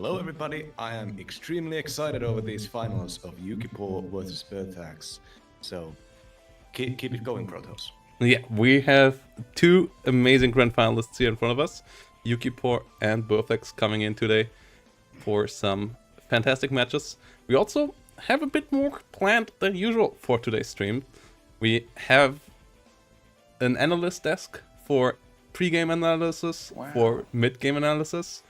Hello everybody, I am extremely excited over these finals of Yukipo versus Berthax. So keep it going, Protos. Yeah, we have two amazing grand finalists here in front of us, Yukipo and Berthax coming in today for some fantastic matches. We also have a bit more planned than usual for today's stream. We have an analyst desk for pre-game analysis, for mid-game analysis.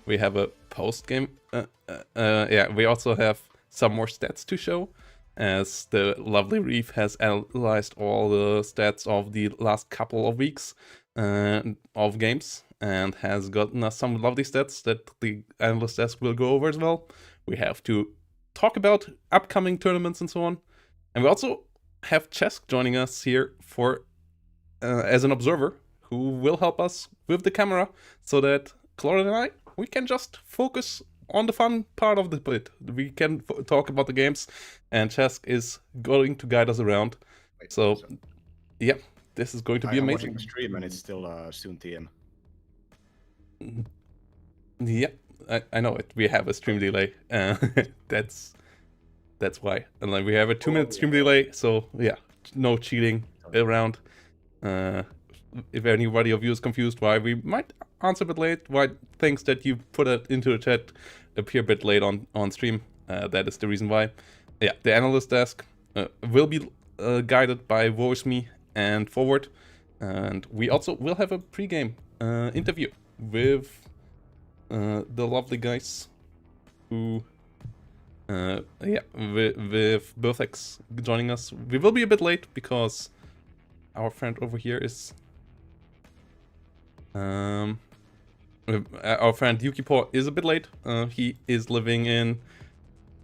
We have a post-game, we also have some more stats to show, as the lovely Reef has analyzed all the stats of the last couple of weeks of games, and has gotten us some lovely stats that the analyst desk will go over as well. We have to talk about upcoming tournaments and so on. And we also have Chesk joining us here for as an observer, who will help us with the camera, so that Claude and I, we can just focus on the fun part of the bit. We can talk about the games, and Chesk is going to guide us around. So, yeah, this is going to be amazing. I'm watching the stream and it's still soon TM. Yeah, I know it. We have a stream delay. That's why. And then we have a 2-minute stream delay, so yeah, no cheating around. If anybody of you is confused why we might answer a bit late, why things that you put into the chat appear a bit late on stream, that is the reason why. Yeah, the analyst desk will be guided by VoiceMe and Forward, and we also will have a pre-game interview with the lovely guys who with Berthax joining us. We will be a bit late because our friend over here is our friend Yukipo is a bit late. He is living in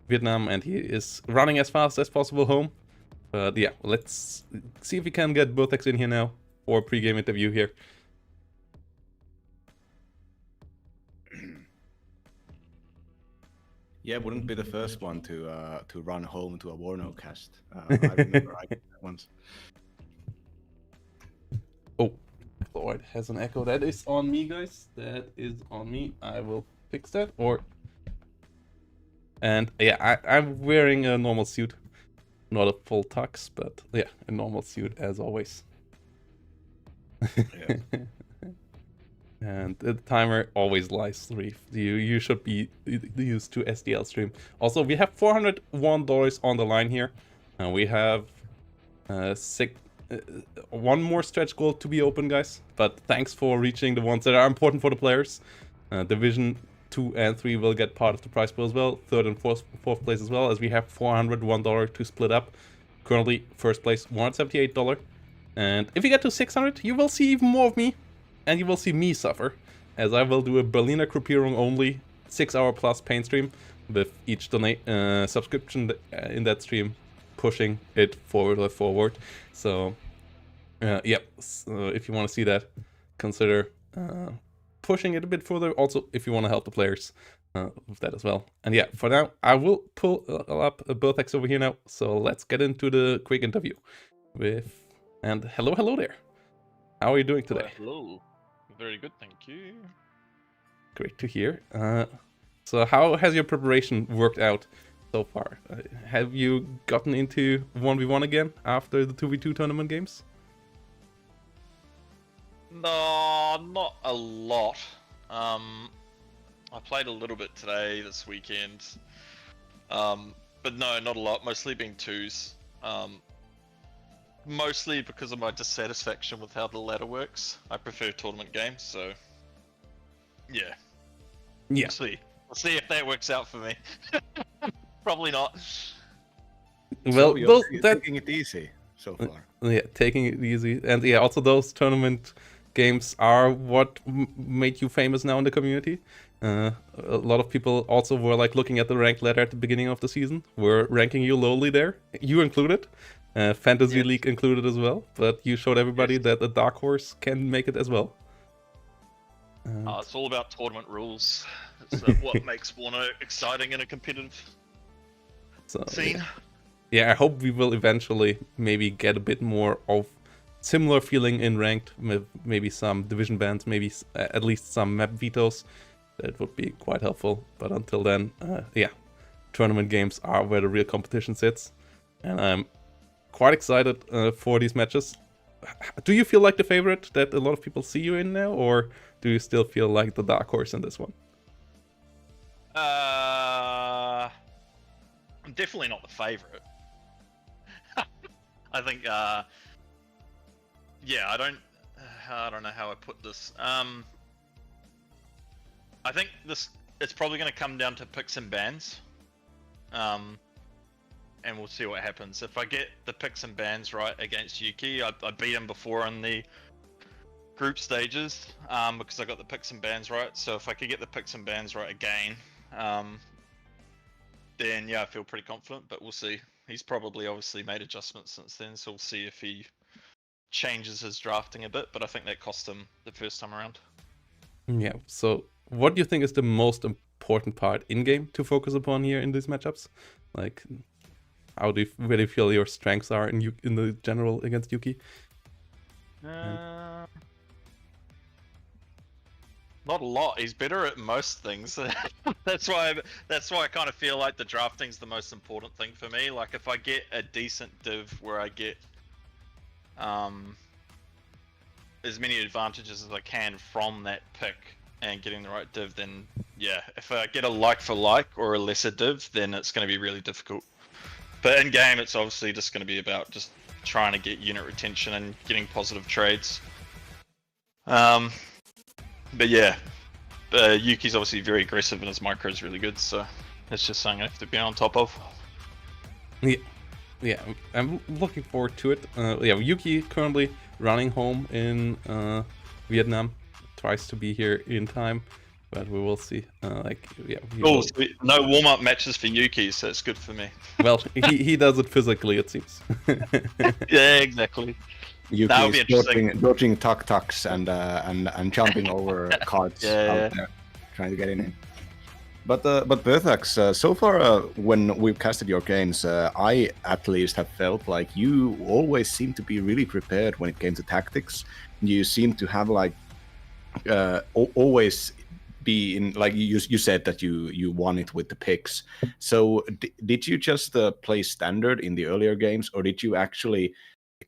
Vietnam and he is running as fast as possible home. But yeah, let's see if we can get Berthax in here now for a pre-game interview here. Yeah, wouldn't be the first one to run home to a Warno cast. I remember I did that once. Oh, Floyd has an echo. That is on me, guys. That is on me. I will fix that. And yeah, I'm wearing a normal suit, not a full tux, but yeah, a normal suit as always. Yeah. And the timer always lies, Reef. You should be used to SDL stream. Also, we have $401 on the line here. And we have one more stretch goal to be open, guys. But thanks for reaching the ones that are important for the players. Division 2 and 3 will get part of the prize pool as well. 3rd and 4th place as well, as we have $401 to split up. Currently, first place, $178. And if you get to 600, you will see even more of me. And you will see me suffer, as I will do a Berliner Gruppierung only 6-hour plus pain stream, with each subscription in that stream pushing it forward. So, if you want to see that, consider pushing it a bit further. Also, if you want to help the players with that as well. And yeah, for now, I will pull up Berthax over here now. So let's get into the quick interview and hello there. How are you doing today? Hello. Very good, thank you. Great to hear. So how has your preparation worked out so far? Have you gotten into 1v1 again after the 2v2 tournament games? No, not a lot. I played a little bit today, this weekend. But no, not a lot. Mostly being twos. Mostly because of my dissatisfaction with how the ladder works. I prefer tournament games, so yeah. Yeah. We'll see if that works out for me. Probably not. Well, so you're taking it easy so far. Yeah, taking it easy, and yeah, also those tournament games are what made you famous now in the community. A lot of people also were like looking at the ranked ladder at the beginning of the season. Were ranking you lowly there, you included. Fantasy League included as well, but you showed everybody that a dark horse can make it as well. It's all about tournament rules. It's what makes WARNO exciting in a competitive scene. Yeah, I hope we will eventually maybe get a bit more of similar feeling in ranked, with maybe some division bans, maybe at least some map vetoes. that would be quite helpful. But until then, yeah, tournament games are where the real competition sits, and I'm quite excited for these matches. Do you feel like the favorite that a lot of people see you in now, or do you still feel like the dark horse in this one? I'm definitely not the favorite. I think, yeah, I don't know how I put this. I think it's probably going to come down to picks and bans, and we'll see what happens. If I get the picks and bans right against Yuki, I beat him before in the group stages, because I got the picks and bans right. So if I could get the picks and bans right again, then yeah, I feel pretty confident. But we'll see. He's probably obviously made adjustments since then, so we'll see if he changes his drafting a bit. But I think that cost him the first time around. Yeah. So what do you think is the most important part in game to focus upon here in these matchups? Like, where do you feel your strengths are in the general against Yuki? Not a lot. He's better at most things. That's why I kind of feel like the drafting's the most important thing for me. Like if I get a decent div where I get as many advantages as I can from that pick and getting the right div, then yeah. If I get a like for like or a lesser div, then it's going to be really difficult. But in game, it's obviously just going to be about just trying to get unit retention and getting positive trades. But yeah, Yuki's obviously very aggressive and his micro is really good, so it's just something I have to be on top of. Yeah, I'm looking forward to it. Yeah, Yuki currently running home in Vietnam, tries to be here in time, but we will see. Cool. No warm-up matches for Yuki, so it's good for me. Well, he does it physically, it seems. Yeah, exactly. Yuki is dodging tuk-tuks and jumping over carts out there, trying to get in. But Berthax, so far when we've casted your games, I at least have felt like you always seem to be really prepared when it came to tactics. You seem to have like always be in, like you said that you won it with the picks. So did you just play standard in the earlier games, or did you actually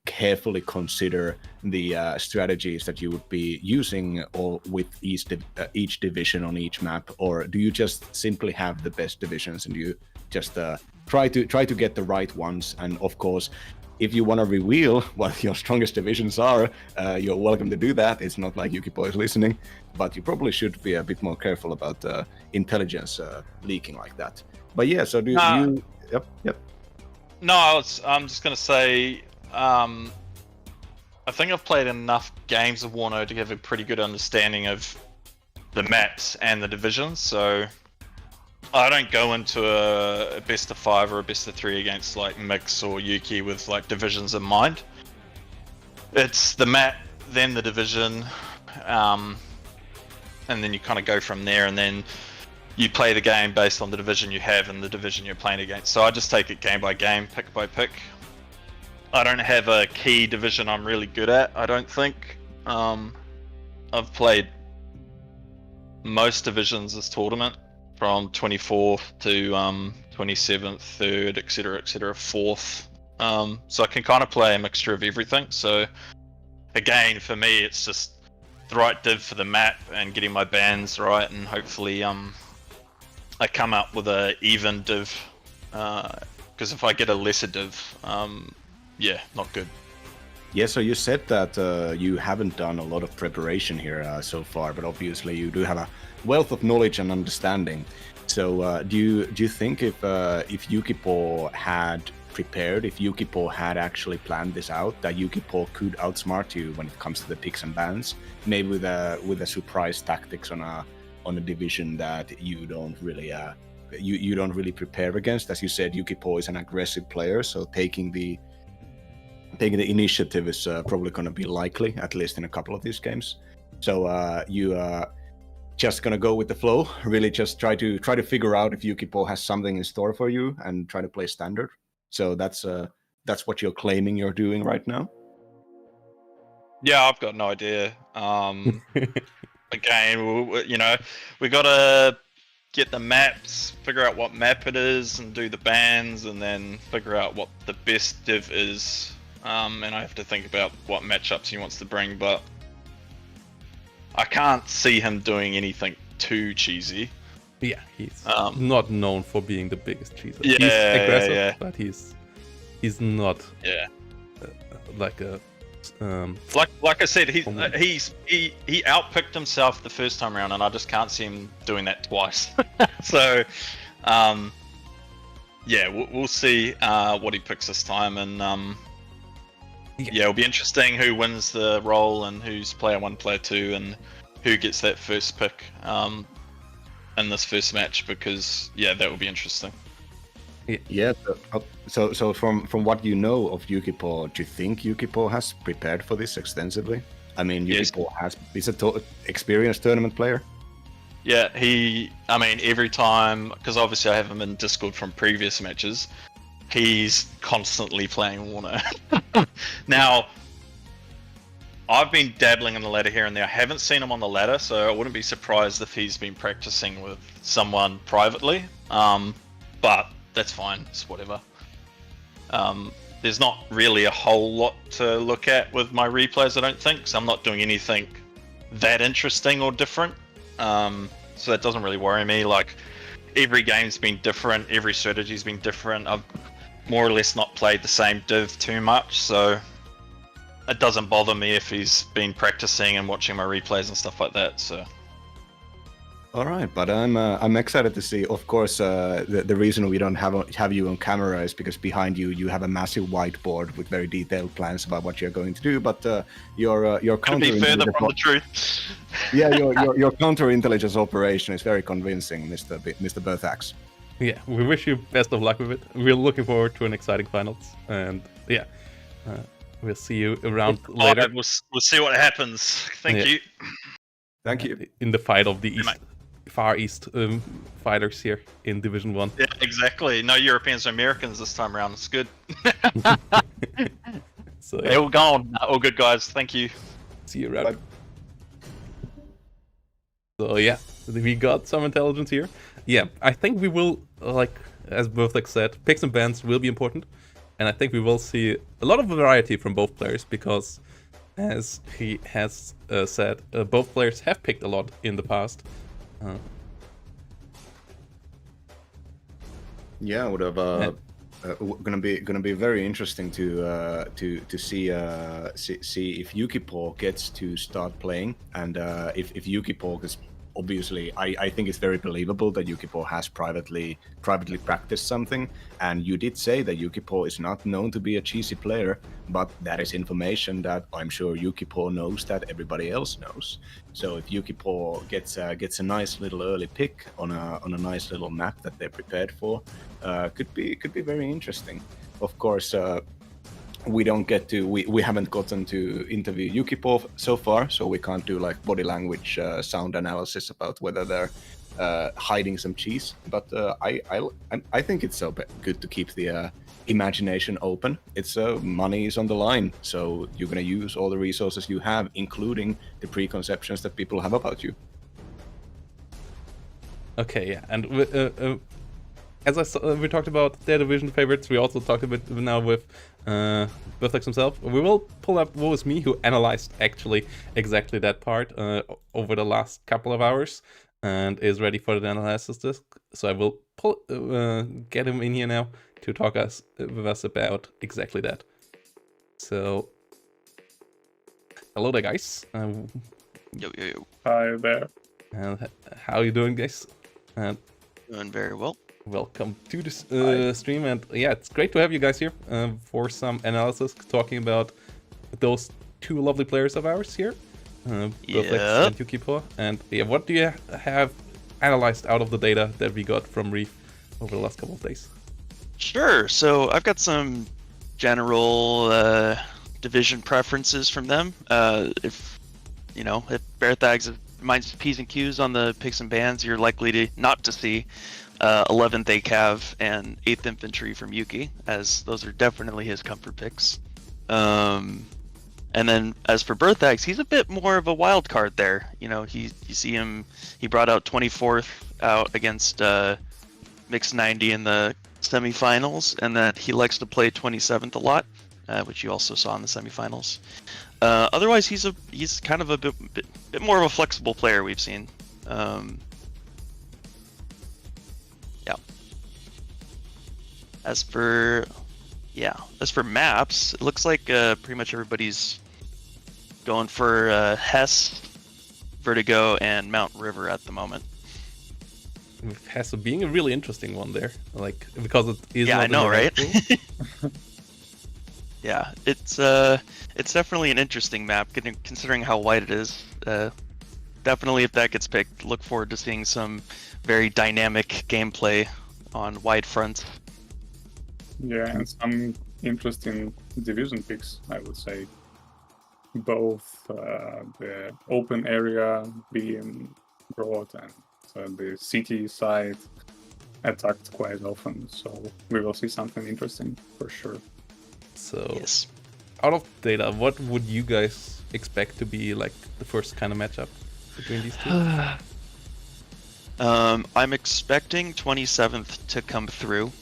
carefully consider the strategies that you would be using or with each division on each map, or do you just simply have the best divisions and you just try to get the right ones? And of course, if you want to reveal what your strongest divisions are, you're welcome to do that. It's not like Yuki is listening, but you probably should be a bit more careful about intelligence leaking like that. But yeah, so do you? Yep. No, I'm just gonna say. I think I've played enough games of WARNO to have a pretty good understanding of the maps and the divisions, so I don't go into a best of 5 or a best of 3 against like Mix or Yuki with like divisions in mind. It's the map, then the division, and then you kind of go from there, and then you play the game based on the division you have and the division you're playing against. So I just take it game by game, pick by pick. I don't have a key division I'm really good at, I don't think. I've played most divisions this tournament, from 24th to 27th, 3rd, etc., 4th. So I can kind of play a mixture of everything. So again, for me, it's just the right div for the map and getting my bans right, and hopefully I come up with a even div. Because if I get a lesser div, yeah, not good. Yeah, so you said that you haven't done a lot of preparation here so far, but obviously you do have a wealth of knowledge and understanding. So do you think if Yukipo had prepared, if Yukipo had actually planned this out, that Yukipo could outsmart you when it comes to the picks and bans, maybe with a surprise tactics on a division that you don't really you don't really prepare against? As you said, Yukipo is an aggressive player, so taking the initiative is probably going to be likely, at least in a couple of these games. So you just going to go with the flow, really just try to figure out if Yukipo has something in store for you and try to play standard. So that's what you're claiming you're doing right now? Yeah, I've got no idea. again, we gotta get the maps, figure out what map it is, and do the bans, and then figure out what the best div is. And I have to think about what matchups he wants to bring, but I can't see him doing anything too cheesy. Yeah, he's not known for being the biggest cheeser. Yeah, he's aggressive, yeah. but he's not like a like I said, he outpicked himself the first time around, and I just can't see him doing that twice. So, we'll see what he picks this time, and it'll be interesting who wins the role and who's player 1, player 2, and who gets that first pick in this first match, because that will be interesting. Yeah. So from what you know of Yukipo, do you think Yukipo has prepared for this extensively? I mean, Yukipo he's a experienced tournament player. Yeah, every time, because obviously I have him in Discord from previous matches, he's constantly playing WARNO. Now, I've been dabbling in the ladder here and there. I haven't seen him on the ladder, so I wouldn't be surprised if he's been practicing with someone privately. But that's fine, it's whatever. There's not really a whole lot to look at with my replays, I don't think, so I'm not doing anything that interesting or different. So that doesn't really worry me. Like, every game's been different, every strategy's been different. I've more or less not played the same div too much, so it doesn't bother me if he's been practicing and watching my replays and stuff like that. So. All right, but I'm excited to see. Of course, the reason we don't have you on camera is because behind you have a massive whiteboard with very detailed plans about what you're going to do. But your could be further from the truth. Yeah, your counterintelligence operation is very convincing, Mr. Berthax. Yeah, we wish you best of luck with it. We're looking forward to an exciting finals, and we'll see you around later. We'll see what happens. Thank you. Thank you. In the fight of the Far East fighters here in Division 1. Yeah, exactly. No Europeans or Americans this time around. It's good. So, all gone. All good, guys. Thank you. See you around. Bye. So we got some intelligence here. Yeah, I think we will, like as Berthlex said, picks and bans will be important. And I think we will see a lot of variety from both players, because as he has said, both players have picked a lot in the past. Would have gonna be very interesting to see if Yukipo gets to start playing, and if Yukipo is obviously, I think it's very believable that Yukipo has privately practiced something, and you did say that Yukipo is not known to be a cheesy player, but that is information that I'm sure Yukipo knows that everybody else knows. So if Yukipo gets a nice little early pick on a nice little map that they're prepared for, could be very interesting. Of course, we haven't gotten to interview Yukipo so far, so we can't do like body language sound analysis about whether they're hiding some cheese. But I think it's so good to keep the imagination open. It's money is on the line, so you're gonna use all the resources you have, including the preconceptions that people have about you. Okay, and as we talked about their division favorites, we also talked a bit now with Berthlex himself. We will pull up Woe Is Me, who analyzed actually exactly that part over the last couple of hours, and is ready for the analysis disc. So I will get him in here now to talk with us about exactly that. So, hello there, guys. Yo. Hi there. And how are you doing, guys? Doing very well. Welcome to this stream, and it's great to have you guys here for some analysis, talking about those two lovely players of ours here, Berthlex and Yukipo. And what do you have analyzed out of the data that we got from Reef over the last couple of days? Sure. So I've got some general division preferences from them. If Berthags minds P's and Q's on the picks and bans, you're likely to not to see 11th ACAV and 8th Infantry from Yuki, as those are definitely his comfort picks. And then as for Berthax, he's a bit more of a wild card there. You know, you see him, he brought out 24th out against Mixed 90 in the semifinals, and that he likes to play 27th a lot, which you also saw in the semifinals. Otherwise, he's kind of a bit more of a flexible player we've seen. Yeah. As for maps, it looks like pretty much everybody's going for Hess, Vertigo, and Mount River at the moment. With Hesse being a really interesting one there, like because it is. Yeah, not I know, an right? event pool. Yeah, it's definitely an interesting map, considering how wide it is. Definitely, if that gets picked, look forward to seeing some very dynamic gameplay on wide fronts. Yeah, and some interesting division picks, I would say. Both the open area being broad and the city side attacked quite often, so we will see something interesting for sure. So, Yes. out of data, what would you guys expect to be like the first kind of matchup between these two? I'm expecting 27th to come through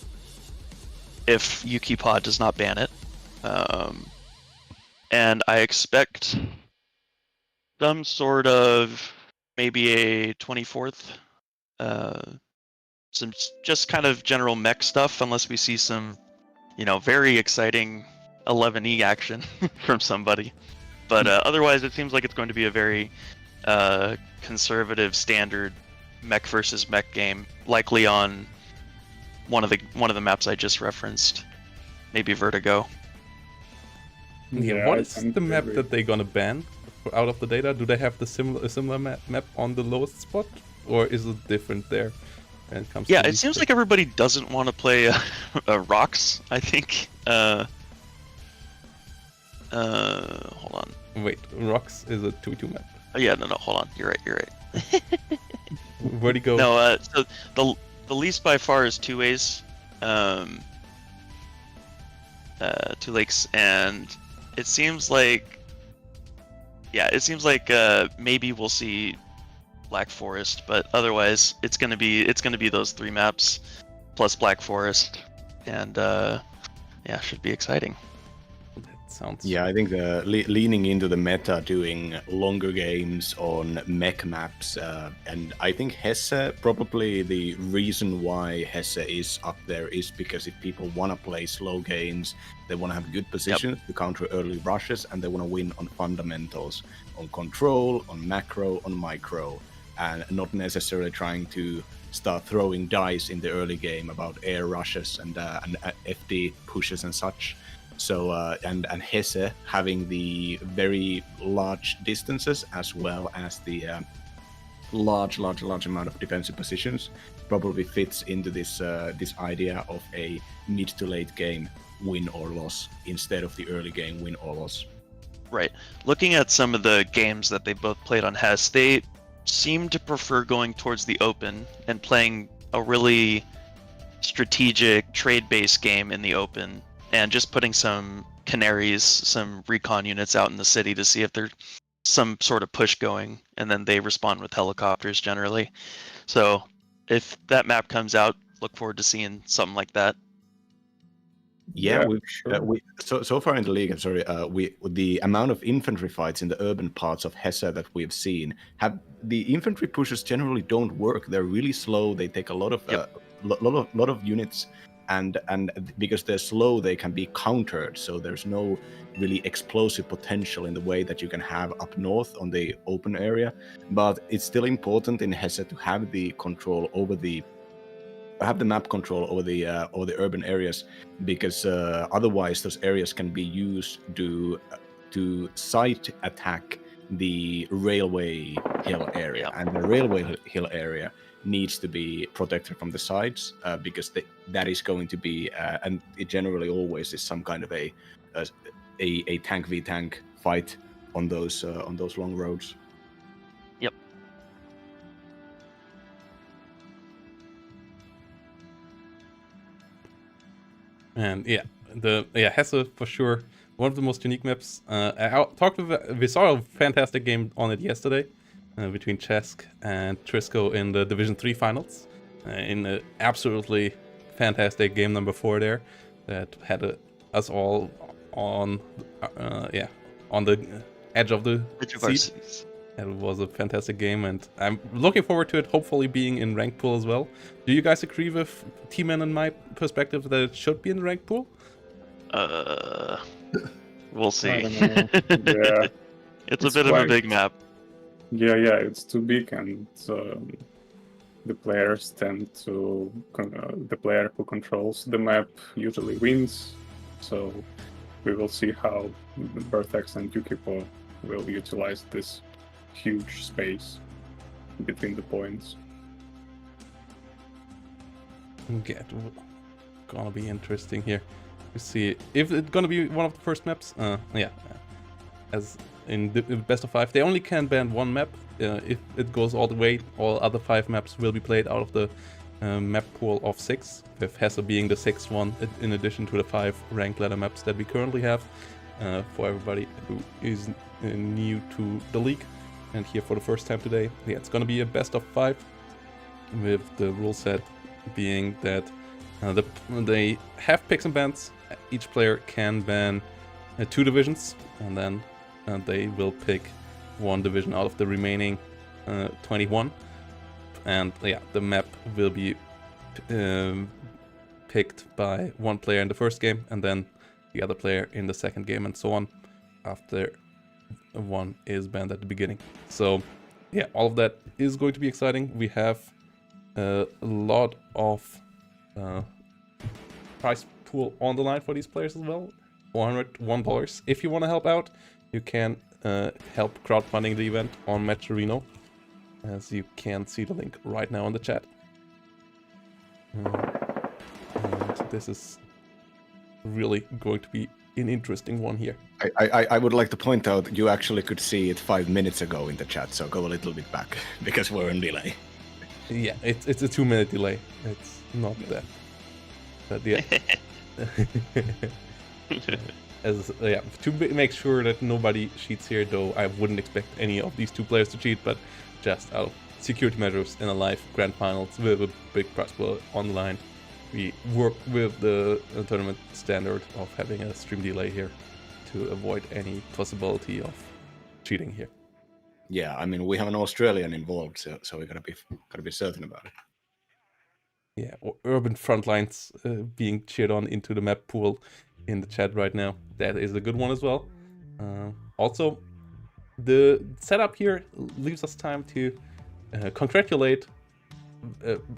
if Yukipod does not ban it. And I expect some sort of maybe a 24th. Some just kind of general mech stuff, unless we see some, very exciting 11E action from somebody. But otherwise, it seems like it's going to be a very conservative, standard mech versus mech game, likely on one of the maps I just referenced, maybe Vertigo. Yeah, what I is tend the to map agree. that they're gonna ban out of the data? Do they have the similar map on the lowest spot, or is it different there? When it comes Yeah, to it these seems two? like everybody doesn't want to play Rocks, I think. Hold on. Wait, Rocks is a 2-2 map. Oh, yeah, no, hold on. You're right. Where'd he go? No, so the least by far is Two Ways, Two Lakes, and it seems like, maybe we'll see Black Forest, but otherwise it's gonna be those three maps plus Black Forest, and should be exciting. That sounds. Yeah, I think leaning into the meta, doing longer games on mech maps, and I think Hesse, probably the reason why Hesse is up there is because if people want to play slow games, they want to have good positions to counter early rushes, and they want to win on fundamentals, on control, on macro, on micro, and not necessarily trying to start throwing dice in the early game about air rushes and FD pushes and such. So and Hesse having the very large distances as well as the large amount of defensive positions probably fits into this idea of a mid to late game win or loss instead of the early game win or loss. Right. Looking at some of the games that they both played on Hess, they seem to prefer going towards the open and playing a really strategic trade-based game in the open, and just putting some canaries, some recon units out in the city to see if there's some sort of push going, and then they respond with helicopters generally. So if that map comes out, look forward to seeing something like that. Yeah, sure. So far in the league, I'm sorry, the amount of infantry fights in the urban parts of Hesse that we've seen, the infantry pushes generally don't work. They're really slow. They take a lot of lot of units, and because they're slow, they can be countered. So there's no really explosive potential in the way that you can have up north on the open area. But it's still important in Hesse to have the control over the map control over the urban areas, because otherwise those areas can be used to site attack the railway hill area, and the railway hill area needs to be protected from the sides, because that is going to be and it generally always is some kind of a tank v tank fight on those long roads. Yep. And Hesse for sure one of the most unique maps. We saw a fantastic game on it yesterday between Chesk and Trisco in the Division 3 finals. In an absolutely fantastic game number 4 there that had us all on the edge of the seat. It was a fantastic game, and I'm looking forward to it hopefully being in ranked pool as well. Do you guys agree with T-Man and my perspective that it should be in the ranked pool? We'll see. I don't know. Yeah. It's a bit of a big map. Yeah, it's too big, and the players tend to the player who controls the map usually wins. So we will see how Vertex and Yukipo will utilize this huge space between the points. Gonna be interesting here. You see if it's gonna be one of the first maps. As in the best of 5, they only can ban one map. If it goes all the way, all other 5 maps will be played out of the map pool of 6, with Hesse being the 6th one in addition to the 5 ranked ladder maps that we currently have for everybody who is new to the league and here for the first time today. Yeah, it's gonna be a best of 5 with the rule set being that they have picks and bans. Each player can ban 2 divisions, and then they will pick 1 division out of the remaining 21. And yeah, the map will be picked by 1 player in the first game, and then the other player in the second game, and so on, after 1 is banned at the beginning. So yeah, all of that is going to be exciting. We have a lot of prize pool on the line for these players as well. $401. If you want to help out, you can help crowdfunding the event on Match Reno, as you can see the link right now in the chat. And this is really going to be an interesting one here. I would like to point out you actually could see it 5 minutes ago in the chat, so go a little bit back because we're in delay. Yeah, it's a 2-minute delay. It's not that. But yeah. To make sure that nobody cheats here, though I wouldn't expect any of these 2 players to cheat, but just out of security measures in a live grand finals with a big prize pool on the line, we work with the tournament standard of having a stream delay here to avoid any possibility of cheating here. Yeah, I mean, we have an Australian involved, so we gotta be certain about it. Yeah, or Urban Frontlines being cheered on into the map pool in the chat right now. That is a good one as well. Also, the setup here leaves us time to congratulate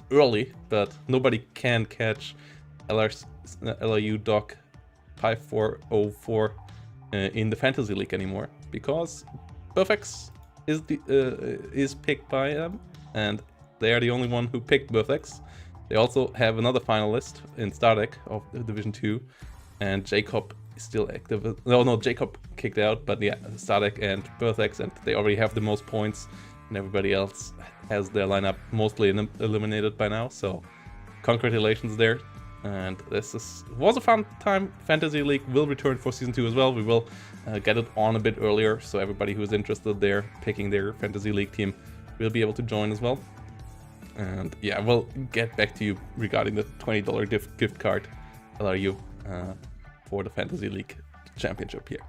early, but nobody can catch LRU Doc 5404 in the Fantasy League anymore, because Burfex is picked by them, and they are the only one who picked Burfex. They also have another finalist in Stardeck of Division 2, and Jacob is still active. No, Jacob kicked out, but yeah, Stardeck and Burfex, and they already have the most points, and everybody else has their lineup mostly eliminated by now, so congratulations there. And this was a fun time. Fantasy League will return for Season 2 as well. We will get it on a bit earlier, so everybody who's interested there, picking their Fantasy League team, will be able to join as well. And yeah, we'll get back to you regarding the $20 gift card LRU for the Fantasy League Championship here.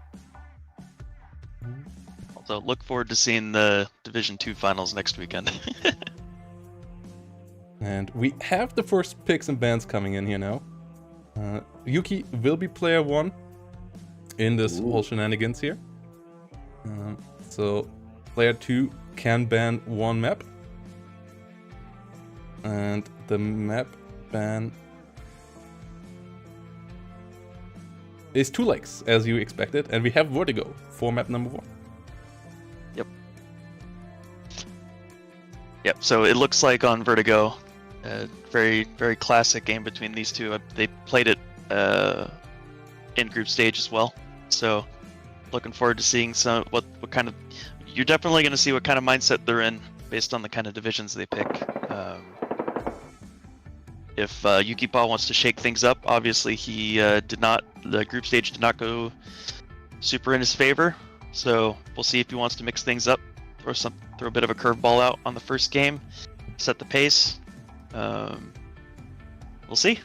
Also, look forward to seeing the Division 2 finals next weekend. And we have the first picks and bans coming in here now. Yuki will be player 1 in this whole shenanigans here. So player 2 can ban 1 map. And the map ban is 2 legs, as you expected. And we have Vertigo for map number 1. Yep, so it looks like on Vertigo, very, very classic game between these two. They played it in group stage as well. So looking forward to seeing what kind of... You're definitely going to see what kind of mindset they're in based on the kind of divisions they pick. If Yuki Paul wants to shake things up, obviously he the group stage did not go super in his favor. So we'll see if he wants to mix things up, throw a bit of a curveball out on the first game, set the pace. We'll see.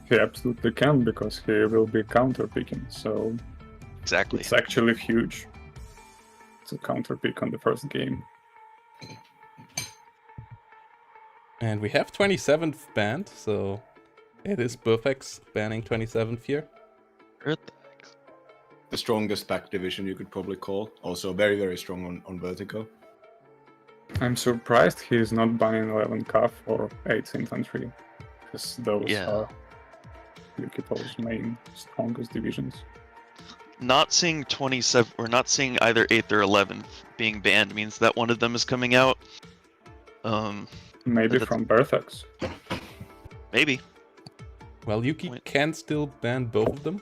He absolutely can, because he will be counter picking. So Exactly. it's actually huge to counter pick on the first game. And we have 27th banned, so it is Perfex banning 27th here. The strongest back division you could probably call. Also very, very strong on vertical. I'm surprised he's not banning 11 Cav or 8 Infantry, because those are Yukipo's main strongest divisions. Not seeing 27 or not seeing either 8th or 11th being banned means that one of them is coming out. Maybe from Berthax. Maybe. Well, Yuki can still ban both of them,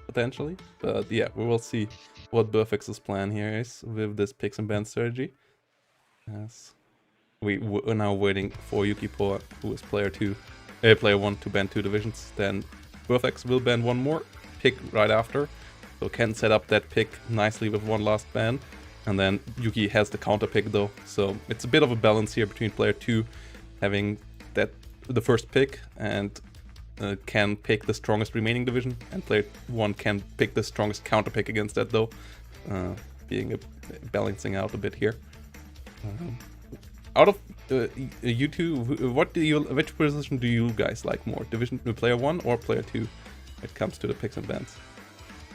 potentially. But yeah, we will see what Perfex's plan here is with this picks and ban strategy. Yes. We are now waiting for Yukipo, who is player 1, to ban 2 divisions. Then Perfex will ban one more pick right after. So can set up that pick nicely with one last ban. And then Yuki has the counter pick though. So it's a bit of a balance here between player 2 having the first pick and can pick the strongest remaining division, and player 1 can pick the strongest counter pick against that though, balancing out a bit here. Out of you two, which position do you guys like more, division player 1 or player 2 when it comes to the picks and bans?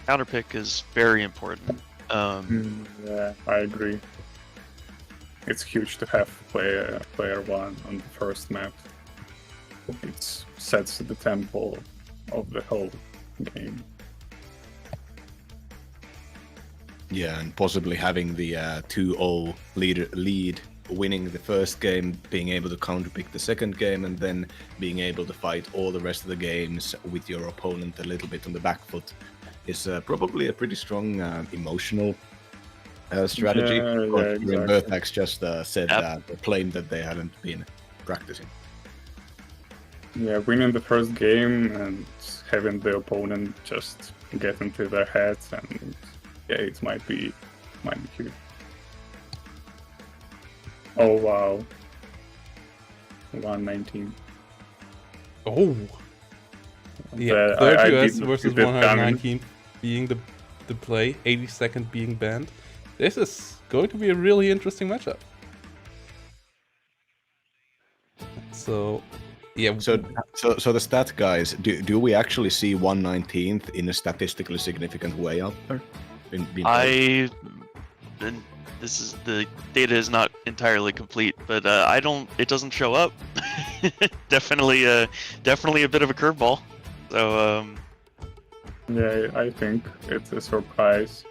Counter pick is very important. Yeah, I agree. It's huge to have player 1 on the first map. It sets the tempo of the whole game. Yeah, and possibly having the 2-0 lead, winning the first game, being able to counterpick the second game, and then being able to fight all the rest of the games with your opponent a little bit on the back foot is probably a pretty strong emotional strategy. Yeah, exactly. Berthax just said that, claimed that they hadn't been practicing. Yeah, winning the first game and having the opponent just get into their heads, and yeah, it might be huge. Oh wow, 119. Oh, yeah, 30 US versus 119 being the play, 82nd being banned. This is going to be a really interesting matchup. So. Yeah. So the stat guys, do we actually see 119th in a statistically significant way out there? This is, the data is not entirely complete, but I don't. It doesn't show up. definitely a bit of a curveball. So yeah, I think it's a surprise.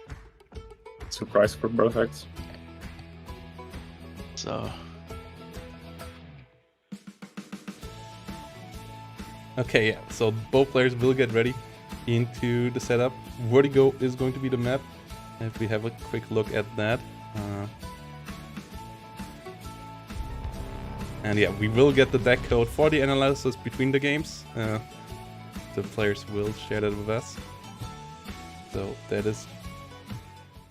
Surprise for Berthax. So. Okay, yeah, so both players will get ready into the setup. Vertigo is going to be the map, if we have a quick look at that. And yeah, we will get the deck code for the analysis between the games. The players will share that with us. So that is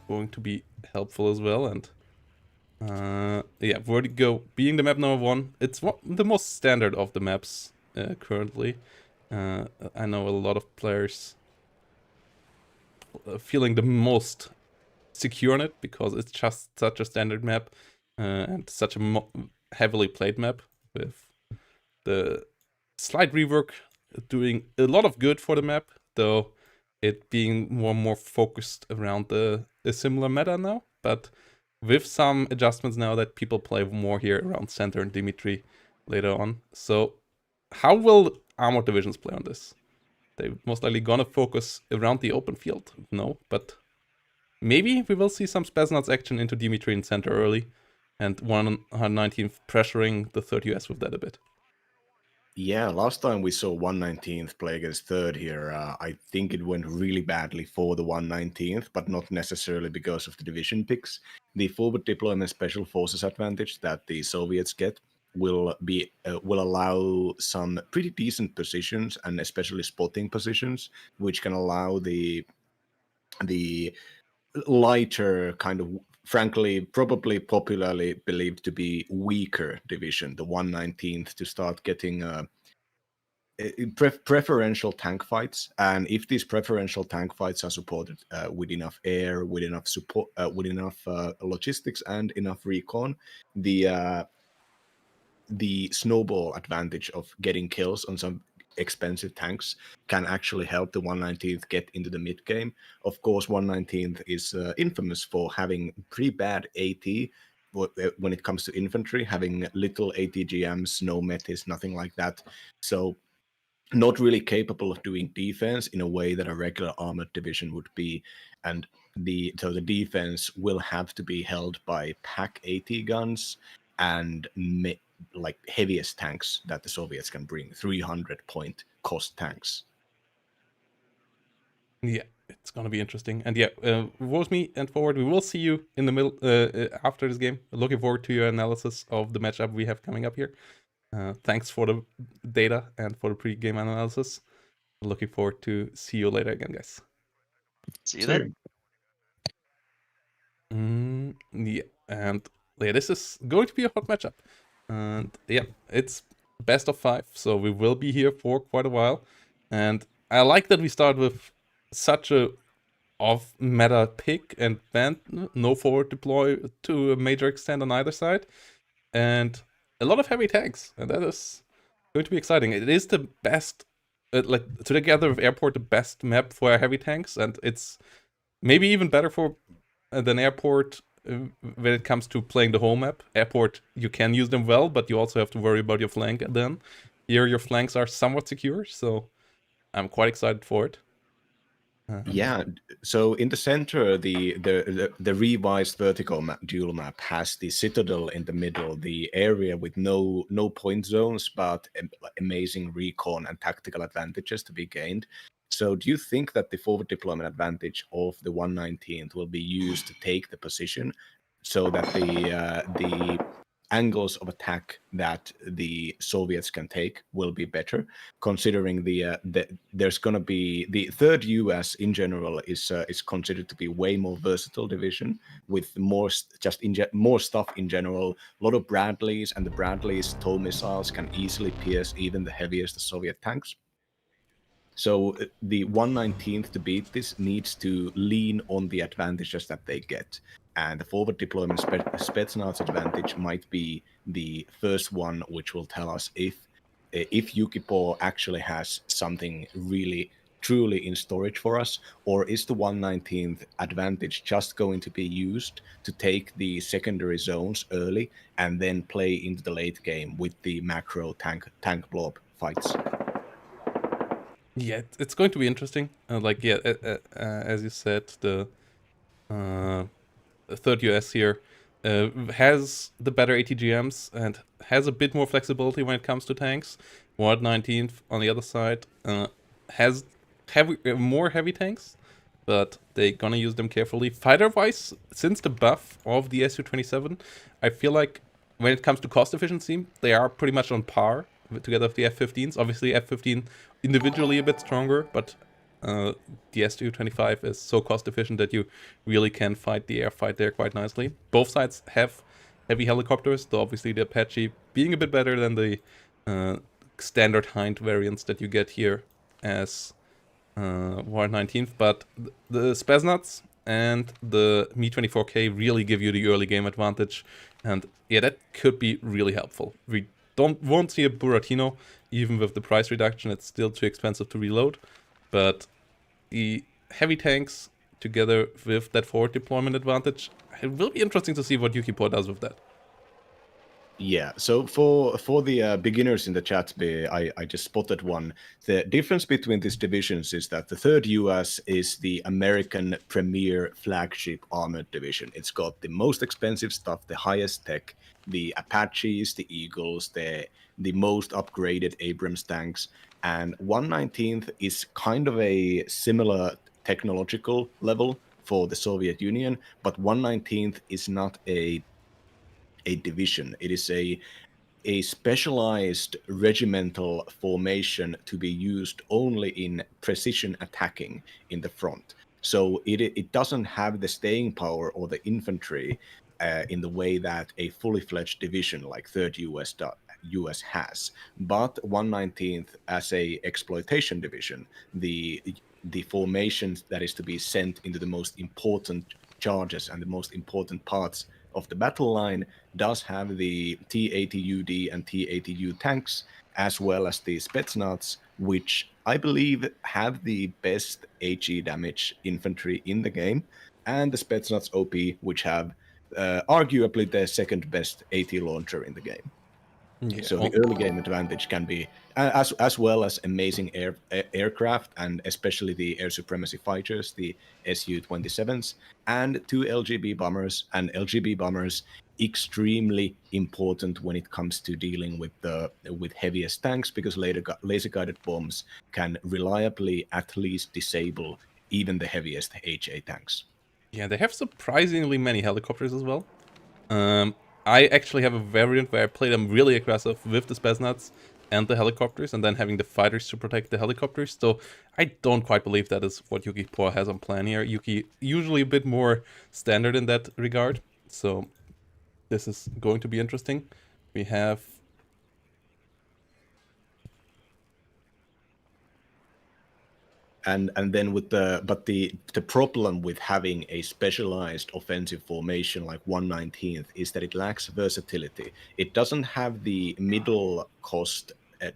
going to be helpful as well. And yeah, Vertigo being the map number 1, it's the most standard of the maps. Currently, I know a lot of players feeling the most secure on it because it's just such a standard map and such a heavily played map, with the slight rework doing a lot of good for the map, though it being more and more focused around a similar meta now, but with some adjustments now that people play more here around Center and Dimitri later on. So how will Armored Divisions play on this? They're most likely gonna focus around the open field, no, but maybe we will see some Spaznuts action into Dimitri in center early, and 119th pressuring the 3rd US with that a bit. Yeah, last time we saw 119th play against 3rd here, I think it went really badly for the 119th, but not necessarily because of the division picks. The forward deployment special forces advantage that the Soviets get will allow some pretty decent positions, and especially spotting positions, which can allow the the lighter kind of, frankly, probably popularly believed to be weaker division, the 119th, to start getting preferential tank fights. And if these preferential tank fights are supported with enough air, with enough support, with enough logistics and enough recon, the snowball advantage of getting kills on some expensive tanks can actually help the 119th get into the mid game. Of course, 119th is infamous for having pretty bad AT when it comes to infantry, having little ATGMs, no metis, nothing like that. So not really capable of doing defense in a way that a regular armored division would be. And the defense will have to be held by pack AT guns and like heaviest tanks that the Soviets can bring, 300-point cost tanks. Yeah, it's gonna be interesting. And yeah, Rosmi and Forward, we will see you in the middle after this game. Looking forward to your analysis of the matchup we have coming up here. Thanks for the data and for the pre-game analysis. Looking forward to see you later again, guys. See you then. Yeah, and yeah, this is going to be a hot matchup. And yeah, it's best of 5, so we will be here for quite a while. And I like that we start with such a off-meta pick, and then no forward deploy to a major extent on either side. And a lot of heavy tanks, and that is going to be exciting. It is the best, like, together with Airport, the best map for heavy tanks, and it's maybe even better for than Airport when it comes to playing the whole map. Airport, you can use them well, but you also have to worry about your flank. And then here, your flanks are somewhat secure, so I'm quite excited for it. Yeah, so in the center, the revised vertical map, dual map, has the citadel in the middle, the area with no point zones, but amazing recon and tactical advantages to be gained. So do you think that the forward deployment advantage of the 119th will be used to take the position so that the angles of attack that the Soviets can take will be better, considering there's going to be the third US in general is considered to be way more versatile division with more more stuff in general. A lot of Bradleys, and the Bradleys tow missiles can easily pierce even the heaviest Soviet tanks. So the 119th to beat this needs to lean on the advantages that they get. And the forward deployment Spetsnaz advantage might be the first one, which will tell us if Yukipor actually has something really truly in storage for us, or is the 119th advantage just going to be used to take the secondary zones early and then play into the late game with the macro tank blob fights? Yeah, it's going to be interesting. Like, yeah, as you said, the third US here has the better ATGMs and has a bit more flexibility when it comes to tanks. 119th on the other side has more heavy tanks, but they're gonna use them carefully. Fighter-wise, since the buff of the Su-27, I feel like when it comes to cost efficiency, they are pretty much on par together with the F-15s. Obviously, F-15 individually a bit stronger, but the Su-25 is so cost efficient that you really can fight the air fight there quite nicely. Both sides have heavy helicopters, though obviously the Apache being a bit better than the standard Hind variants that you get here as War 19th, but the Spetsnaz and the Mi-24K really give you the early game advantage, and yeah, that could be really helpful. We won't see a Buratino, even with the price reduction. It's still too expensive to reload, but the heavy tanks together with that forward deployment advantage, it will be interesting to see what Yukipor does with that. Yeah, so for the beginners in the chat, I just spotted one. The difference between these divisions is that the third US is the American premier flagship armored division. It's got the most expensive stuff, the highest tech, the Apaches, the Eagles, the most upgraded Abrams tanks, and 119th is kind of a similar technological level for the Soviet Union, but 119th is not a division. It is a specialized regimental formation to be used only in precision attacking in the front. So it doesn't have the staying power or the infantry in the way that a fully fledged division like 3rd US has. But 119th as a exploitation division, the formations that is to be sent into the most important charges and the most important parts of the battle line does have the T-80UD and T-80U tanks, as well as the Spetsnaz, which I believe have the best HE damage infantry in the game, and the Spetsnaz OP, which have arguably the second best AT launcher in the game. Yeah. So the early game advantage can be, as well as amazing aircraft, and especially the air supremacy fighters, the Su-27s, and 2 LGB bombers, and LGB bombers extremely important when it comes to dealing with heaviest tanks, because laser guided bombs can reliably at least disable even the heaviest HA tanks. Yeah, they have surprisingly many helicopters as well. I actually have a variant where I play them really aggressive with the Spetsnaz and the helicopters, and then having the fighters to protect the helicopters. So I don't quite believe that is what Yuki Poa has on plan here. Yuki usually a bit more standard in that regard. So this is going to be interesting. We have... And then with the problem with having a specialized offensive formation like 119th is that it lacks versatility. It doesn't have the middle cost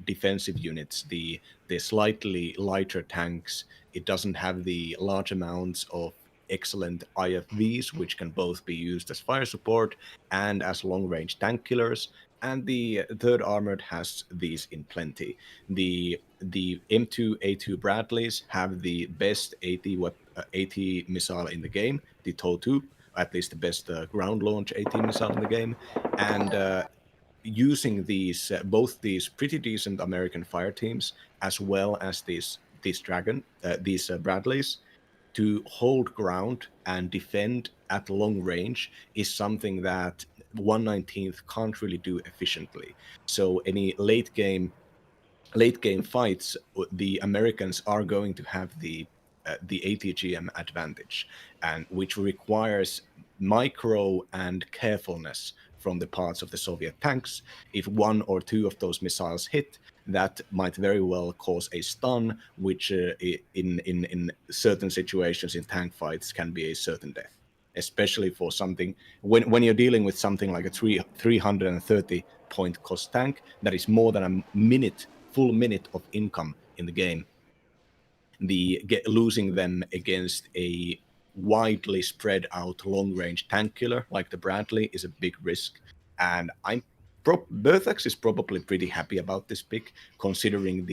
defensive units, the slightly lighter tanks. It doesn't have the large amounts of excellent IFVs, which can both be used as fire support and as long-range tank killers. And the 3rd Armored has these in plenty. The M2A2 Bradleys have the best AT missile in the game, the TOW2, at least the best ground launch AT missile in the game, and using both these pretty decent American fire teams as well as these Bradleys to hold ground and defend at long range is something that 119th can't really do efficiently. So any late game fights, the Americans are going to have the ATGM advantage, and which requires micro and carefulness from the parts of the Soviet tanks. If 1 or 2 of those missiles hit, that might very well cause a stun, which in certain situations in tank fights can be a certain death, especially for something when you're dealing with something like a 330 point cost tank that is more than a full minute of income in the game. Losing them against a widely spread out long range tank killer like the Bradley is a big risk, and Berthax is probably pretty happy about this pick, considering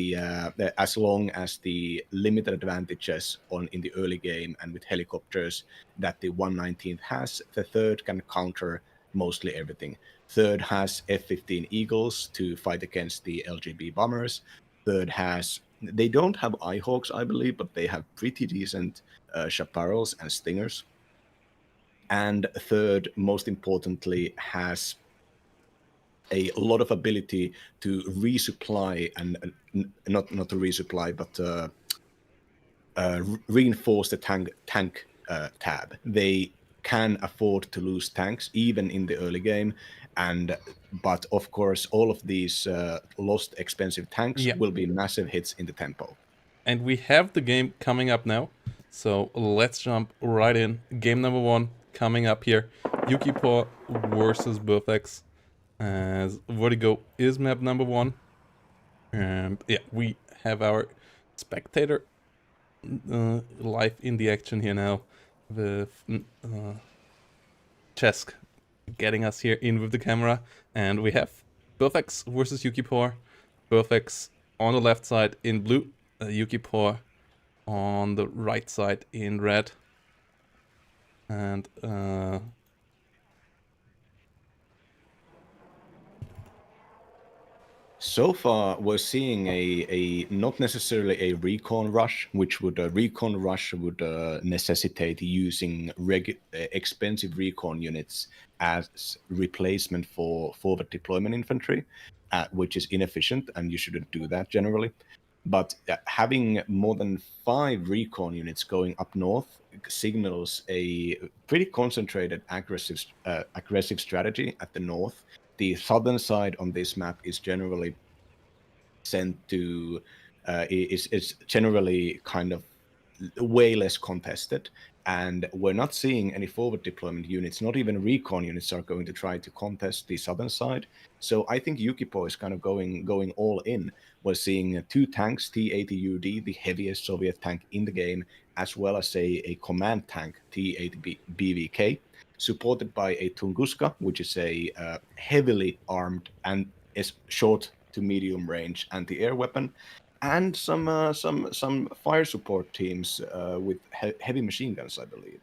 as long as the limited advantages in the early game and with helicopters that the 119th has, the 3rd can counter mostly everything. 3rd has F-15 Eagles to fight against the LGB bombers. 3rd they don't have Eyehawks, I believe, but they have pretty decent Chaparrals and Stingers. And 3rd, most importantly, has a lot of ability to resupply and not to resupply, but reinforce the tank tab. They can afford to lose tanks even in the early game, but of course all of these lost expensive tanks will be massive hits in the tempo. And we have the game coming up now, so let's jump right in. Game number 1 coming up here. Yuki Poa versus Berthax, as Vertigo is map number 1. And yeah, we have our spectator live in the action here now, with Chesk getting us here in with the camera. And we have Berthax versus Yuki Poa. Berthax on the left side in blue, Yuki Poa on the right side in red. And so far, we're seeing a not necessarily a recon rush, which would necessitate using expensive recon units as replacement for forward deployment infantry, which is inefficient, and you shouldn't do that generally. but having more than 5 recon units going up north signals a pretty concentrated aggressive strategy at the north. The southern side on this map is generally sent to is generally kind of way less contested, and we're not seeing any forward deployment units, not even recon units are going to try to contest the southern side. So I think Yukipo is kind of going all in. We're seeing 2 tanks, T-80UD, the heaviest Soviet tank in the game, as well as a command tank, T-80BVK, supported by a Tunguska, which is a heavily armed and is short to medium range anti-air weapon, and some fire support teams with heavy machine guns, I believe,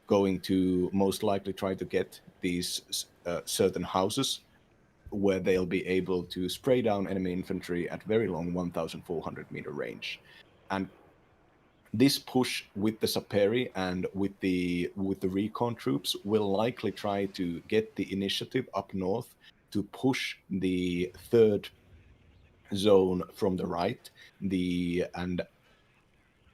going to most likely try to get these certain houses where they'll be able to spray down enemy infantry at very long 1,400-meter range. And this push with the Saperi and with the recon troops will likely try to get the initiative up north to push the third zone from the right. And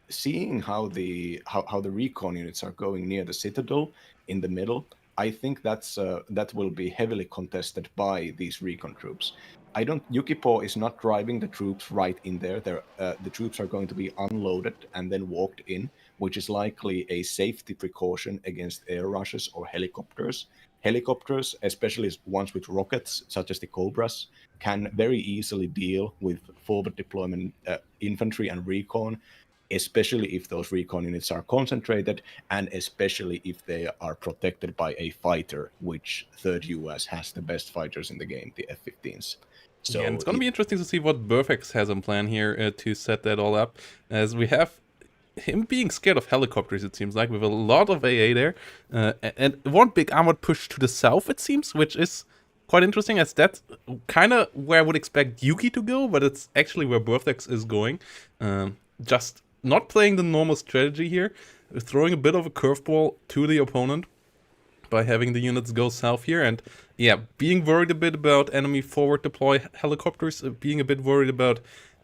seeing how the recon units are going near the citadel in the middle, I think that will be heavily contested by these recon troops. Yukipo is not driving the troops right in there. The troops are going to be unloaded and then walked in, which is likely a safety precaution against air rushes or helicopters. Helicopters, especially ones with rockets, such as the Cobras, can very easily deal with forward deployment infantry and recon, especially if those recon units are concentrated, and especially if they are protected by a fighter, which Third US has the best fighters in the game, the F-15s. So yeah, and it's going to be interesting to see what Burfax has on plan here to set that all up, as we have him being scared of helicopters, it seems like, with a lot of AA there, and one big armored push to the south, it seems, which is quite interesting, as that's kind of where I would expect Yuki to go, but it's actually where Burfax is going. Just not playing the normal strategy here, throwing a bit of a curveball to the opponent by having the units go south here, and yeah, being worried a bit about enemy forward deploy helicopters, being a bit worried about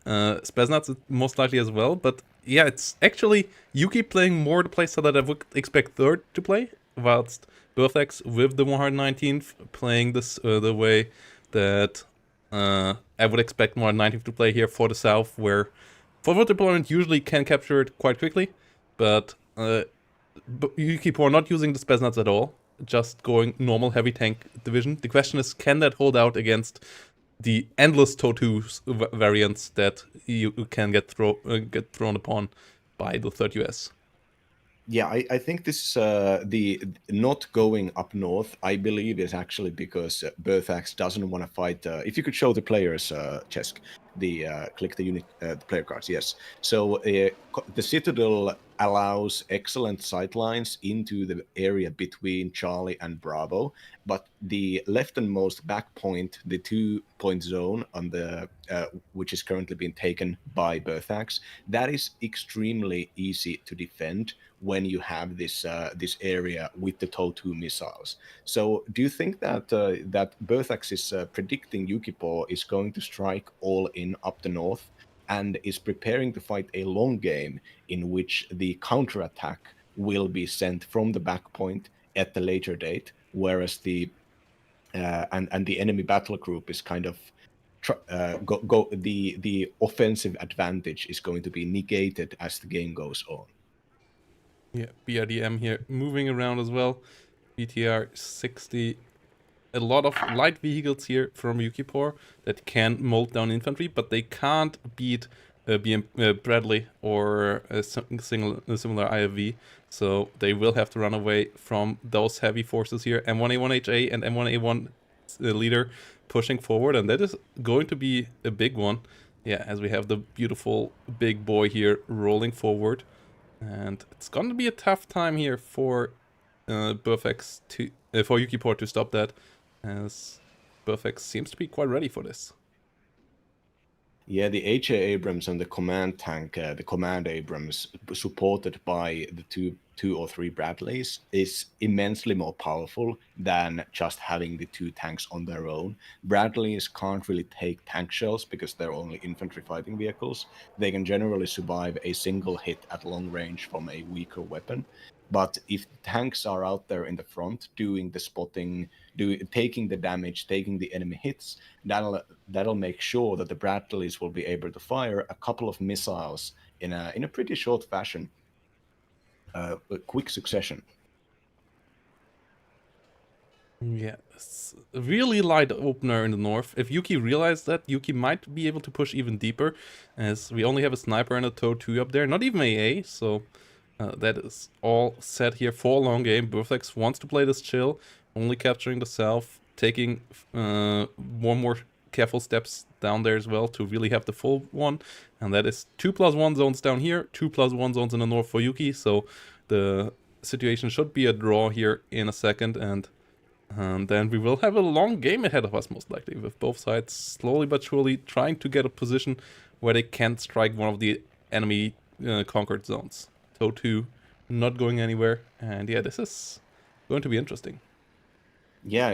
Spetsnaz most likely as well, but yeah, it's actually Yuki playing more the playstyle that I would expect Third to play, whilst Burfax with the 119th playing this the way that I would expect 119th to play here for the south, where forward deployment usually can capture it quite quickly, but Yukipo are not using the Spetsnaz at all, just going normal heavy tank division. The question is, can that hold out against the endless TOW2 variants that you can get thrown upon by the Third US? Yeah, I think this the not going up north, I believe, is actually because Burfax doesn't want to fight. If you could show the players, Chesk, click the unit, the player cards. Yes. So the Citadel allows excellent sightlines into the area between Charlie and Bravo, but the leftmost back point, the 2-point zone on the which is currently being taken by Burfax, that is extremely easy to defend when you have this area with the TOW2 missiles. So do you think that that Burfax is predicting Yukipo is going to strike all in up the north and is preparing to fight a long game in which the counterattack will be sent from the back point at the later date, whereas the and the enemy battle group is kind of the offensive advantage is going to be negated as the game goes on. Yeah, BRDM here moving around as well. BTR 60. A lot of light vehicles here from Yukipo that can mold down infantry, but they can't beat Bradley or a similar IFV. So they will have to run away from those heavy forces here. M1A1HA and M1A1 leader pushing forward, and that is going to be a big one. Yeah, as we have the beautiful big boy here rolling forward. And it's going to be a tough time here for Burfax for Yukipo to stop that, as Burfax seems to be quite ready for this. Yeah, the HA Abrams and the command tank, the command Abrams, supported by the two or three Bradleys, is immensely more powerful than just having the two tanks on their own. Bradleys can't really take tank shells because they're only infantry fighting vehicles. They can generally survive a single hit at long range from a weaker weapon. But if the tanks are out there in the front doing the spotting, taking the damage, taking the enemy hits, that'll make sure that the Bradleys will be able to fire a couple of missiles in a pretty short fashion, a quick succession. Yeah, it's a really light opener in the north. If Yuki realized that, Yuki might be able to push even deeper, as we only have a sniper and a TOW 2 up there, not even AA, so that is all set here for a long game. Burflex wants to play this chill, only capturing the south, taking one more careful steps down there as well to really have the full one, and that is 2+1 zones down here, 2+1 zones in the north for Yuki, so the situation should be a draw here in a second, and then we will have a long game ahead of us, most likely, with both sides slowly but surely trying to get a position where they can't strike one of the enemy conquered zones. TOW 2 not going anywhere, and yeah, this is going to be interesting. Yeah,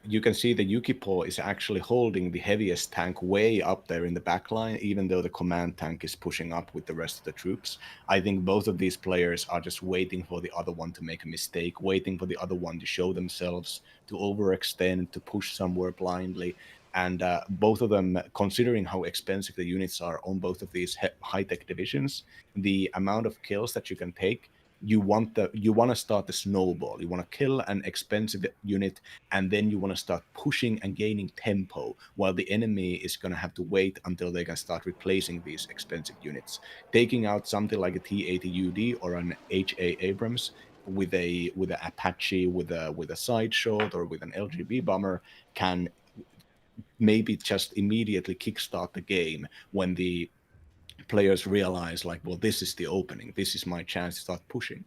you can see the Yukipo is actually holding the heaviest tank way up there in the back line, even though the command tank is pushing up with the rest of the troops. I think both of these players are just waiting for the other one to make a mistake, waiting for the other one to show themselves, to overextend, to push somewhere blindly. And both of them, considering how expensive the units are on both of these high-tech divisions, the amount of kills that you can take, you want to start the snowball. You want to kill an expensive unit, and then you want to start pushing and gaining tempo, while the enemy is going to have to wait until they can start replacing these expensive units. Taking out something like a T-80UD or an HA Abrams with a Apache with a side shot or with an LGB bomber can maybe just immediately kickstart the game when the players realize, like, well, this is the opening, this is my chance to start pushing.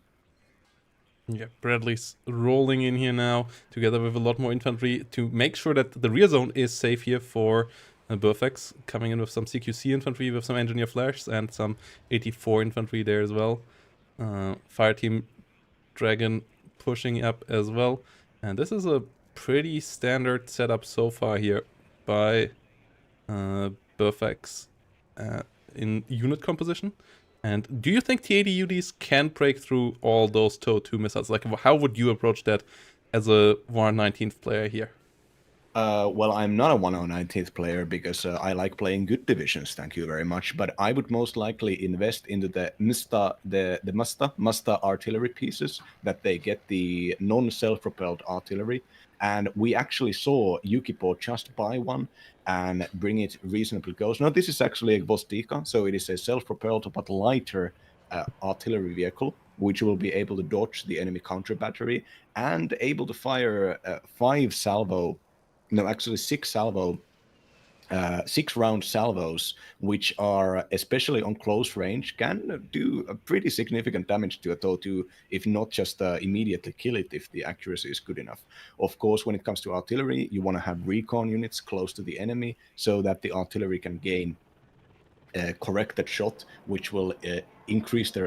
Yeah, Bradley's rolling in here now, together with a lot more infantry, to make sure that the rear zone is safe here for Burflex, coming in with some CQC infantry, with some engineer flares, and some 84 infantry there as well. Fireteam Dragon pushing up as well. And this is a pretty standard setup so far here by Burflex in unit composition. And do you think T-80UDs can break through all those TOW 2 missiles? Like, how would you approach that as a 119th player here? Well, I'm not a 119th player because I like playing good divisions, thank you very much. But I would most likely invest into the Masta artillery pieces, that they get the non-self-propelled artillery. And we actually saw Yukipo just buy one and bring it reasonably close. Now, this is actually a Gvostika, so it is a self-propelled but lighter artillery vehicle, which will be able to dodge the enemy counter battery and able to fire 6-round salvos, which are, especially on close range, can do a pretty significant damage to a TOW 2, if not just immediately kill it if the accuracy is good enough. Of course, when it comes to artillery, you want to have recon units close to the enemy so that the artillery can gain a corrected shot, which will increase their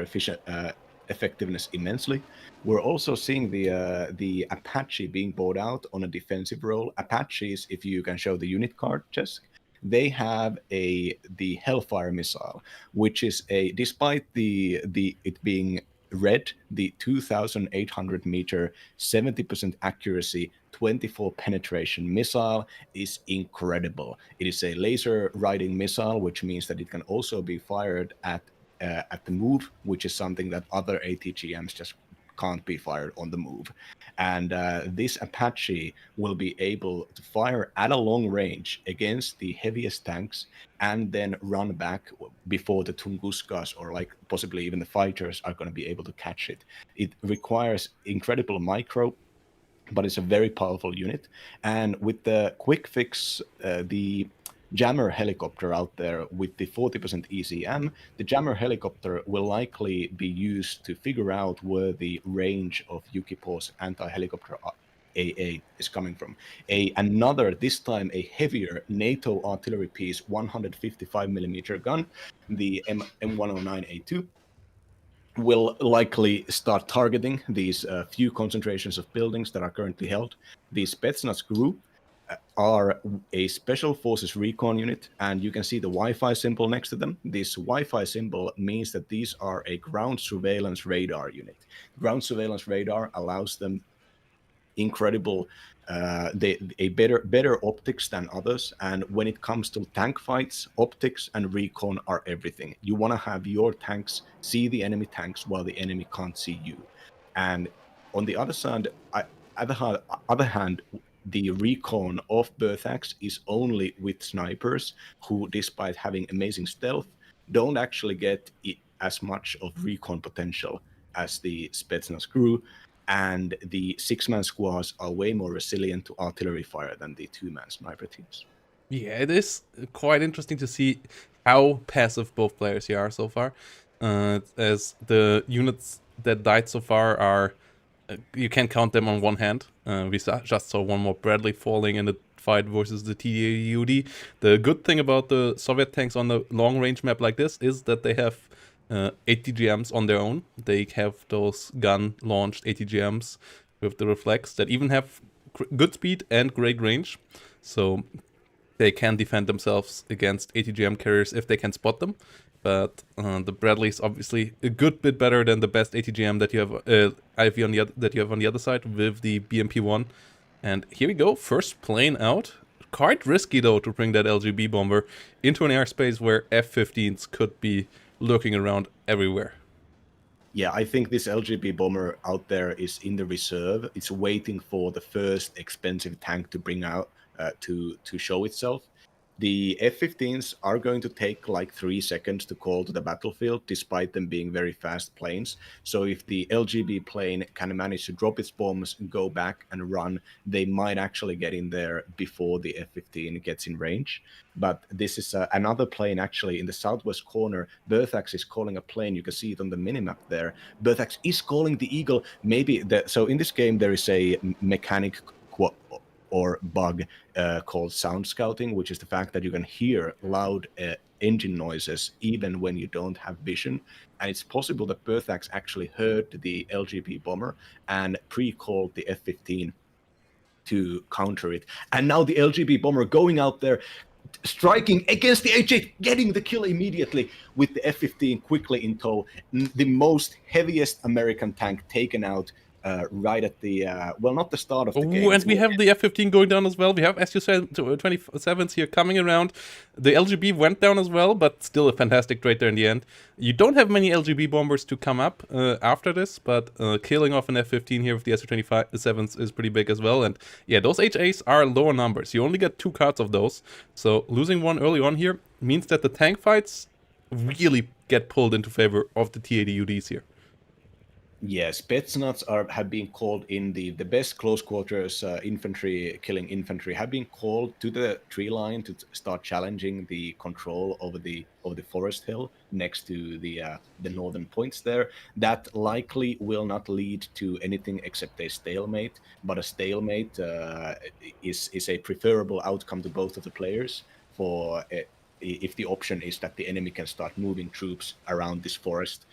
effectiveness immensely. We're also seeing the Apache being bought out on a defensive role. Apaches, if you can show the unit card, Jess, they have the Hellfire missile, which is despite it being red, the 2,800 meter, 70% accuracy, 24 penetration missile is incredible. It is a laser riding missile, which means that it can also be fired at the move, which is something that other ATGMs just can't be fired on the move. And this Apache will be able to fire at a long range against the heaviest tanks and then run back before the Tunguskas or like possibly even the fighters are going to be able to catch it. It requires incredible micro, but it's a very powerful unit. And with the quick fix, the Jammer helicopter out there with the 40% ECM, the Jammer helicopter will likely be used to figure out where the range of Yukipo's anti-helicopter AA is coming from. Another, this time a heavier NATO artillery piece, 155mm gun, the M109A2, will likely start targeting these few concentrations of buildings that are currently held. The Spetsnaz group are a special forces recon unit, and you can see the Wi-Fi symbol next to them. This Wi-Fi symbol means that these are a ground surveillance radar unit. Ground surveillance radar allows them incredible better optics than others, and when it comes to tank fights, optics and recon are everything. You want to have your tanks see the enemy tanks while the enemy can't see you. And on the other side, other hand, the recon of Berthax is only with snipers who, despite having amazing stealth, don't actually get as much of recon potential as the Spetsnaz crew, and the 6-man squads are way more resilient to artillery fire than the 2-man sniper teams. Yeah, it is quite interesting to see how passive both players here are so far, as the units that died so far are, you can't count them on one hand. We just saw one more Bradley falling in the fight versus the TDUD. The good thing about the Soviet tanks on the long-range map like this is that they have 80GMs on their own. They have those gun-launched 80GMs with the reflex that even have good speed and great range. So they can defend themselves against 80GM carriers if they can spot them. But the Bradley is obviously a good bit better than the best 80GM that you have IV on the that you have on the other side with the BMP-1. And here we go, first plane out. Quite risky though to bring that LGB bomber into an airspace where F-15s could be lurking around everywhere. Yeah, I think this LGB bomber out there is in the reserve. It's waiting for the first expensive tank to bring out to show itself. The F-15s are going to take like 3 seconds to call to the battlefield, despite them being very fast planes. So if the LGB plane can manage to drop its bombs, go back and run, they might actually get in there before the F-15 gets in range. But this is another plane actually in the southwest corner. Berthax is calling a plane. You can see it on the minimap there. Berthax is calling the Eagle. So in this game there is a mechanic or bug called sound scouting, which is the fact that you can hear loud engine noises even when you don't have vision. And it's possible that Berthax actually heard the LGB bomber and pre-called the F-15 to counter it. And now the LGB bomber going out there, striking against the H8, getting the kill immediately with the F-15 quickly in tow. The most heaviest American tank taken out right at the, well, not the start of the game. And we have the F-15 going down as well. We have, as you said, 27s here coming around. The LGB went down as well, but still a fantastic trade there in the end. You don't have many LGB bombers to come up after this, but killing off an F-15 here with the Su-27s is pretty big as well. And yeah, those HAs are lower numbers. You only get 2 cards of those. So losing one early on here means that the tank fights really get pulled into favor of the T-80UDs here. Yes, Spetsnaz have been called in the best close quarters infantry, killing infantry, have been called to the tree line to start challenging the control over the forest hill next to the northern points there. That likely will not lead to anything except a stalemate, but a stalemate is a preferable outcome to both of the players for if the option is that the enemy can start moving troops around this forest.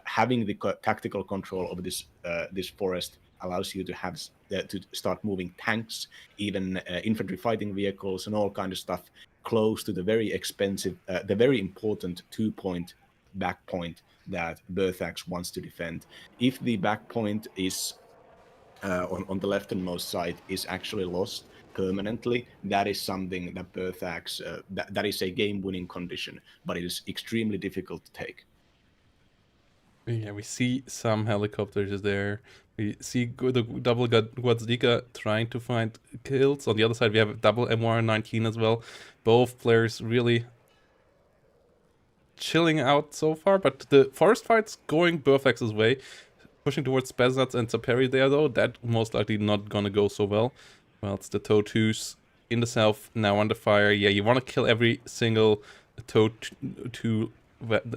Having the tactical control over this forest allows you to have to start moving tanks, even infantry fighting vehicles, and all kind of stuff close to the very expensive, the very important 2-point back point that Berthax wants to defend. If the back point is on the leftmost side is actually lost permanently, that is something that Berthax that is a game-winning condition, but it is extremely difficult to take. Yeah, we see some helicopters there. We see the double Gwazdika trying to find kills. On the other side, we have a double MR19 as well. Both players really chilling out so far, but the forest fight's going Berthax's way. Pushing towards Spetsnaz and Saperi there, though. That most likely not gonna go so well. Well, it's the TOW2s in the south now under fire. Yeah, you want to kill every single TOW2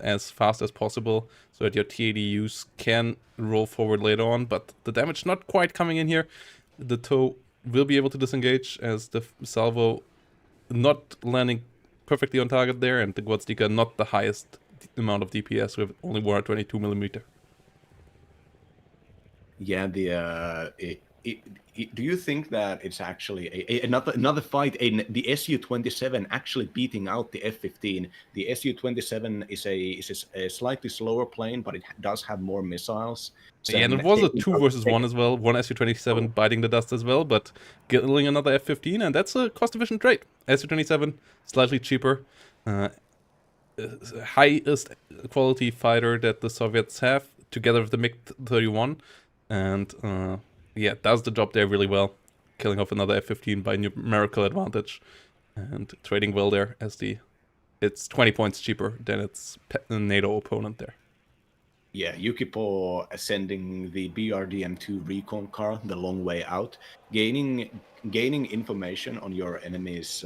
as fast as possible so that your T-80Us can roll forward later on, but the damage not quite coming in here. the TOW will be able to disengage as the salvo not landing perfectly on target there, and the Gwazdika not the highest amount of DPS with only 122mm. Yeah, do you think that it's actually another fight in the Su-27 actually beating out the F-15? The Su-27 is a slightly slower plane, but it does have more missiles. Yeah, and it was a 2 versus 1 as well. One Su-27 biting the dust as well, but killing another F-15, and that's a cost-efficient trade. Su-27, slightly cheaper. Highest quality fighter that the Soviets have, together with the MiG-31. And yeah, does the job there really well. Killing off another F-15 by numerical advantage. And trading well there as it's 20 points cheaper than its NATO opponent there. Yeah, Yukipor sending the BRDM-2 recon car the long way out, gaining information on your enemy's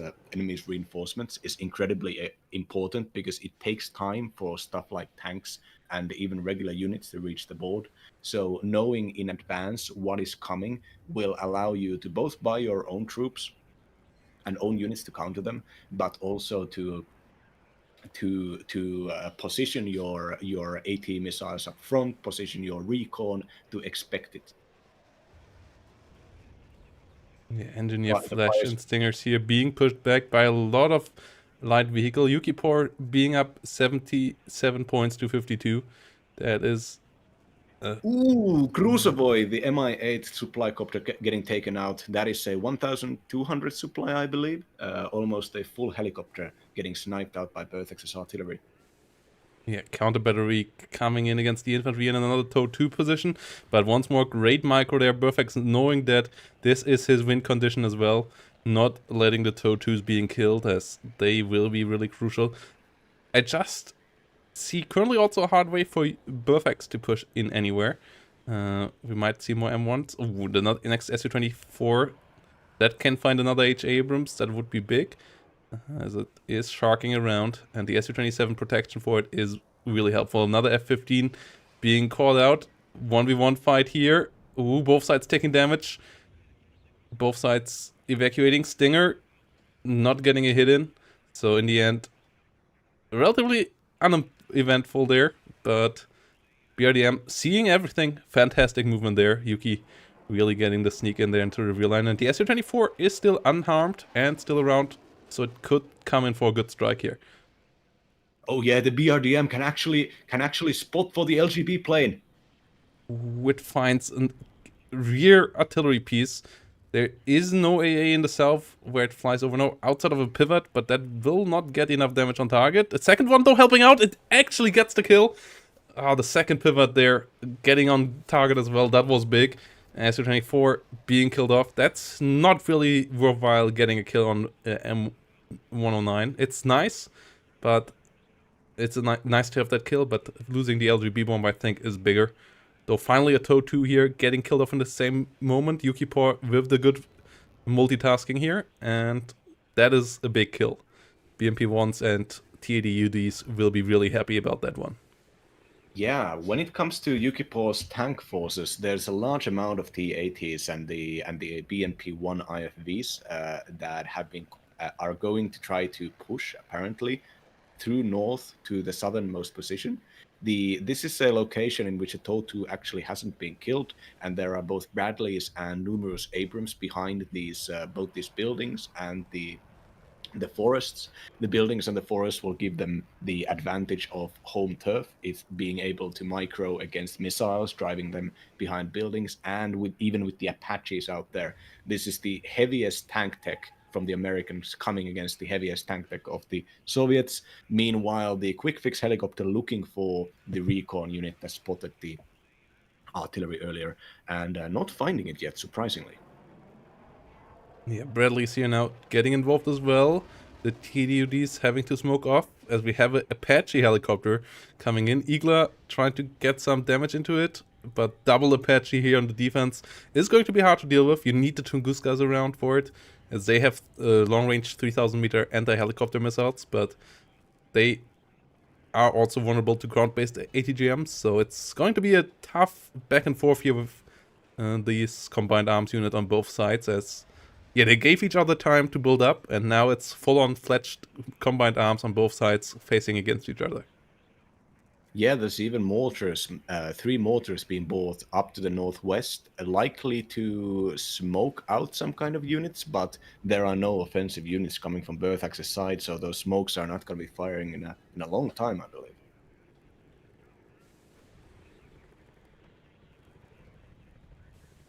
reinforcements is incredibly important, because it takes time for stuff like tanks and even regular units to reach the board. So knowing in advance what is coming will allow you to both buy your own troops and own units to counter them, but also to position your AT missiles up front, position your recon to expect it. Yeah, Engineer Flash and Stingers here being pushed back by a lot of light vehicle. Yukipor being up 77 points to 52. That is... Cruiserboy, the Mi-8 supply copter getting taken out. That is a 1,200 supply, I believe. Almost a full helicopter getting sniped out by Berthex's artillery. Yeah, counter battery coming in against the infantry in another TOW 2 position. But once more, great micro there. Berthex knowing that this is his win condition as well. Not letting the TOW 2s being killed, as they will be really crucial. I just see currently also a hard way for Berthex to push in anywhere. We might see more M1s. Ooh, the next Su-24 that can find another H. Abrams, that would be big. As it is sharking around, and the Su-27 protection for it is really helpful. Another F-15 being called out. 1v1 fight here. Ooh, both sides taking damage. Both sides evacuating. Stinger not getting a hit in. So in the end, relatively uneventful there, but BRDM seeing everything. Fantastic movement there. Yuki really getting the sneak in there into the rear line, and the Su-24 is still unharmed and still around. So it could come in for a good strike here. Oh yeah, the BRDM can actually spot for the LGB plane. It finds a rear artillery piece. There is no AA in the south where it flies over, no, outside of a pivot, but that will not get enough damage on target. The second one though helping out, it actually gets the kill. The second pivot there getting on target as well, that was big. Su-24 being killed off. That's not really worthwhile getting a kill on M109. It's nice, but it's nice to have that kill, but losing the LGB bomb I think is bigger. Though finally a TOW 2 here getting killed off in the same moment. Yukipor with the good multitasking here, and that is a big kill. BMP-1s and TAD-UDs will be really happy about that one. Yeah, when it comes to Yukipor's tank forces, there's a large amount of T-80s and the BMP-1 IFVs that are going to try to push apparently through north to the southernmost position. This is a location in which a TOW 2 actually hasn't been killed, and there are both Bradleys and numerous Abrams behind both these buildings and the forests. The buildings and the forests will give them the advantage of home turf. It's being able to micro against missiles, driving them behind buildings, and even with the Apaches out there. This is the heaviest tank tech from the Americans coming against the heaviest tank tech of the Soviets. Meanwhile, the quick fix helicopter looking for the recon unit that spotted the artillery earlier and not finding it yet, surprisingly. Yeah, Bradley's here now getting involved as well. The TDUDs having to smoke off as we have an Apache helicopter coming in. Igla trying to get some damage into it, but double Apache here on the defense is going to be hard to deal with. You need the Tunguskas around for it, as they have long-range 3,000-meter anti-helicopter missiles, but they are also vulnerable to ground-based ATGMs, so it's going to be a tough back and forth here with these combined arms unit on both sides, as yeah, they gave each other time to build up, and now it's full-on fledged combined arms on both sides facing against each other. Yeah, there's even mortars, 3 mortars being bought up to the northwest, likely to smoke out some kind of units, but there are no offensive units coming from Berthax's side, so those smokes are not going to be firing in a long time, I believe.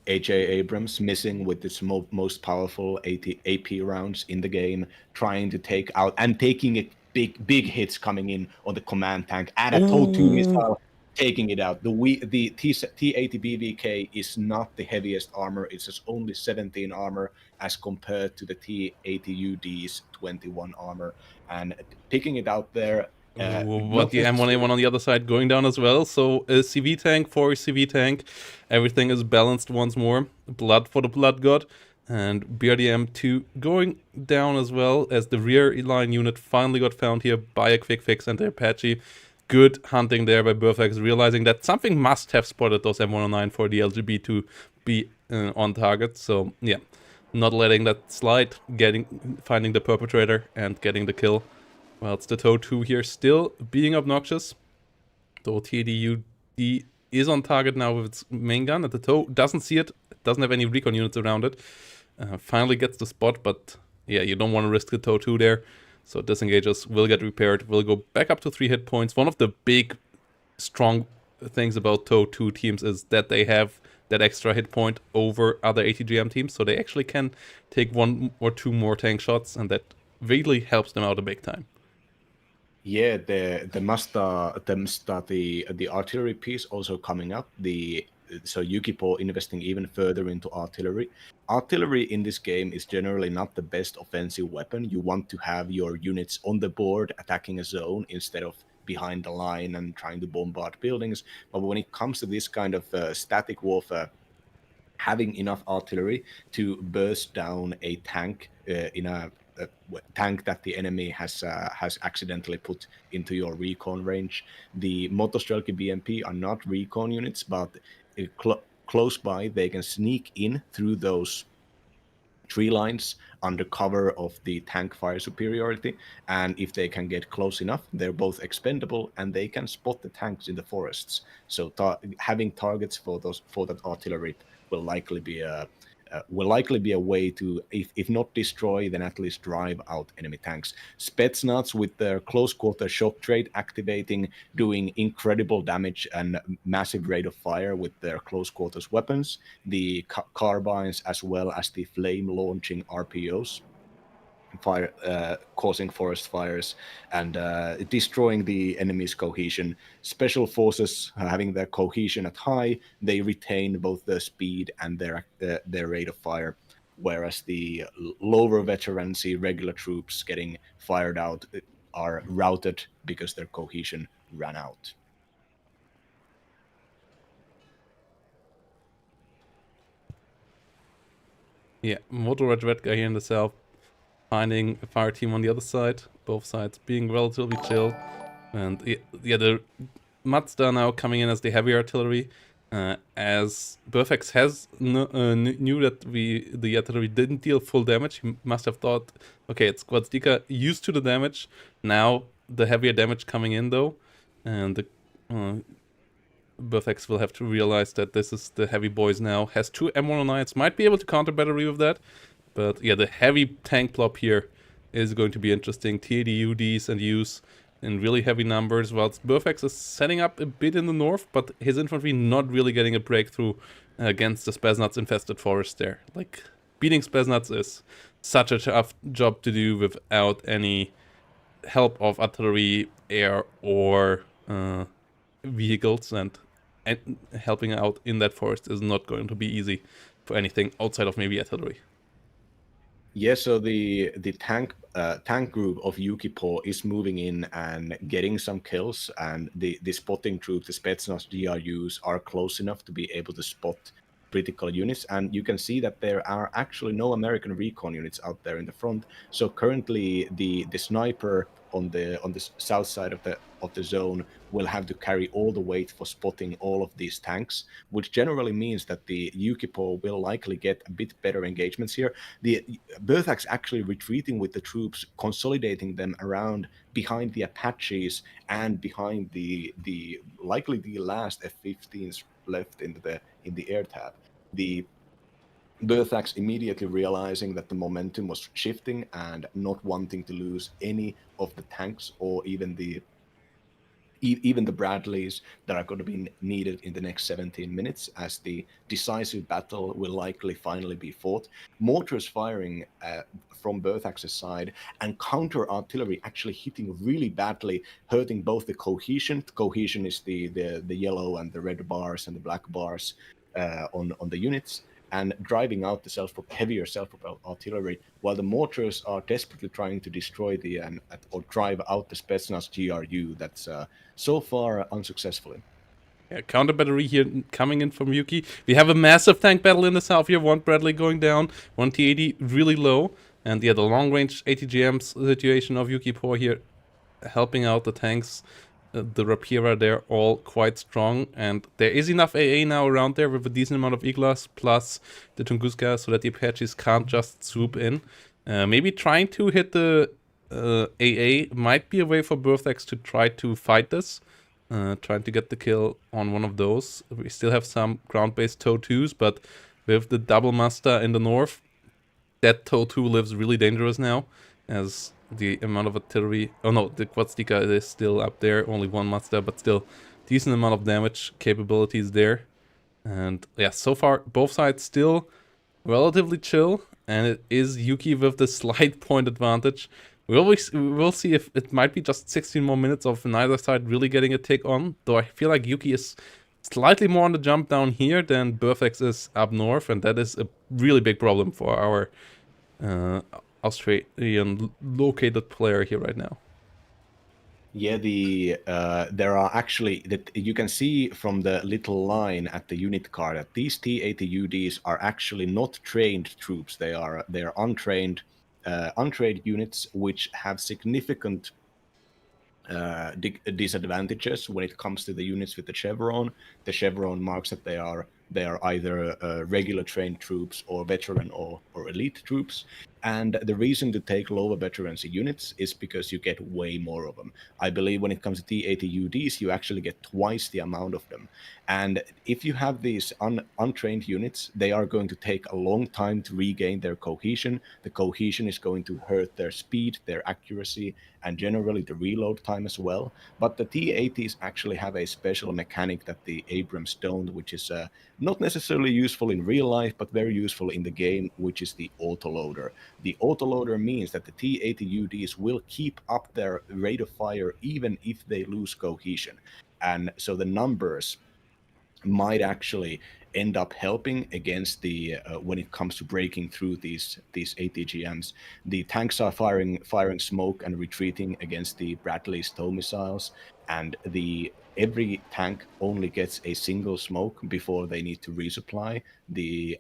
H.A. Abrams missing with its most powerful AP rounds in the game, trying to take out and taking it big hits coming in on the command tank and a TOW2 missile taking it out. The T80 BVK is not the heaviest armor; it's just only 17 armor as compared to the T80 UD's 21 armor, and picking it out there. But the M1A1 on the other side going down as well. So a CV tank for a CV tank. Everything is balanced once more. Blood for the Blood God. And BRDM2 going down as well, as the rear line unit finally got found here by a quick fix and the Apache. Good hunting there by Berthax, realizing that something must have spotted those M109 for the LGB to be on target. So yeah, not letting that slide, finding the perpetrator and getting the kill. Well, it's the TOW2 here still being obnoxious. The TDUD is on target now with its main gun, and the TOW doesn't see it, doesn't have any recon units around it. Finally gets the spot, but yeah, you don't want to risk the TOW2 there. So disengages, will get repaired, will go back up to 3 hit points. One of the big, strong things about TOW2 teams is that they have that extra hit point over other ATGM teams, so they actually can take 1 or 2 more tank shots, and that really helps them out a big time. Yeah, the artillery piece also coming up. So Yukipo investing even further into artillery. Artillery in this game is generally not the best offensive weapon. You want to have your units on the board attacking a zone instead of behind the line and trying to bombard buildings. But when it comes to this kind of static warfare, having enough artillery to burst down a tank in a tank that the enemy has accidentally put into your recon range. The Motostrelki BMP are not recon units, but close by, they can sneak in through those tree lines under cover of the tank fire superiority, and if they can get close enough, they're both expendable and they can spot the tanks in the forests. So having targets for that artillery will likely be a way to, if not destroy, then at least drive out enemy tanks. Spetsnaz with their close quarter shock trade activating, doing incredible damage and massive rate of fire with their close quarters weapons. The carbines as well as the flame launching RPOs. Causing forest fires and destroying the enemy's cohesion. Special forces having their cohesion at high, they retain both their speed and their rate of fire, whereas the lower veterancy regular troops getting fired out are routed because their cohesion ran out. Yeah, Moto Red guy here in the south, finding a fire team on the other side, both sides being relatively chill. And yeah, the Mazda now coming in as the heavy artillery, as Berthax has knew that the artillery didn't deal full damage. He must have thought, okay, it's Gwazdika used to the damage, now the heavier damage coming in though, and the Berthax will have to realize that this is the heavy boys now. Has 2 M109s, might be able to counter battery with that. But yeah, the heavy tank plop here is going to be interesting. TAD-UDs and U's in really heavy numbers, whilst Berthax is setting up a bit in the north, but his infantry not really getting a breakthrough against the Spetsnaz infested forest there. Like, beating Spetsnaz is such a tough job to do without any help of artillery, air, or vehicles, and helping out in that forest is not going to be easy for anything outside of maybe artillery. Yeah, so the tank group of Yukipo is moving in and getting some kills, and the spotting troops, the Spetsnaz GRUs, are close enough to be able to spot critical units, and you can see that there are actually no American recon units out there in the front. So currently the sniper on the south side of the zone will have to carry all the weight for spotting all of these tanks, which generally means that the Yukipor will likely get a bit better engagements here. The Berthax actually retreating with the troops, consolidating them around behind the Apaches and behind the likely the last F-15s left in the air tab. The Berthax immediately realizing that the momentum was shifting and not wanting to lose any of the tanks or even the Bradleys that are going to be needed in the next 17 minutes, as the decisive battle will likely finally be fought. Mortars firing from Berthax's side and counter artillery actually hitting really badly, hurting both the cohesion. Cohesion is the yellow and the red bars and the black bars on the units, and driving out the heavier self-propelled artillery, while the mortars are desperately trying to destroy or drive out the Spetsnaz GRU that's so far unsuccessfully. Yeah, counter battery here coming in from Yuki. We have a massive tank battle in the south here. One Bradley going down, one T-80 really low, and yeah, the long-range ATGM situation of Yukipor here helping out the tanks. The Rapira, they're all quite strong, and there is enough AA now around there with a decent amount of Iglas plus the Tunguska so that the Apaches can't just swoop in. Maybe trying to hit the AA might be a way for Berthax to try to fight this, trying to get the kill on one of those. We still have some ground-based TOW2s, but with the double muster in the north, that TOW2 lives really dangerous now, as the amount of artillery... Oh no, the Quadstika is still up there, only one muster, but still decent amount of damage capabilities there. And yeah, so far both sides still relatively chill, and it is Yuki with the slight point advantage. We'll see if it might be just 16 more minutes of neither side really getting a take on, though I feel like Yuki is slightly more on the jump down here than Berthax is up north, and that is a really big problem for our Australian located player here right now. Yeah, there are actually that you can see from the little line at the unit card that these T-80UDs are actually not trained troops. They are untrained units which have significant disadvantages when it comes to the units with the chevron. The chevron marks that they are either regular trained troops or veteran or elite troops. And the reason to take lower veterancy units is because you get way more of them. I believe when it comes to T-80UDs, you actually get twice the amount of them. And if you have these untrained units, they are going to take a long time to regain their cohesion. The cohesion is going to hurt their speed, their accuracy, and generally the reload time as well. But the T-80s actually have a special mechanic that the Abrams don't, which is not necessarily useful in real life, but very useful in the game, which is the autoloader. The autoloader means that the T-80UDs will keep up their rate of fire even if they lose cohesion. And so the numbers might actually end up helping against the when it comes to breaking through these ATGMs. The tanks are firing smoke and retreating against the Bradley's TOW missiles, and every tank only gets a single smoke before they need to resupply. The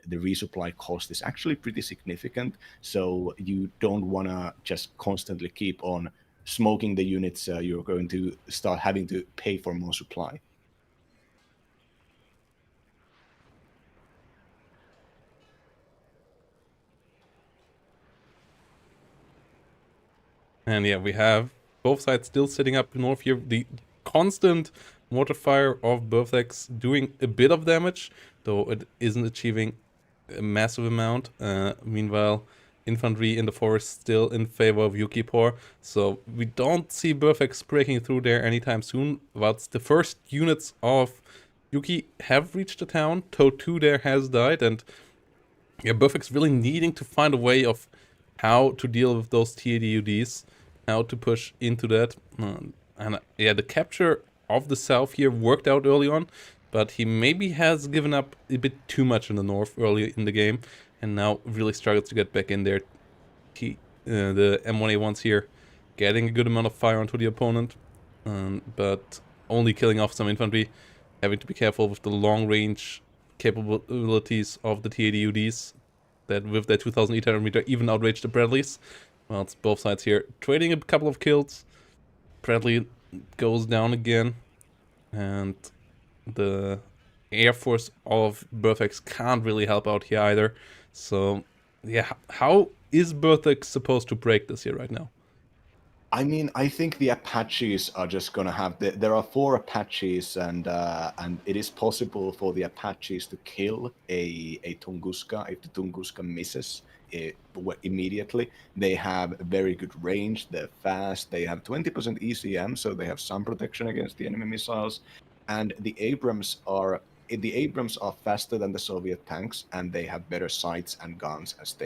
resupply cost is actually pretty significant, so you don't want to just constantly keep on smoking the units. You're going to start having to pay for more supply. And yeah, we have both sides still sitting up north here. The constant mortar fire of Berthax doing a bit of damage, though it isn't achieving a massive amount. Meanwhile, infantry in the forest still in favor of Yukipor, so we don't see Berthax breaking through there anytime soon. But the first units of Yuki have reached the town. TOW2 there has died, and yeah, Berthax really needing to find a way of how to deal with those T-80UDs, how to push into that. And yeah, the capture of the south here worked out early on, but he maybe has given up a bit too much in the north early in the game, and now really struggles to get back in there. The M1A1s here getting a good amount of fire onto the opponent, but only killing off some infantry, having to be careful with the long range capabilities of the TADUDs that with their 2000 meter even outrage the Bradleys. Well, it's both sides here trading a couple of kills. Bradley goes down again, and the Air Force of Berthex can't really help out here either. So, yeah, how is Berthex supposed to break this here right now? I mean, I think the Apaches are just gonna have. There are 4 Apaches, and it is possible for the Apaches to kill a Tunguska if the Tunguska misses immediately. They have very good range. They're fast. They have 20% ECM, so they have some protection against the enemy missiles. And the Abrams are faster than the Soviet tanks, and they have better sights and guns as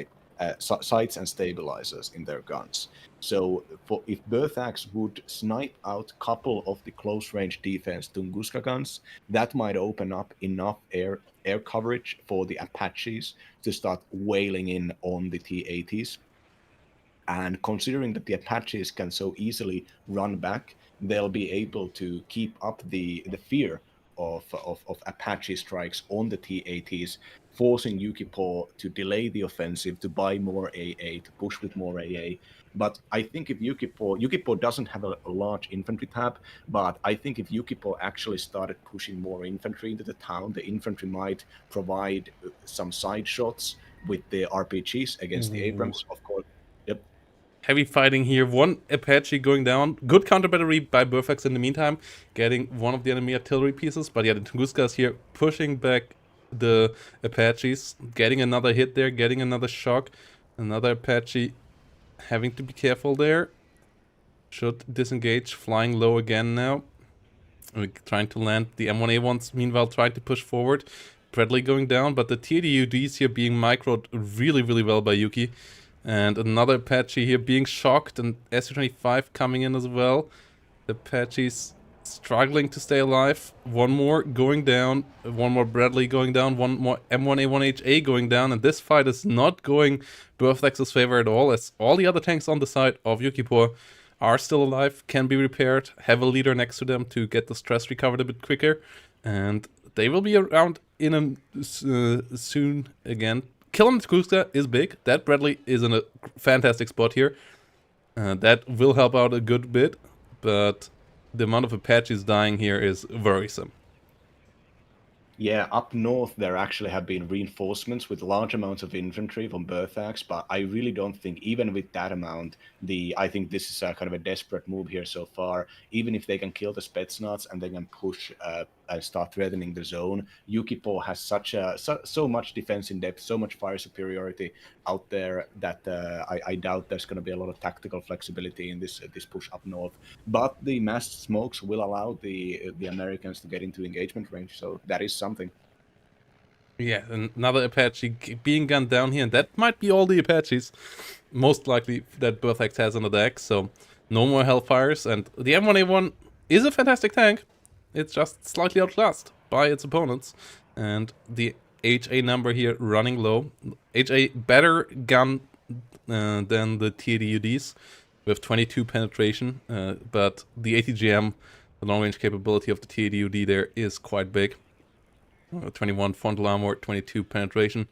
sights and stabilizers in their guns. So if Berthax would snipe out a couple of the close-range defense Tunguska guns, that might open up enough air coverage for the Apaches to start wailing in on the T-80s. And considering that the Apaches can so easily run back, they'll be able to keep up the fear of Apache strikes on the T-80s, forcing Yukipo to delay the offensive, to buy more AA, to push with more AA. But I think if Yukipo doesn't have a large infantry tab, but I think if Yukipo actually started pushing more infantry into the town, the infantry might provide some side shots with the RPGs against the Abrams, of course. Yep. Heavy fighting here. One Apache going down. Good counter battery by Berthex in the meantime, getting one of the enemy artillery pieces. But yeah, the Tunguskas here pushing back the Apaches, getting another hit there, getting another shock. Another Apache having to be careful there. Should disengage, flying low again now. We're trying to land. The M1A1s meanwhile trying to push forward. Bradley going down, but the TDUDs here being microed really, really well by Yuki. And another Apache here being shocked, and Su-25 coming in as well. The Apaches struggling to stay alive. One more going down, one more Bradley going down, one more M1A1HA going down, and this fight is not going Berthex's favor at all, as all the other tanks on the side of Yukipor are still alive, can be repaired, have a leader next to them to get the stress recovered a bit quicker, and they will be around in a soon again. Killing Tkuska is big. That Bradley is in a fantastic spot here. That will help out a good bit, but the amount of Apaches dying here is worrisome. Yeah, up north there actually have been reinforcements with large amounts of infantry from Berthax, but I really don't think, even with that amount, I think this is a kind of a desperate move here so far. Even if they can kill the Spetsnaz and they can push and start threatening the zone, Yukipo has so much defense in depth, so much fire superiority out there that I doubt there's going to be a lot of tactical flexibility in this push up north. But the massed smokes will allow the Americans to get into engagement range, so that is something. Yeah, another Apache being gunned down here, and that might be all the Apaches, most likely, that Berthex has on the deck, so no more Hellfires, and the M1A1 is a fantastic tank. It's just slightly outclassed by its opponents, and the HA number here running low. HA better gun than the TADUDs with 22 penetration, but the ATGM, the long-range capability of the TADUD there is quite big. 21 frontal armor, 22 penetration.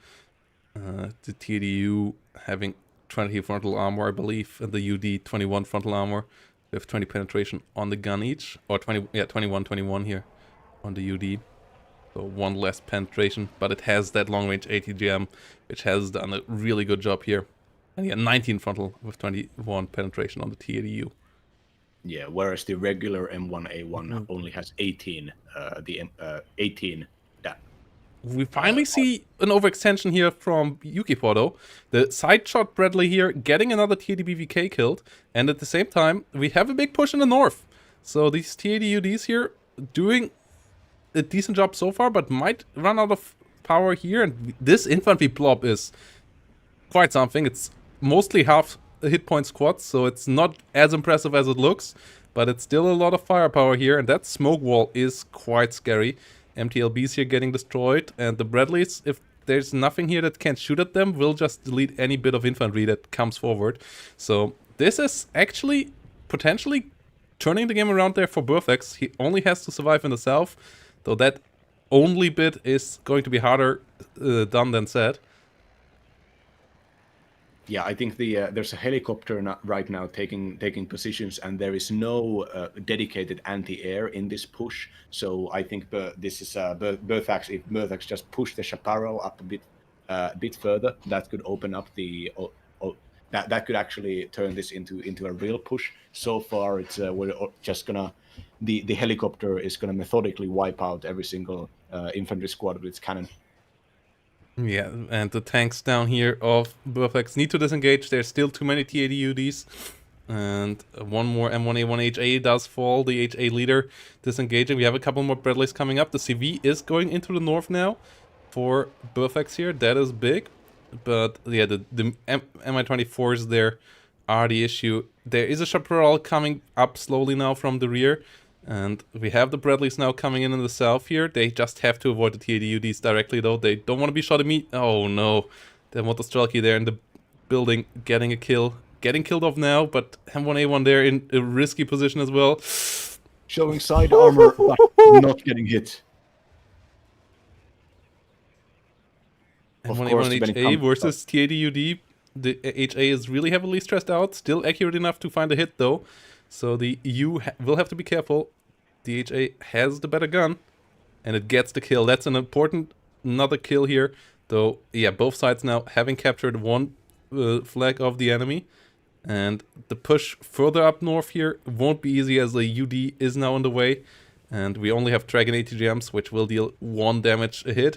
The TDU having 20 frontal armor, I believe, and the UD 21 frontal armor. They have 20 penetration on the gun each, or 21 here on the UD. So one less penetration, but it has that long-range ATGM, which has done a really good job here. And yeah, 19 frontal with 21 penetration on the TADU. Yeah, whereas the regular M1A1 only has 18. 18. We finally see an overextension here from Yukipor though. The side shot Bradley here getting another TADBVK killed, and at the same time we have a big push in the north. So these TADUDs here doing a decent job so far, but might run out of power here, and this infantry blob is quite something. It's mostly half a hit point squads, so it's not as impressive as it looks, but it's still a lot of firepower here, and that smoke wall is quite scary. MTLBs here getting destroyed, and the Bradleys, if there's nothing here that can shoot at them, will just delete any bit of infantry that comes forward. So this is actually potentially turning the game around there for Berthex. He only has to survive in the south, though that only bit is going to be harder done than said. Yeah, I think there's a helicopter right now taking positions, and there is no dedicated anti-air in this push. So I think this is Berthax. If Berthax just push the chaparral up a bit further, that could open up the that could actually turn this into a real push. So far, it's we're just gonna the helicopter is gonna methodically wipe out every single infantry squad with its cannon. Yeah, and the tanks down here of Burfax need to disengage. There's still too many T-80UDs. And one more M1A1 HA does fall. The HA leader disengaging. We have a couple more Bradleys coming up. The CV is going into the north now for Burfax here. That is big. But yeah, the Mi-24s there are the issue. There is a Chaparral coming up slowly now from the rear. And we have the Bradleys now coming in the south here. They just have to avoid the T-80UDs directly, though. They don't want to be shot immediately. Oh, no. They want the Strelky there in the building, getting a kill. Getting killed off now, but M1A1 there in a risky position as well. Showing side armor, but not getting hit. M1A1 HA versus T-80UD. The HA is really heavily stressed out. Still accurate enough to find a hit, though. So the U will have to be careful. The HA has the better gun, and it gets the kill. That's an important another kill here. Though, yeah, both sides now having captured one flag of the enemy. And the push further up north here won't be easy as the UD is now on the way. And we only have Dragon ATGMs, which will deal 1 damage a hit.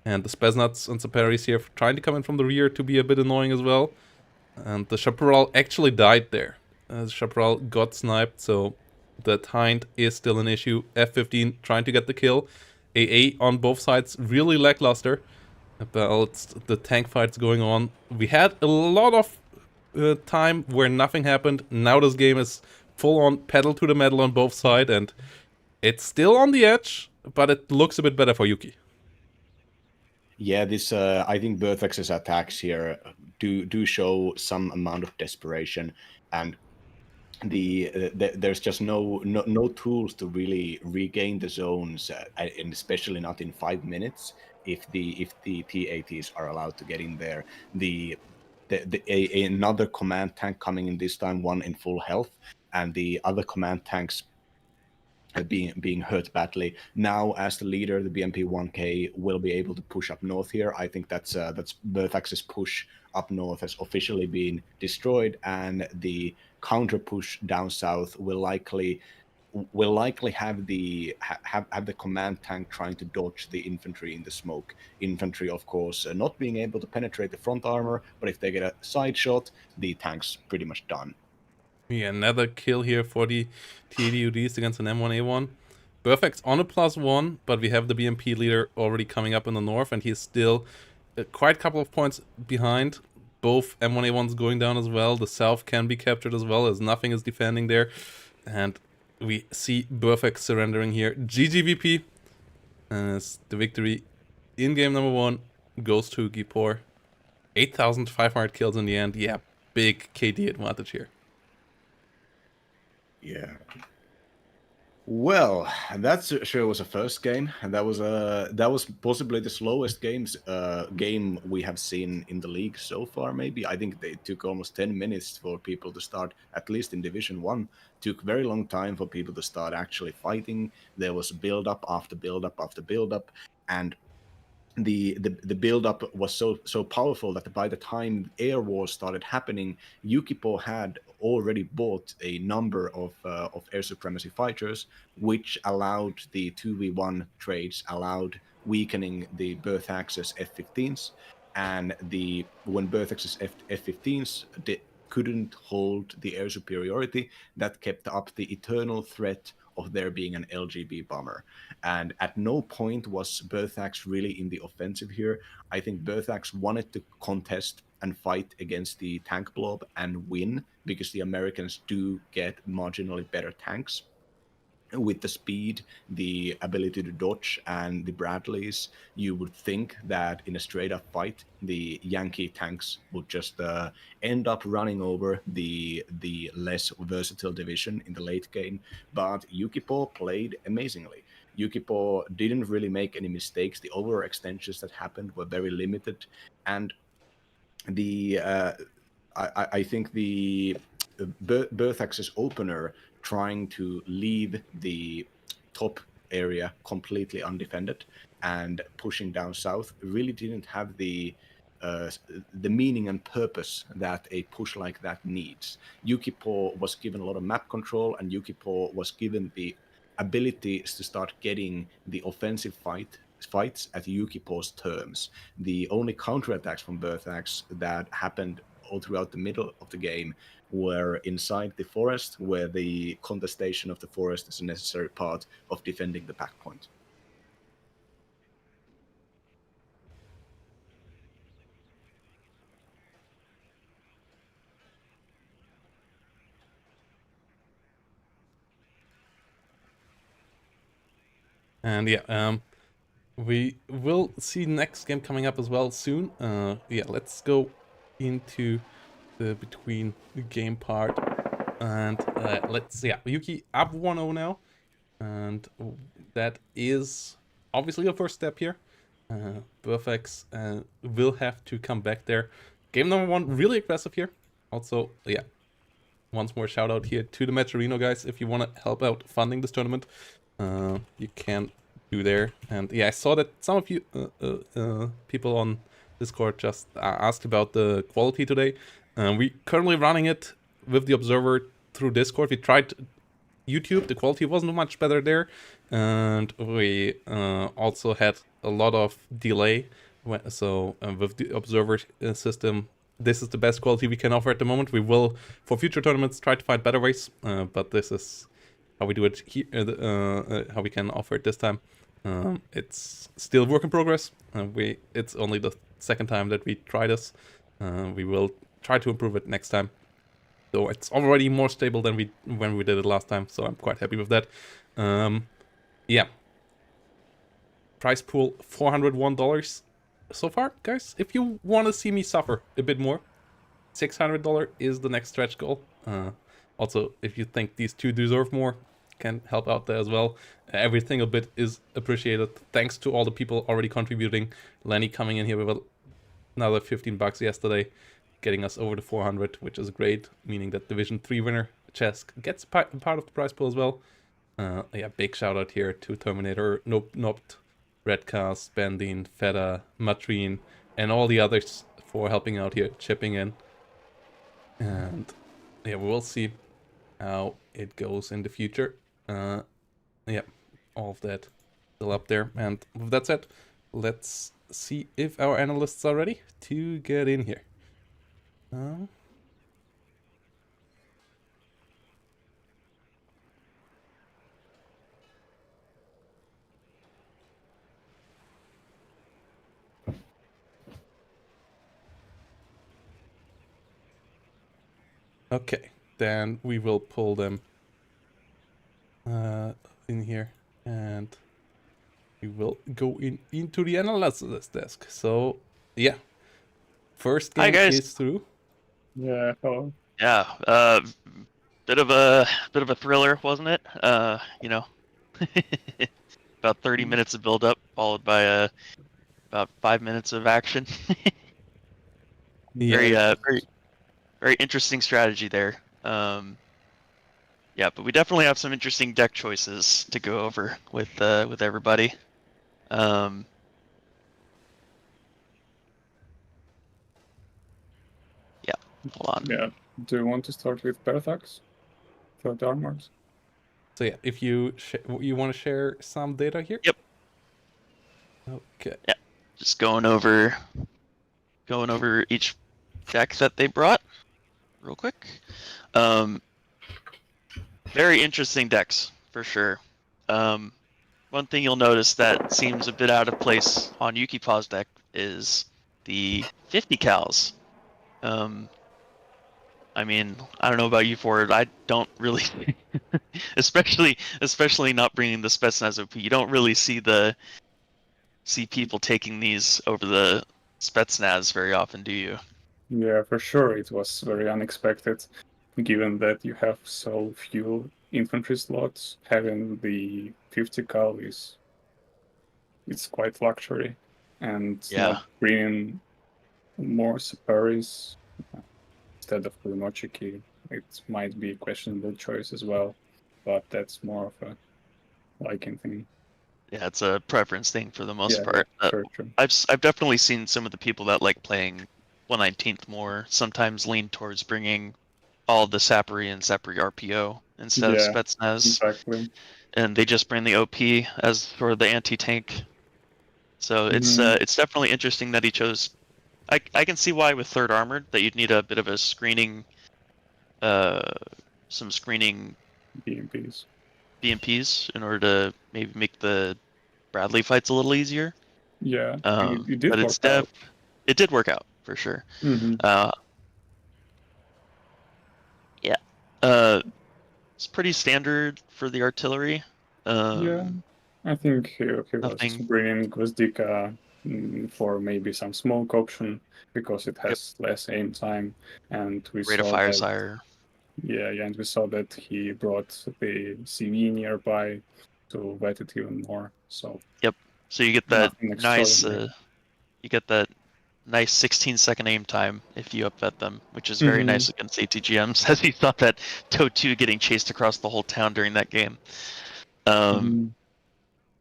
And the Spaznuts and Saparis here trying to come in from the rear to be a bit annoying as well. And the Chaparral actually died there. The Chaparral got sniped, so the Hind is still an issue. F-15 trying to get the kill. AA on both sides, really lackluster about the tank fights going on. We had a lot of time where nothing happened. Now this game is full on pedal to the metal on both sides, and it's still on the edge, but it looks a bit better for Yuki. Yeah, this I think Berthax's attacks here do show some amount of desperation, and there's just no tools to really regain the zones, and especially not in 5 minutes if the T-80s are allowed to get in there. Another command tank coming in this time, one in full health, and the other command tanks being hurt badly. Now, as the leader, the BMP-1K will be able to push up north here. I think that's Berthax's push up north has officially been destroyed, and the counter push down south will likely have the command tank trying to dodge the infantry in the smoke. Infantry, of course, not being able to penetrate the front armor, but if they get a side shot, the tank's pretty much done. Yeah, another kill here for the T-80UDs against an M1A1. Perfect's on a +1, but we have the BMP leader already coming up in the north, and he's still quite a couple of points behind. Both M1A1s going down as well. The south can be captured as well, as nothing is defending there. And we see Burfax surrendering here. GGVP, as the victory in game number 1 goes to Gipor. 8,500 kills in the end. Yeah, big KD advantage here. Yeah. Well, that sure was a first game, and that was possibly the slowest game we have seen in the league so far. Maybe I think they took almost 10 minutes for people to start, at least in Division 1. Took very long time for people to start actually fighting. There was build up after build up after build up, and the build up was so powerful that by the time air wars started happening, Yukipo had already bought a number of air supremacy fighters, which allowed the 2v1 trades, allowed weakening the Berthax's F-15s, and when Berthax's F-15s couldn't hold the air superiority, that kept up the eternal threat of there being an LGB bomber. And at no point was Berthax really in the offensive here. I think Berthax wanted to contest and fight against the tank blob and win, because the Americans do get marginally better tanks. With the speed, the ability to dodge, and the Bradleys, you would think that in a straight-up fight, the Yankee tanks would just end up running over the less versatile division in the late game. But Yukipo played amazingly. Yukipo didn't really make any mistakes. The overextensions that happened were very limited, and the I think the Berthax's opener trying to leave the top area completely undefended and pushing down south really didn't have the meaning and purpose that a push like that needs. Yukipo was given a lot of map control, and Yukipo was given the ability to start getting the offensive fights at Yukipo's terms. The only counterattacks from Berthax that happened all throughout the middle of the game were inside the forest, where the contestation of the forest is a necessary part of defending the back point. And yeah, we will see next game coming up as well soon. Yeah, let's go into the between the game part, and let's Yuki up 1-0 now, and that is obviously the first step here. Perfex will have to come back there. Game number 1 really aggressive here. Also, yeah, once more shout out here to the Matcherino guys. If you want to help out funding this tournament, you can do there. And yeah, I saw that some of you people on Discord just asked about the quality today. We currently running it with the observer through Discord. We tried YouTube, the quality wasn't much better there, and we also had a lot of delay. So with the observer system, this is the best quality we can offer at the moment. We will, for future tournaments, try to find better ways, but this is how we do it here, how we can offer it this time. It's still work in progress. It's only the second time that we try this. We will try to improve it next time. So it's already more stable than when we did it last time, so I'm quite happy with that. Yeah. Price pool $401 so far, guys. If you want to see me suffer a bit more, $600 is the next stretch goal. Also, if you think these two deserve more, can help out there as well. Every single bit is appreciated. Thanks to all the people already contributing. Lenny coming in here with another $15 yesterday, getting us over the 400, which is great, meaning that Division 3 winner Chesk gets part of the prize pool as well. Yeah, big shout out here to Terminator, Nopt, Redcast, Bandine, Feta, Matrine, and all the others for helping out here, chipping in. And yeah, we will see how it goes in the future. Yeah, all of that still up there. And with that said, let's see if our analysts are ready to get in here. Okay, then we will pull them in here, and we will go into the analysis desk. So yeah, first game is through. Yeah. Hello. Yeah. Bit of a thriller, wasn't it? You know, about 30 minutes of build up, followed by about 5 minutes of action. Yeah. Very interesting strategy there. Yeah, but we definitely have some interesting deck choices to go over with everybody. Yeah, hold on. Yeah. Do you want to start with Berthax for the armors? So yeah, if you want to share some data here. Yep. Okay. Yeah, just going over each deck that they brought real quick. Very interesting decks for sure. One thing you'll notice that seems a bit out of place on Yukipa's deck is the 50 cals. I mean, I don't know about you, Ford. I don't really, especially not bringing the Spetsnaz OP. You don't really see people taking these over the Spetsnaz very often, do you? Yeah, for sure. It was very unexpected, given that you have so few infantry slots, having the 50 cal it's quite luxury, and Yeah. not bringing more Saparis instead of Kurimochiki, it might be a questionable choice as well, but that's more of a liking thing. Yeah, it's a preference thing for the most Yeah, part. sure. I've definitely seen some of the people that like playing 1/19th more sometimes lean towards bringing all the Sapri and Sapri RPO instead of Yeah, Spetsnaz, exactly. and they just bring the OP as for the anti-tank. So it's definitely interesting that he chose. I can see why with third armored that you'd need a bit of a screening, some screening BMPs. BMPs in order to maybe make the Bradley fights a little easier. Yeah, and it did But work out. it did work out for sure. Yeah. It's pretty standard for the artillery. Yeah, I think he was Nothing. bringing Gvozdika for maybe some smoke option because it has less aim time, and we Rate of saw fire that. sire. Yeah, and we saw that he brought the CV nearby to wet it even more. So So you get that nothing nice. extraordinary. You get that nice 16-second aim time if you upvet them, which is very nice against ATGMs, as he thought that TOE2 getting chased across the whole town during that game.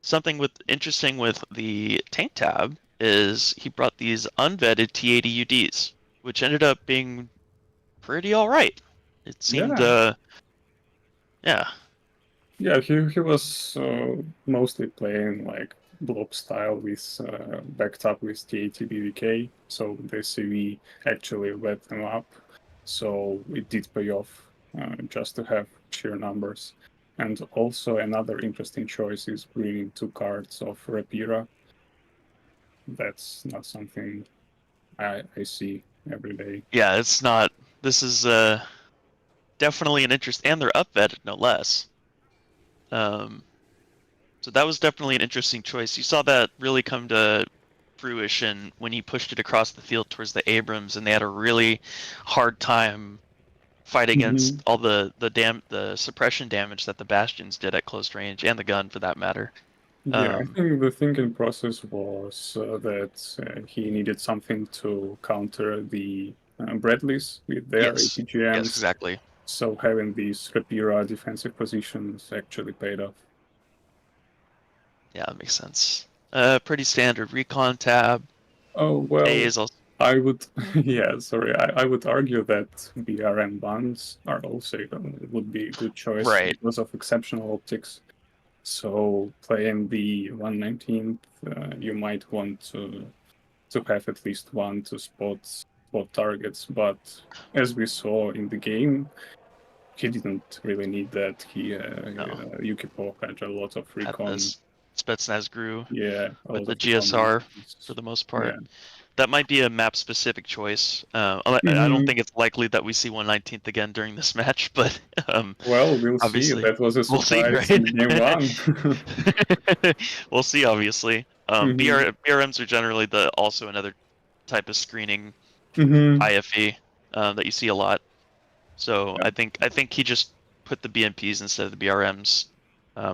Something interesting with the tank tab is he brought these unvetted T80 UDs, which ended up being pretty all right. It seemed, yeah. Yeah, he was mostly playing like blob style with backed up with T80 BVK, so the CV actually wet them up. So it did pay off just to have sheer numbers. And also another interesting choice is bringing 2 cards of Rapira. That's not something I see every day. Yeah, it's not. This is definitely an interest, and they're upvetted no less. So that was definitely an interesting choice. You saw that really come to fruition when he pushed it across the field towards the Abrams, and they had a really hard time fighting against all the suppression damage that the Bastions did at close range, and the gun for that matter. Yeah, I think the thinking process was that he needed something to counter the Bradleys with their APGMs. Yes, exactly. So having these Rapira defensive positions actually paid off. Yeah, that makes sense. Pretty standard recon tab. Oh, well, A is also... I would, yeah, sorry, I would argue that BRM buns are also would be a good choice because of exceptional optics. So playing the 1/19th, you might want to have at least one to spot targets. But as we saw in the game, he didn't really need that. Yukipo had a lot of recon. Spetsnaz grew with the GSR for the most part. Yeah. That might be a map-specific choice. I don't think it's likely that we see 1/19th again during this match, but well, we'll obviously. see. That was a surprise right? in game one. We'll see, obviously. BRMs are generally also another type of screening IFE that you see a lot. So I think he just put the BMPs instead of the BRMs,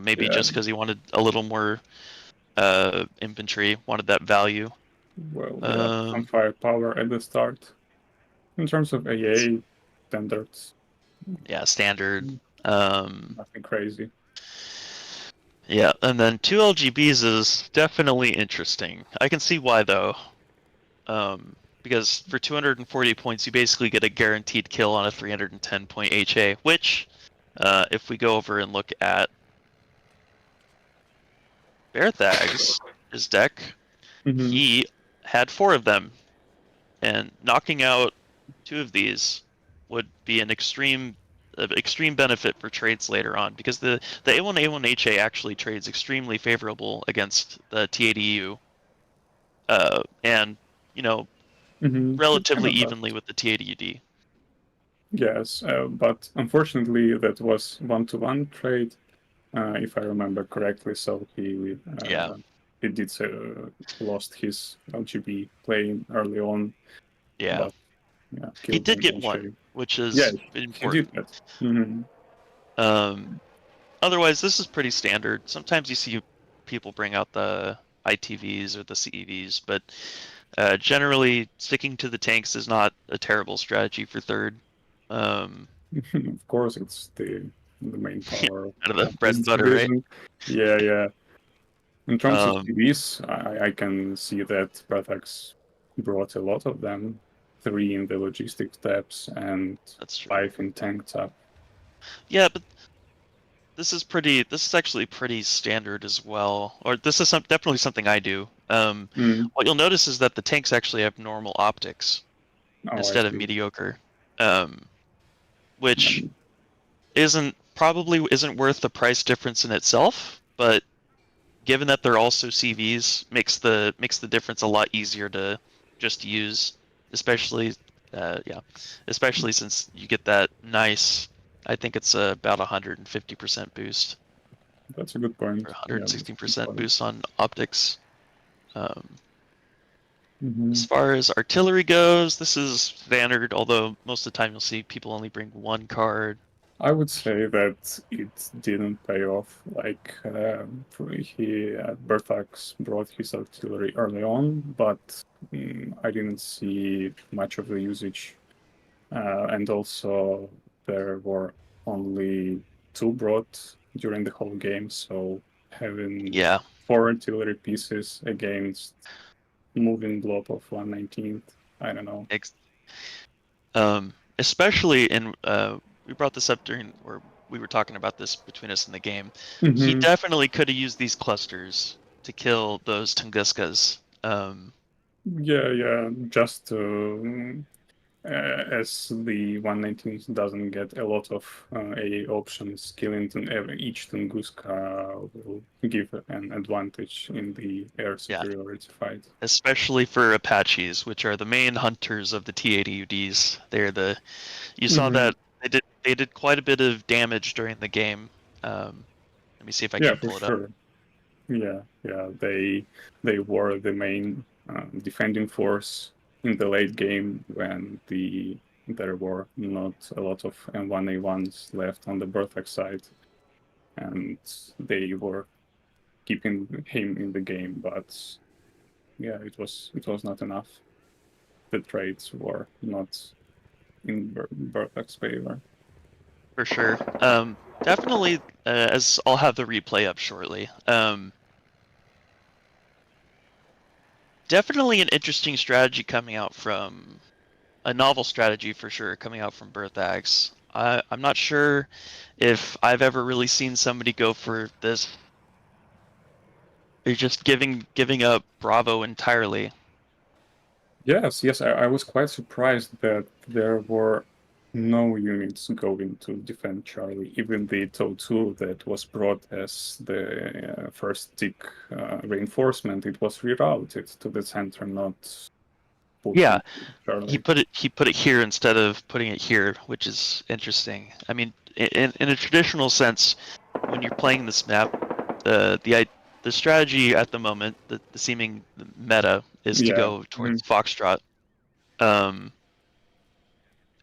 maybe just because he wanted a little more infantry, wanted that value. Well, some firepower at the start. In terms of AA standards. Yeah, standard. Nothing crazy. Yeah, and then 2 LGBs is definitely interesting. I can see why though. Because for 240 points, you basically get a guaranteed kill on a 310 point HA, which, if we go over and look at Bearthag's, his deck, he had 4 of them, and knocking out 2 of these would be an extreme benefit for trades later on, because the A1 HA actually trades extremely favorable against the T80U, and relatively evenly with the T80UD. Yes, but unfortunately that was 1-to-1 trade, if I remember correctly. So he did lost his LGB playing early on. Yeah. But, he did get 1, which is important. He did that. otherwise, this is pretty standard. Sometimes you see people bring out the ITVs or the CEVs, but generally sticking to the tanks is not a terrible strategy for third. Of course, it's the main power Out of the of bread this and butter, right? division. Yeah, yeah. In terms of Um, TVs, I can see that Bartax brought a lot of them. 3 in the logistic steps and That's true. 5 in tank top. Yeah, but this is actually pretty standard as well. Or this is definitely something I do. What you'll notice is that the tanks actually have normal optics Oh, instead I of see. mediocre, which Um, probably isn't worth the price difference in itself, but given that they're also CVs, makes the difference a lot easier to just use, especially especially since you get that nice. I think it's about 150% boost That's a good point. or Yeah, that's a good 116% point. boost on optics. Um, Mhm. As far as artillery goes, this is standard, although most of the time you'll see people only bring one card. I would say that it didn't pay off. Like Berthax brought his artillery early on, but I didn't see much of the usage. And also, there were only 2 brought during the whole game, so having Yeah, 4 artillery pieces against moving blob of 1/19th, I don't know. especially in we brought this up during or we were talking about this between us in the game. He Mhm. definitely could have used these clusters to kill those Tunguskas. Yeah, just as the 119 doesn't get a lot of AA options, killing each Tunguska will give an advantage in the air superiority fight. Especially for Apaches, which are the main hunters of the T-80UDs. You saw that they did quite a bit of damage during the game. Let me see if I Yeah, can for pull it up. sure. Yeah, they were the main defending force in the late game when there were not a lot of M1A1s left on the Berthax side, and they were keeping him in the game. But yeah, it was not enough. The trades were not in Berthax's favor. For sure. Definitely, as I'll have the replay up shortly. Definitely an interesting strategy coming out from a novel strategy for sure coming out from Berthax. I'm not sure if I've ever really seen somebody go for this. They're just giving up Bravo entirely. Yes, I was quite surprised that there were no units going to defend Charlie. Even the TOW2 that was brought as the first tick reinforcement, it was rerouted to the center, not put Yeah, into Charlie. he put it here instead of putting it here, which is interesting. I mean, in a traditional sense, when you're playing this map, the strategy at the moment, the seeming meta, is to go towards Foxtrot,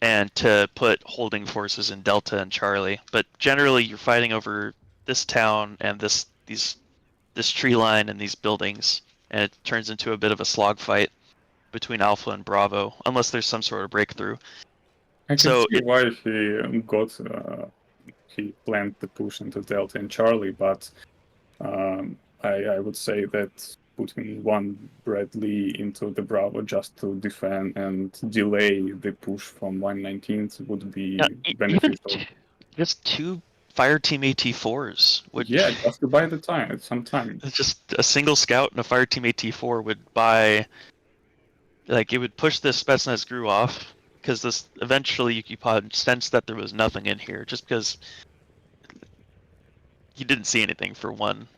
and to put holding forces in Delta and Charlie. But generally, you're fighting over this town and this tree line and these buildings, and it turns into a bit of a slog fight between Alpha and Bravo, unless there's some sort of breakthrough. I can see why he planned the push into Delta and Charlie, but I would say that putting one Bradley into the Bravo just to defend and delay the push from 119th would be beneficial. Even just 2 Fireteam AT4s would just to buy the time, some time. Just a single scout and a Fireteam AT4 would buy, like, it would push this Spetsnaz Gru off, because this eventually Yukipod sensed that there was nothing in here, just because he didn't see anything for one.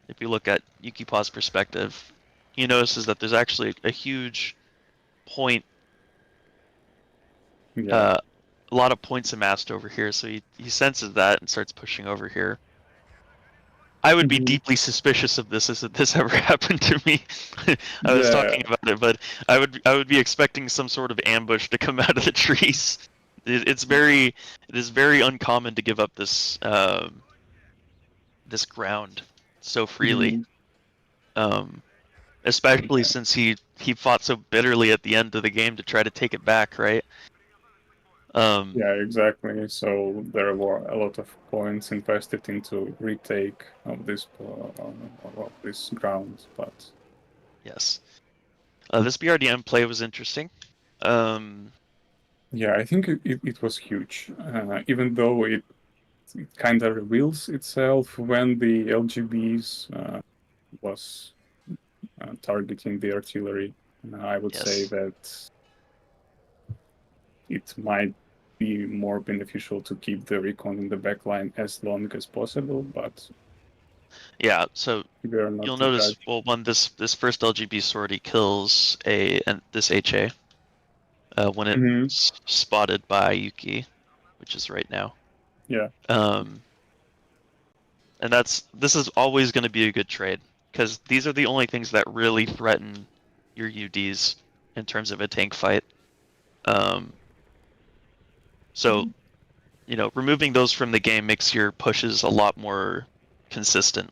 If you look at Yukipod's perspective, he notices that there's actually a huge point, a lot of points amassed over here, so he senses that and starts pushing over here. I would be deeply suspicious of this if this ever happened to me. I was talking about it, but I would be expecting some sort of ambush to come out of the trees. It is very uncommon to give up this this ground so freely. Especially since he fought so bitterly at the end of the game to try to take it back, right? Yeah, exactly. So there were a lot of points invested into retake of this ground, but Yes. This BRDM play was interesting. yeah, I think it was huge, even though it kind of reveals itself when the LGBs was targeting the artillery. I would say Yes. that it might be more beneficial to keep the recon in the backline as long as possible, but Yeah, so we're not you'll to notice, judge. well, when this first LGB sortie kills this HA, when it's spotted by Yuki, which is right now. Yeah. And this is always going to be a good trade, because these are the only things that really threaten your UDs in terms of a tank fight. So, you know, removing those from the game makes your pushes a lot more consistent.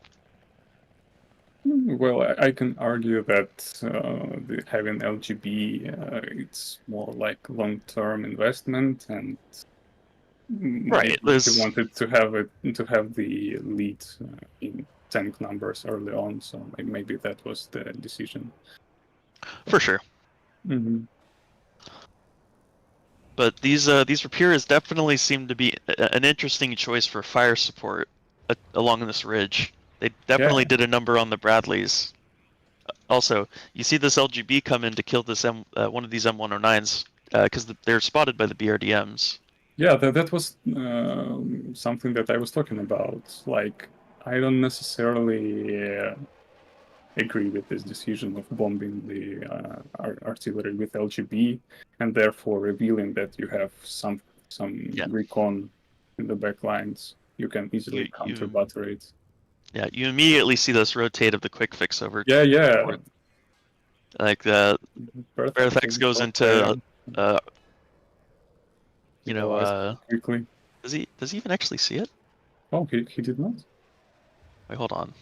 Well, I can argue that having LGB, it's more like long-term investment, and Right. maybe he wanted to have the lead in tank numbers early on, so maybe that was the decision. For sure. But these Rapiers definitely seem to be an interesting choice for fire support along this ridge. They definitely did a number on the Bradleys. Also, you see this LGB come in to kill this one of these M109s because they're spotted by the BRDMs. Yeah, that was something that I was talking about. Like, I don't necessarily agree with this decision of bombing the artillery with LGB, and therefore revealing that you have some recon in the backlines. You can easily counter battery it. Yeah, you immediately see this rotate of the quick fix over. Yeah. Like the Vertex goes into you know quickly. Does he even actually see it? Oh, he did not. Wait, hold on.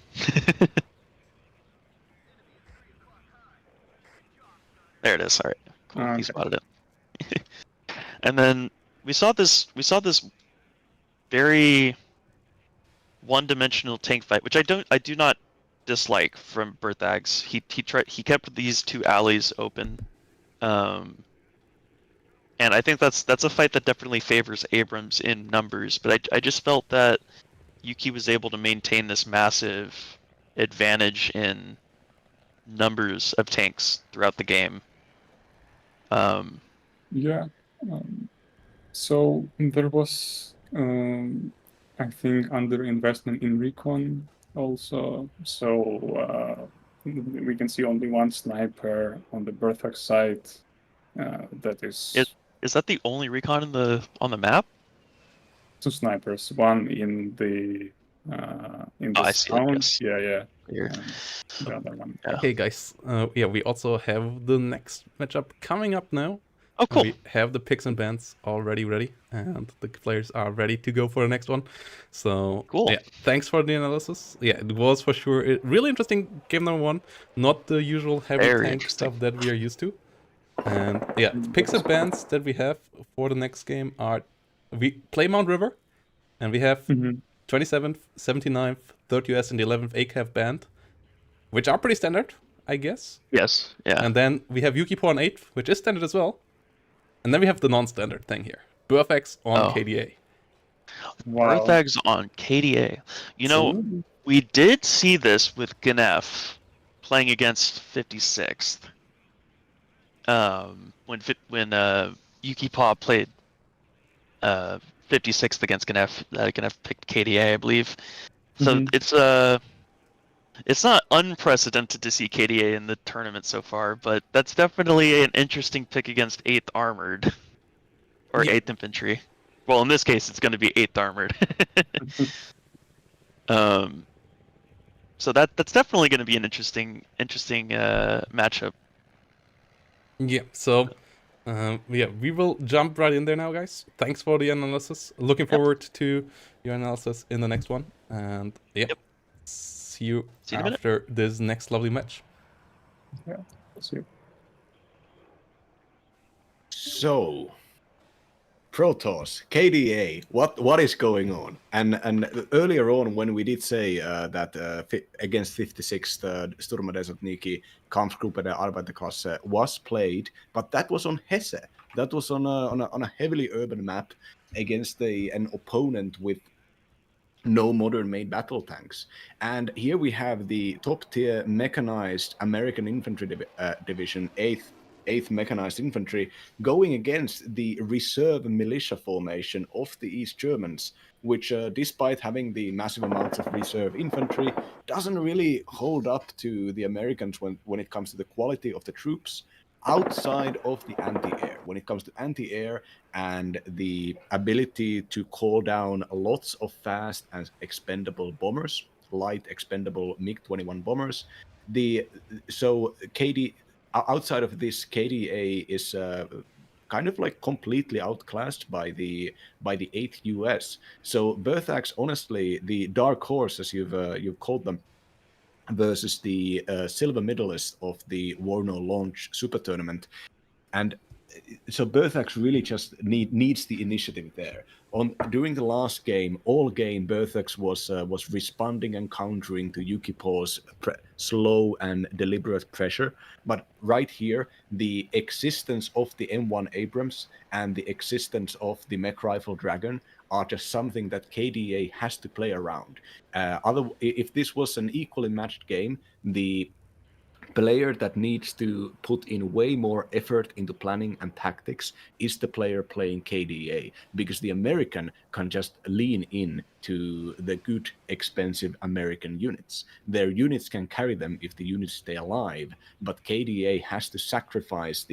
There it is. All right, cool. Okay. He spotted it. And then we saw this very one-dimensional tank fight, which I do not dislike from Berthags. He kept these two alleys open, and I think that's a fight that definitely favors Abrams in numbers. But I just felt that Yuki was able to maintain this massive advantage in numbers of tanks throughout the game. Yeah. So there was, I think, underinvestment in recon also. So we can see only one sniper on the Berthax side. That is. Is that the only recon on the map? Two snipers. One in the sound. Yes. Yeah. Here. The other one. Yeah. Okay, guys. We also have the next matchup coming up now. Oh, cool. We have the picks and bands already ready, and the players are ready to go for the next one. So, cool. Yeah, thanks for the analysis. Yeah, it was for sure a really interesting game number one. Not the usual heavy tank stuff that we are used to. And yeah, the picks and bands that we have for the next game are we play Mount River, and we have 27th, 79th, 3rd US, and the 11th ACAF band, which are pretty standard, I guess. Yes, yeah. And then we have Yuki on 8th, which is standard as well. And then we have the non-standard thing here. Burfax on KDA. Wow. Burfax on KDA. You know, we did see this with Ganef playing against 56th. When Yuki Paw played 56th against Ganef, Ganef picked KDA, I believe. So it's not unprecedented to see KDA in the tournament so far, but that's definitely an interesting pick against 8th Armored. Or 8th Infantry. Well, in this case, it's going to be 8th Armored. So that's definitely going to be an interesting matchup. Yeah, so Yeah, we will jump right in there now, guys. Thanks for the analysis. Looking forward to your analysis in the next one. And yeah, Yep. see you See you in a minute. after this next lovely match. Yeah, see. So, Protoss, KDA, what is going on? And earlier on, when we did say that against 56th Sturma Desertniki Kampfgruppe der Arbeiterklasse was played, but that was on Hesse. That was on a heavily urban map against an opponent with no modern-made battle tanks. And here we have the top-tier mechanized American Infantry Division, 8th Mechanized Infantry, going against the reserve militia formation of the East Germans, which, despite having the massive amounts of reserve infantry, doesn't really hold up to the Americans when it comes to the quality of the troops outside of the anti-air. When it comes to anti-air and the ability to call down lots of fast and expendable bombers, light expendable MiG-21 bombers, outside of this, KDA is kind of like completely outclassed by the 8th US. So Berthax, honestly, the dark horse, as you've called them, versus the silver medalist of the WARNO launch super tournament. And so Berthax really just needs the initiative there. During the last game, all game Berthax was responding and countering to Yukipo's slow and deliberate pressure. But right here, the existence of the M1 Abrams and the existence of the mech rifle Dragon are just something that KDA has to play around. If this was an equally matched game, the player that needs to put in way more effort into planning and tactics is the player playing KDA, because the American can just lean in to the good, expensive American units. Their units can carry them if the units stay alive, but KDA has to sacrifice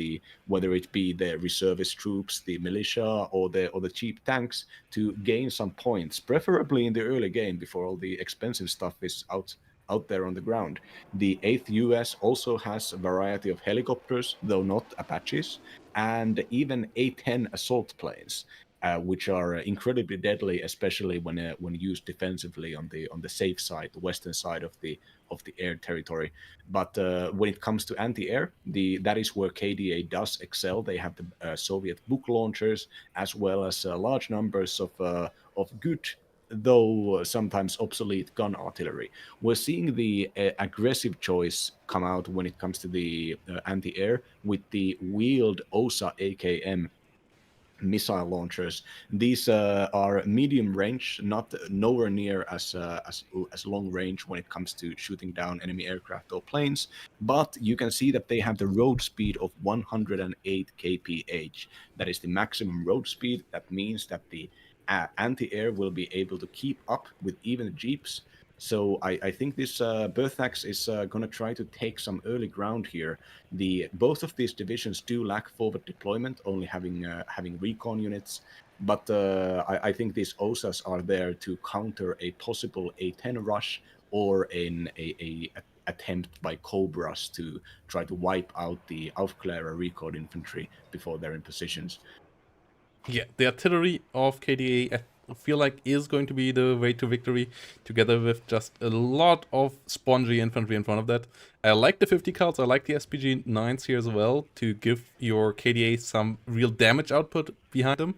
whether it be the reservist troops, the militia, or the cheap tanks to gain some points, preferably in the early game before all the expensive stuff is out there on the ground. The 8th US also has a variety of helicopters, though not Apaches, and even A-10 assault planes, which are incredibly deadly, especially when used defensively on the safe side, the western side of the air territory. But when it comes to anti-air, that is where KDA does excel. They have the Soviet book launchers, as well as large numbers of good, though sometimes obsolete, gun artillery. We're seeing the aggressive choice come out when it comes to the anti-air with the wheeled OSA AKM missile launchers. These are medium range, not nowhere near as long range when it comes to shooting down enemy aircraft or planes, but you can see that they have the road speed of 108 kph. That is the maximum road speed. That means that the anti-air will be able to keep up with even jeeps. So I think this Berthax is going to try to take some early ground here. Both of these divisions do lack forward deployment, only having recon units. But I think these OSAs are there to counter a possible A-10 rush or an attempt by Cobras to try to wipe out the Aufklärer recon infantry before they're in positions. Yeah, the artillery of KDA, I feel like, is going to be the way to victory, together with just a lot of spongy infantry in front of that. I like the 50 cals, I like the SPG 9s here as well, to give your KDA some real damage output behind them.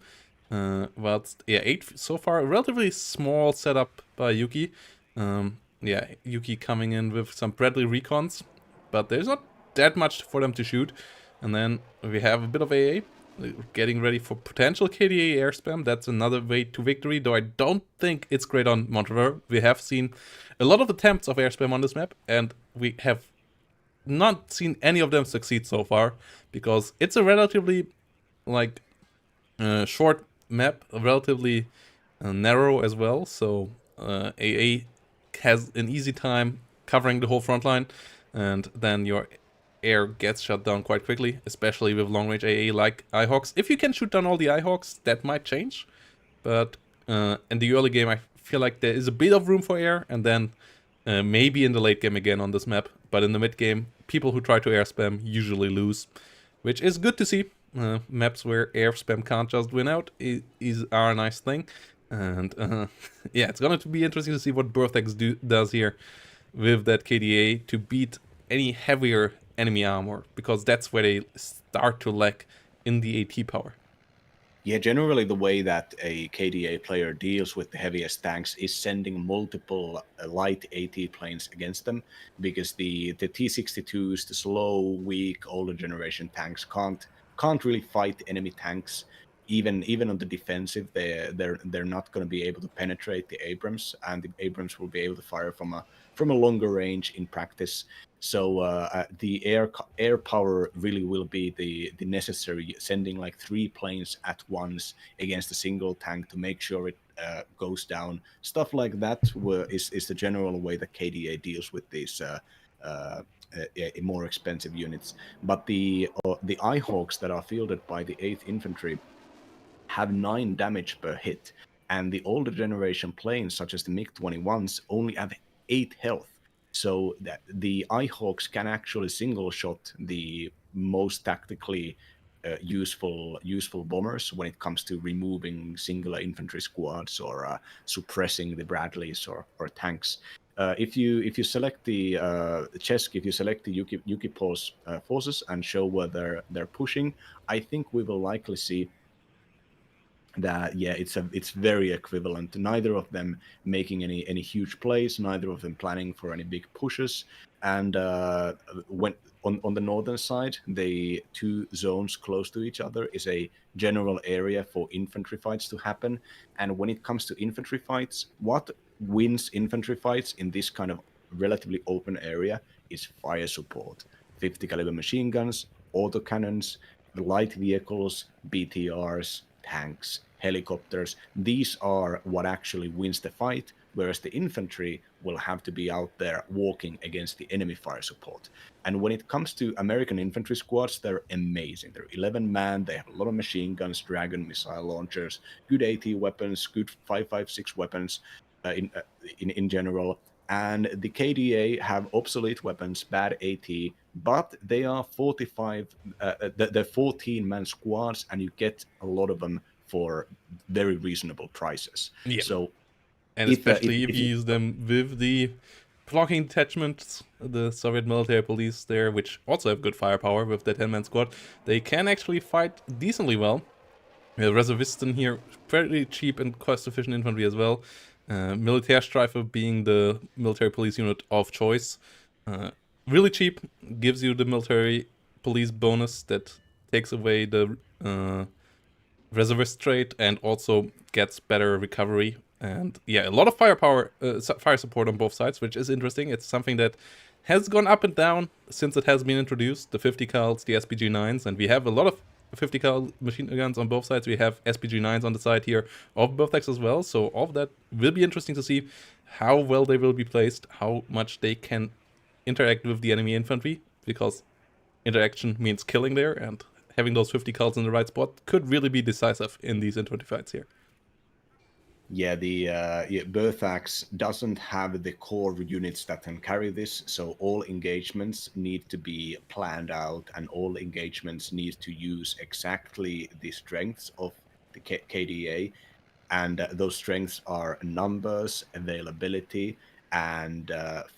But yeah, 8 so far, a relatively small setup by Yuki. Yeah, Yuki coming in with some Bradley recons, but there's not that much for them to shoot. And then we have a bit of AA. Getting ready for potential KDA air spam. That's another way to victory, though I don't think it's great on Montrever. We have seen a lot of attempts of air spam on this map, and we have not seen any of them succeed so far, because it's a relatively short map, relatively narrow as well, so AA has an easy time covering the whole front line, and then your air gets shut down quite quickly, especially with long-range AA like iHawks. If you can shoot down all the iHawks, that might change, but in the early game I feel like there is a bit of room for air, and then maybe in the late game again on this map, but in the mid game, people who try to air spam usually lose, which is good to see. maps where air spam can't just win out are a nice thing. And yeah, it's gonna be interesting to see what Burthex does here with that KDA to beat any heavier enemy armor, because that's where they start to lack in the AT power. Yeah, generally the way that a KDA player deals with the heaviest tanks is sending multiple light AT planes against them, because the T-62s, the slow, weak, older generation tanks can't really fight enemy tanks. Even on the defensive, they're not going to be able to penetrate the Abrams, and the Abrams will be able to fire from a longer range in practice. So the air power really will be the necessary, sending like 3 planes at once against a single tank to make sure it goes down. Stuff like that is the general way that KDA deals with these more expensive units. But the Eyehawks that are fielded by the 8th Infantry have 9 damage per hit, and the older generation planes, such as the MiG-21s, only have 8 health. So that the Eyehawks can actually single shot the most tactically useful bombers when it comes to removing singular infantry squads or suppressing the Bradleys or tanks. If you select the Chesk, if you select the Yukipo's forces and show where they're pushing, I think we will likely see that it's very equivalent. Neither of them making any huge plays, neither of them planning for any big pushes. And when on the northern side, the 2 zones close to each other is a general area for infantry fights to happen. And when it comes to infantry fights, what wins infantry fights in this kind of relatively open area is fire support. 50 caliber machine guns, autocannons, light vehicles, BTRs, tanks, helicopters. These are what actually wins the fight, whereas the infantry will have to be out there walking against the enemy fire support. And when it comes to American infantry squads, they're amazing. They're 11-man, they have a lot of machine guns, Dragon missile launchers, good AT weapons, good 5.56 weapons in general. And the KDA have obsolete weapons, bad AT, but they are 45, they're 14-man squads, and you get a lot of them for very reasonable prices. Yeah. So, and especially if you use them with the blocking detachments, the Soviet military police there, which also have good firepower with the 10-man squad, they can actually fight decently well. Reservisten here, fairly cheap and cost-efficient infantry as well. Militärstreife being the military police unit of choice. Really cheap, gives you the military police bonus that takes away the reservist trait and also gets better recovery. And yeah, a lot of firepower, fire support on both sides, which is interesting. It's something that has gone up and down since it has been introduced. The 50 cals, the SPG-9s, and we have a lot of 50 cal machine guns on both sides. We have SPG-9s on the side here of Burthex as well. So all of that will be interesting to see how well they will be placed, how much they can interact with the enemy infantry, because interaction means killing there, and having those 50 cals in the right spot could really be decisive in these infantry fights here. Yeah, the Burthax doesn't have the core units that can carry this, so all engagements need to be planned out, and all engagements need to use exactly the strengths of the KDA, and those strengths are numbers, availability, and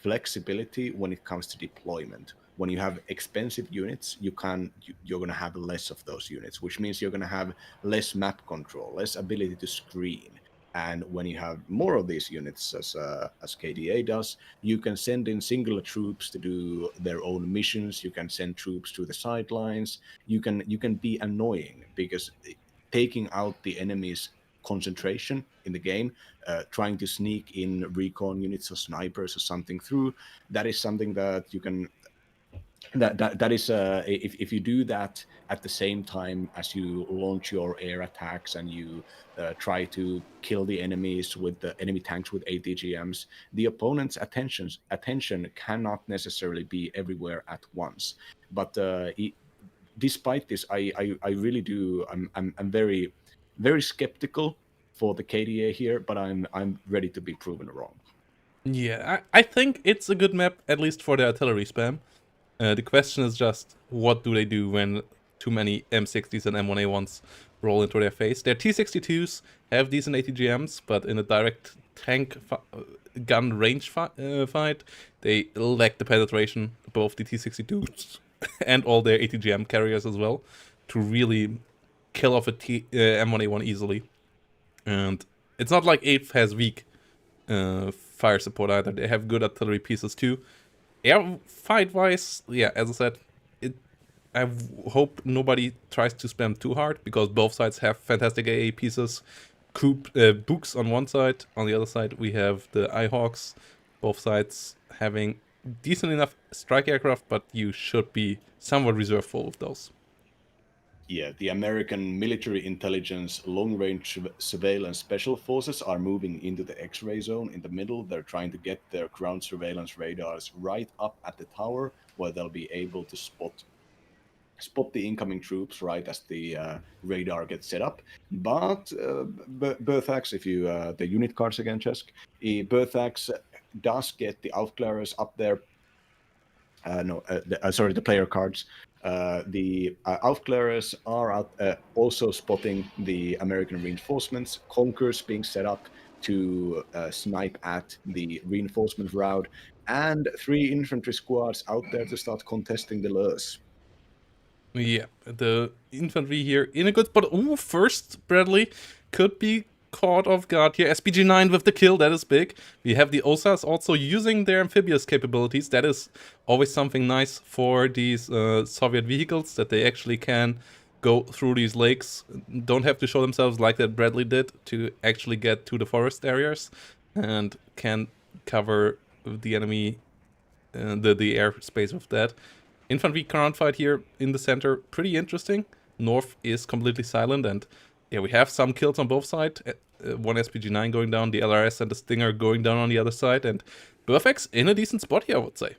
flexibility when it comes to deployment. When you have expensive units, you're going to have less of those units, which means you're going to have less map control, less ability to screen. And when you have more of these units, as KDA does, you can send in singular troops to do their own missions. You can send troops to the sidelines. You can be annoying, because taking out the enemy's concentration in the game, trying to sneak in recon units or snipers or something through, that is something that you can. That is if you do that at the same time as you launch your air attacks and you try to kill the enemies with the enemy tanks with ATGMs, the opponent's attention cannot necessarily be everywhere at once. But despite this, I really do. I'm very skeptical for the KDA here, but I'm ready to be proven wrong. Yeah, I think it's a good map, at least for the artillery spam. The question is just, what do they do when too many M60s and M1A1s roll into their face. Their T62s have decent ATGMs, but in a direct tank gun range fight, they lack the penetration, both the T62s and all their ATGM carriers as well, to really kill off a M1A1 easily. And it's not like 8th has weak fire support either. They have good artillery pieces too. Air fight-wise, yeah, as I said, I hope nobody tries to spam too hard, because both sides have fantastic AA pieces. Books on one side, on the other side we have the iHawks, both sides having decent enough strike aircraft, but you should be somewhat reserveful with those. Yeah, the American military intelligence long-range surveillance special forces are moving into the X-ray zone in the middle. They're trying to get their ground surveillance radars right up at the tower, where they'll be able to spot the incoming troops right as the radar gets set up. But Berthax, if you the unit cards again, Chesk, Berthax does get the Aufklärers up there. The player cards. The Aufklärers are out, also spotting the American reinforcements. Conkers being set up to snipe at the reinforcement route, and 3 infantry squads out there to start contesting the lures. Yeah, the infantry here in a good spot. Ooh, first Bradley could be caught off guard here. SPG-9 with the kill, that is big. We have the OSAs also using their amphibious capabilities. That is always something nice for these Soviet vehicles, that they actually can go through these lakes, don't have to show themselves like that Bradley did, to actually get to the forest areas, and can cover the enemy, the airspace with that. Infantry ground fight here in the center, pretty interesting. North is completely silent, and yeah, we have some kills on both sides. One SPG-9 going down, the LRS and the Stinger going down on the other side, and Burfax in a decent spot here, I would say.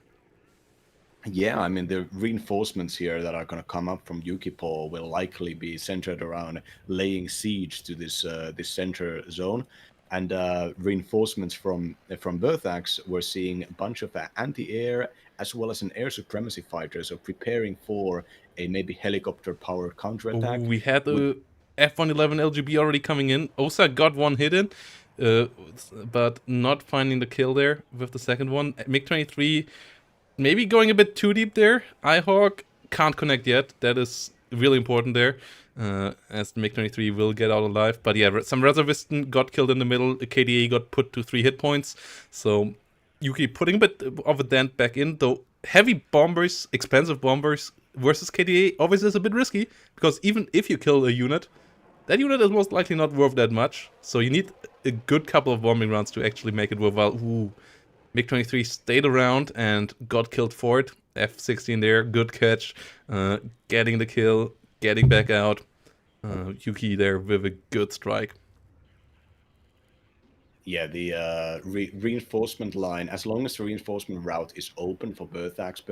Yeah, I mean, the reinforcements here that are going to come up from Yukipol will likely be centered around laying siege to this this center zone. And reinforcements from Berthax, we're seeing a bunch of anti-air as well as an air supremacy fighter, so preparing for a maybe helicopter-powered counterattack. We had the F-111 LGB already coming in. Osa got one hit in, but not finding the kill there with the second one. MiG-23 maybe going a bit too deep there. iHawk can't connect yet. That is really important there, as the MiG-23 will get out alive. But yeah, some Reservistan got killed in the middle. A KDA got put to 3 hit points. So Yuki putting a bit of a dent back in, though heavy bombers, expensive bombers versus KDA obviously is a bit risky, because even if you kill a unit, that unit is most likely not worth that much. So you need a good couple of bombing rounds to actually make it worthwhile. Ooh. MiG-23 stayed around and got killed for it. F-16 there, good catch. Getting the kill, getting back out. Yuki there with a good strike. Yeah, the reinforcement line, as long as the reinforcement route is open for Berthax,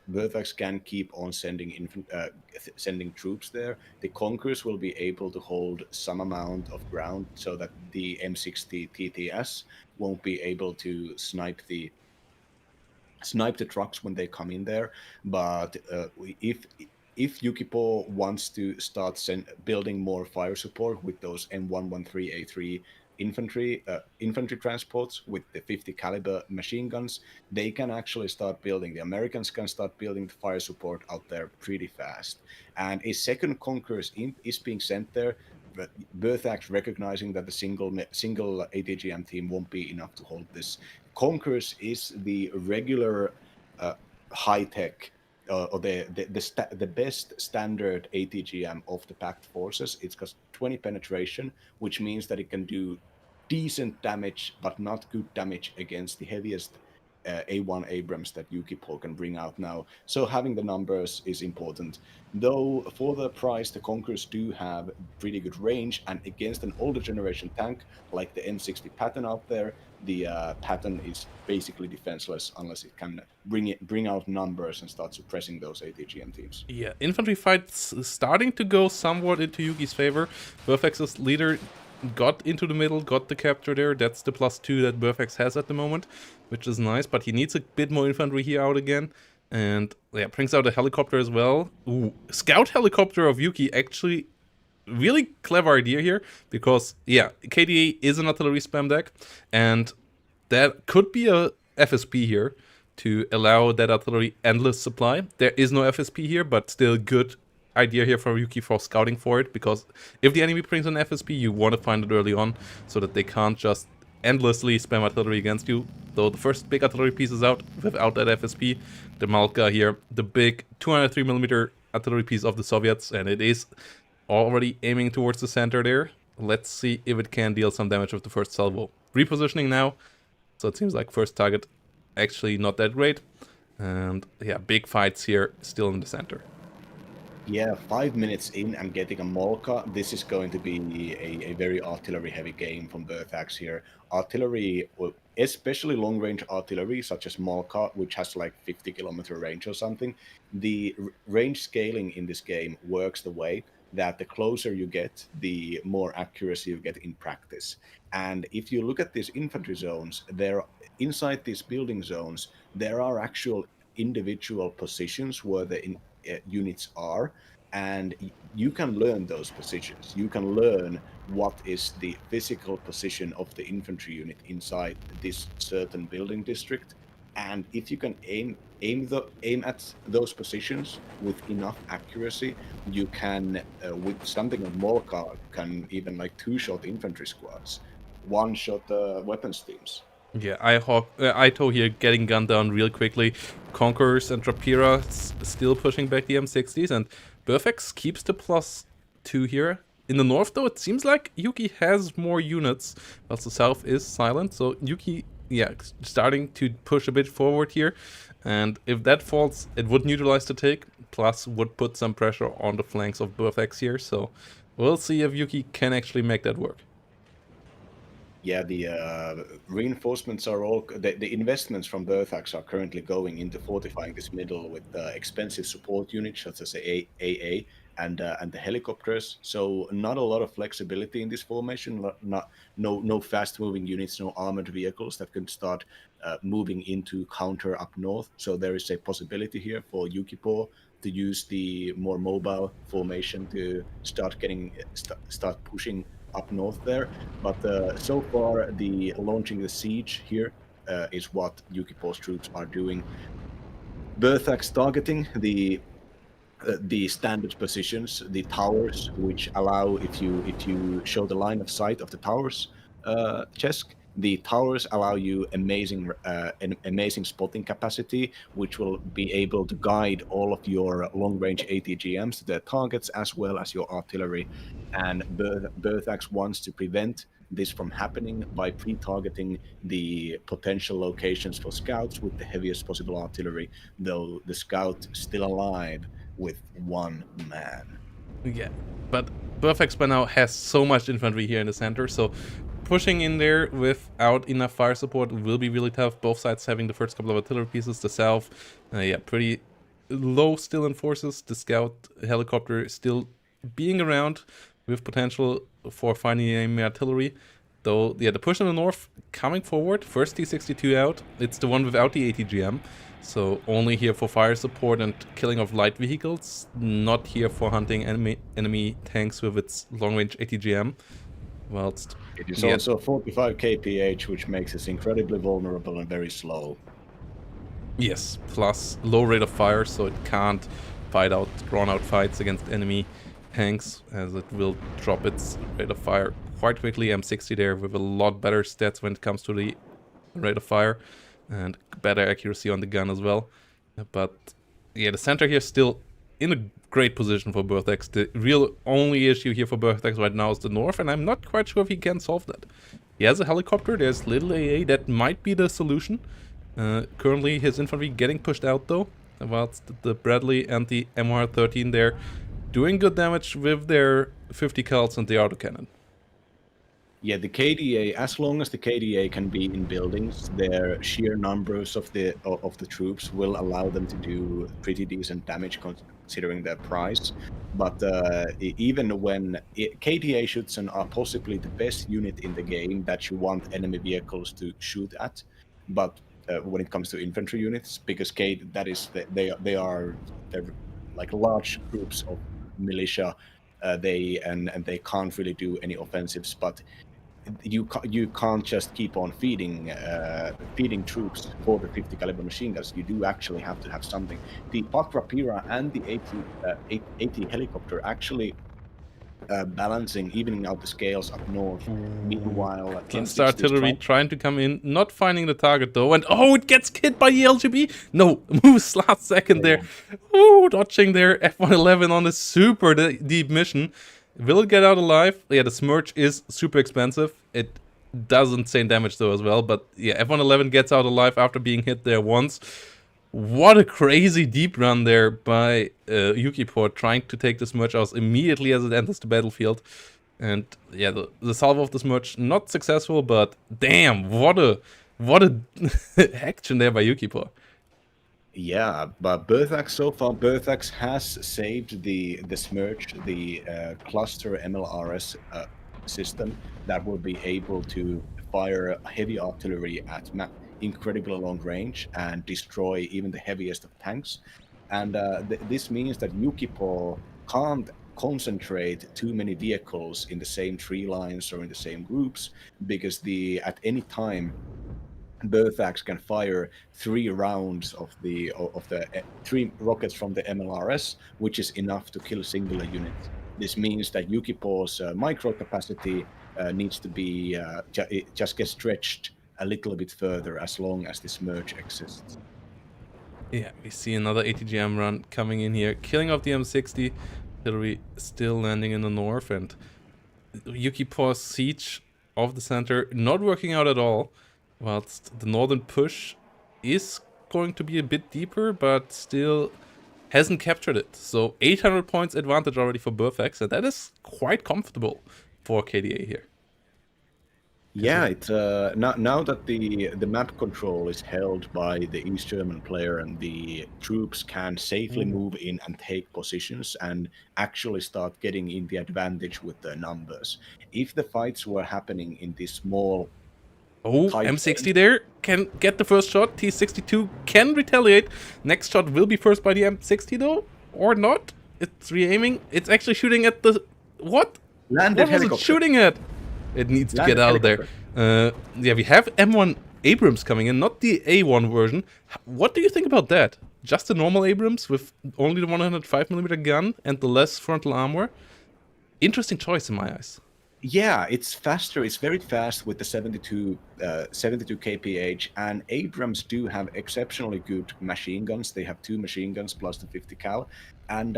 Berthax can keep on sending troops there. The Conquerors will be able to hold some amount of ground so that the M60 TTS won't be able to snipe the trucks when they come in there. But if Yukipol wants to start building more fire support with those M113A3 infantry transports with the 50 caliber machine guns, they can actually start building. The Americans can start building the fire support out there pretty fast. And a second Conqueror is being sent there. But Berthax recognizing that the single ATGM team won't be enough to hold this. Conquerors is the regular high-tech or the best standard ATGM of the packed forces. It's got 20 penetration, which means that it can do decent damage, but not good damage against the heaviest A1 Abrams that Yukipol can bring out now. So having the numbers is important. Though for the price, the Conquerors do have pretty good range, and against an older generation tank like the M60 Patton out there, the Patton is basically defenseless unless it can bring out numbers and start suppressing those ATGM teams. Yeah, infantry fights starting to go somewhat into Yuki's favor. Burfax's leader got into the middle, got the capture there. That's the +2 that Burfax has at the moment, which is nice, but he needs a bit more infantry here out again. And yeah, brings out a helicopter as well. Ooh, scout helicopter of Yuki, actually really clever idea here, because yeah, KDA is an artillery spam deck, and that could be a FSP here to allow that artillery endless supply. There is no FSP here, but still good idea here for Yuki for scouting for it, because if the enemy brings an FSP, you want to find it early on so that they can't just endlessly spam artillery against you. Though the first big artillery piece is out without that FSP, the Malka here, the big 203mm artillery piece of the Soviets, and it is already aiming towards the center there. Let's see if it can deal some damage with the first salvo. Repositioning now, so it seems like first target actually not that great. And yeah, big fights here still in the center. Yeah, 5 minutes in and getting a Molka, this is going to be a very artillery-heavy game from Vertax here. Artillery, especially long-range artillery, such as Molka, which has like 50-kilometer range or something, the range scaling in this game works the way that the closer you get, the more accuracy you get in practice. And if you look at these infantry zones, inside these building zones, there are actual individual positions where the units are, and you can learn those positions. You can learn what is the physical position of the infantry unit inside this certain building district, and if you can aim at those positions with enough accuracy, you can with something like Molka can even like two-shot infantry squads, one-shot weapons teams. Yeah, Aito here getting gunned down real quickly. Conquerors and Rapira still pushing back the M60s, and Burfax keeps the +2 here. In the north, though, it seems like Yuki has more units, whilst the south is silent. So Yuki, yeah, starting to push a bit forward here. And if that falls, it would neutralize the take, plus would put some pressure on the flanks of Burfax here. So we'll see if Yuki can actually make that work. Yeah, the reinforcements are all the investments from Vertax are currently going into fortifying this middle with expensive support units such as the AA and the helicopters. So not a lot of flexibility in this formation. No fast moving units, no armored vehicles that can start moving into counter up north. So there is a possibility here for Yukipor to use the more mobile formation to start pushing up north there, but so far the launching the siege here is what Yukipor's troops are doing. Vertax targeting the standard positions, the towers, which allow if you show the line of sight of the towers, Chesk, the towers allow you an amazing spotting capacity, which will be able to guide all of your long-range ATGMs to their targets as well as your artillery. And Vertax wants to prevent this from happening by pre-targeting the potential locations for scouts with the heaviest possible artillery, though the scout still alive with one man. Yeah, but Burfax by now has so much infantry here in the center, so pushing in there without enough fire support will be really tough. Both sides having the first couple of artillery pieces. The south, yeah, pretty low still in forces. The scout helicopter still being around with potential for finding enemy artillery. Though, yeah, the push in the north coming forward. First T-62 out. It's the one without the ATGM. So only here for fire support and killing of light vehicles. Not here for hunting enemy tanks with its long-range ATGM. Whilst it is also 45 kph, which makes us incredibly vulnerable and very slow. Yes, plus low rate of fire, so it can't fight out drawn-out fights against enemy tanks, as it will drop its rate of fire quite quickly. M60 there with a lot better stats when it comes to the rate of fire and better accuracy on the gun as well. But yeah, the center here still in a great position for Vertax. The real only issue here for Vertax right now is the north, and I'm not quite sure if he can solve that. He has a helicopter, there's little AA, that might be the solution. Currently his infantry getting pushed out though, whilst the Bradley and the MR13 there doing good damage with their 50 cals and the autocannon. Yeah, the KDA, as long as the KDA can be in buildings, their sheer numbers of the troops will allow them to do pretty decent damage considering their price. But even when KDA shoots are possibly the best unit in the game that you want enemy vehicles to shoot at, but when it comes to infantry units, because they're like large groups of militia. They can't really do any offensives, but you can't just keep on feeding troops 450 caliber machine guns. You do actually have to have something. The Pak Rapira and the AT helicopter actually balancing, evening out the scales up north. Meanwhile, Against artillery trying to come in, not finding the target though, and oh, it gets hit by the LGB. No, moves last second there. Oh, dodging there. F111 on a super deep mission. Will it get out alive? Yeah, the Smirch is super expensive. It does insane damage though as well, but yeah, F111 gets out alive after being hit there once. What a crazy deep run there by Yukiport, trying to take the Smirch out immediately as it enters the battlefield. And yeah, the salvo of the Smirch not successful, but damn, what a action there by Yukiport. Yeah, but Berthax so far, Berthax has saved the Smirch, the cluster MLRS system that will be able to fire heavy artillery at incredibly long range and destroy even the heaviest of tanks. And this means that Yukipor can't concentrate too many vehicles in the same tree lines or in the same groups, because at any time Berthax can fire 3 rounds of the 3 rockets from the MLRS, which is enough to kill singular units. This means that Yukipor's micro capacity needs to be just get stretched a little bit further as long as this merge exists. Yeah, we see another ATGM run coming in here, killing off the M60. Artillery still landing in the north, and Yukipor's siege of the center not working out at all. Whilst the northern push is going to be a bit deeper, but still hasn't captured it. So 800 points advantage already for Berthax, and that is quite comfortable for KDA here. Yeah, it's now that the map control is held by the East German player, and the troops can safely move in and take positions and actually start getting in the advantage with their numbers. If the fights were happening in this small M60 there can get the first shot. T62 can retaliate. Next shot will be first by the M60 though, or not. It's re-aiming. It's actually shooting at the... What? Landed what was helicopter. It shooting at? It needs to get out of there. Yeah, we have M1 Abrams coming in, not the A1 version. What do you think about that? Just the normal Abrams with only the 105mm gun and the less frontal armor? Interesting choice in my eyes. Yeah, it's faster. It's very fast with the 72 kph, and Abrams do have exceptionally good machine guns. They have 2 machine guns plus the 50 cal, and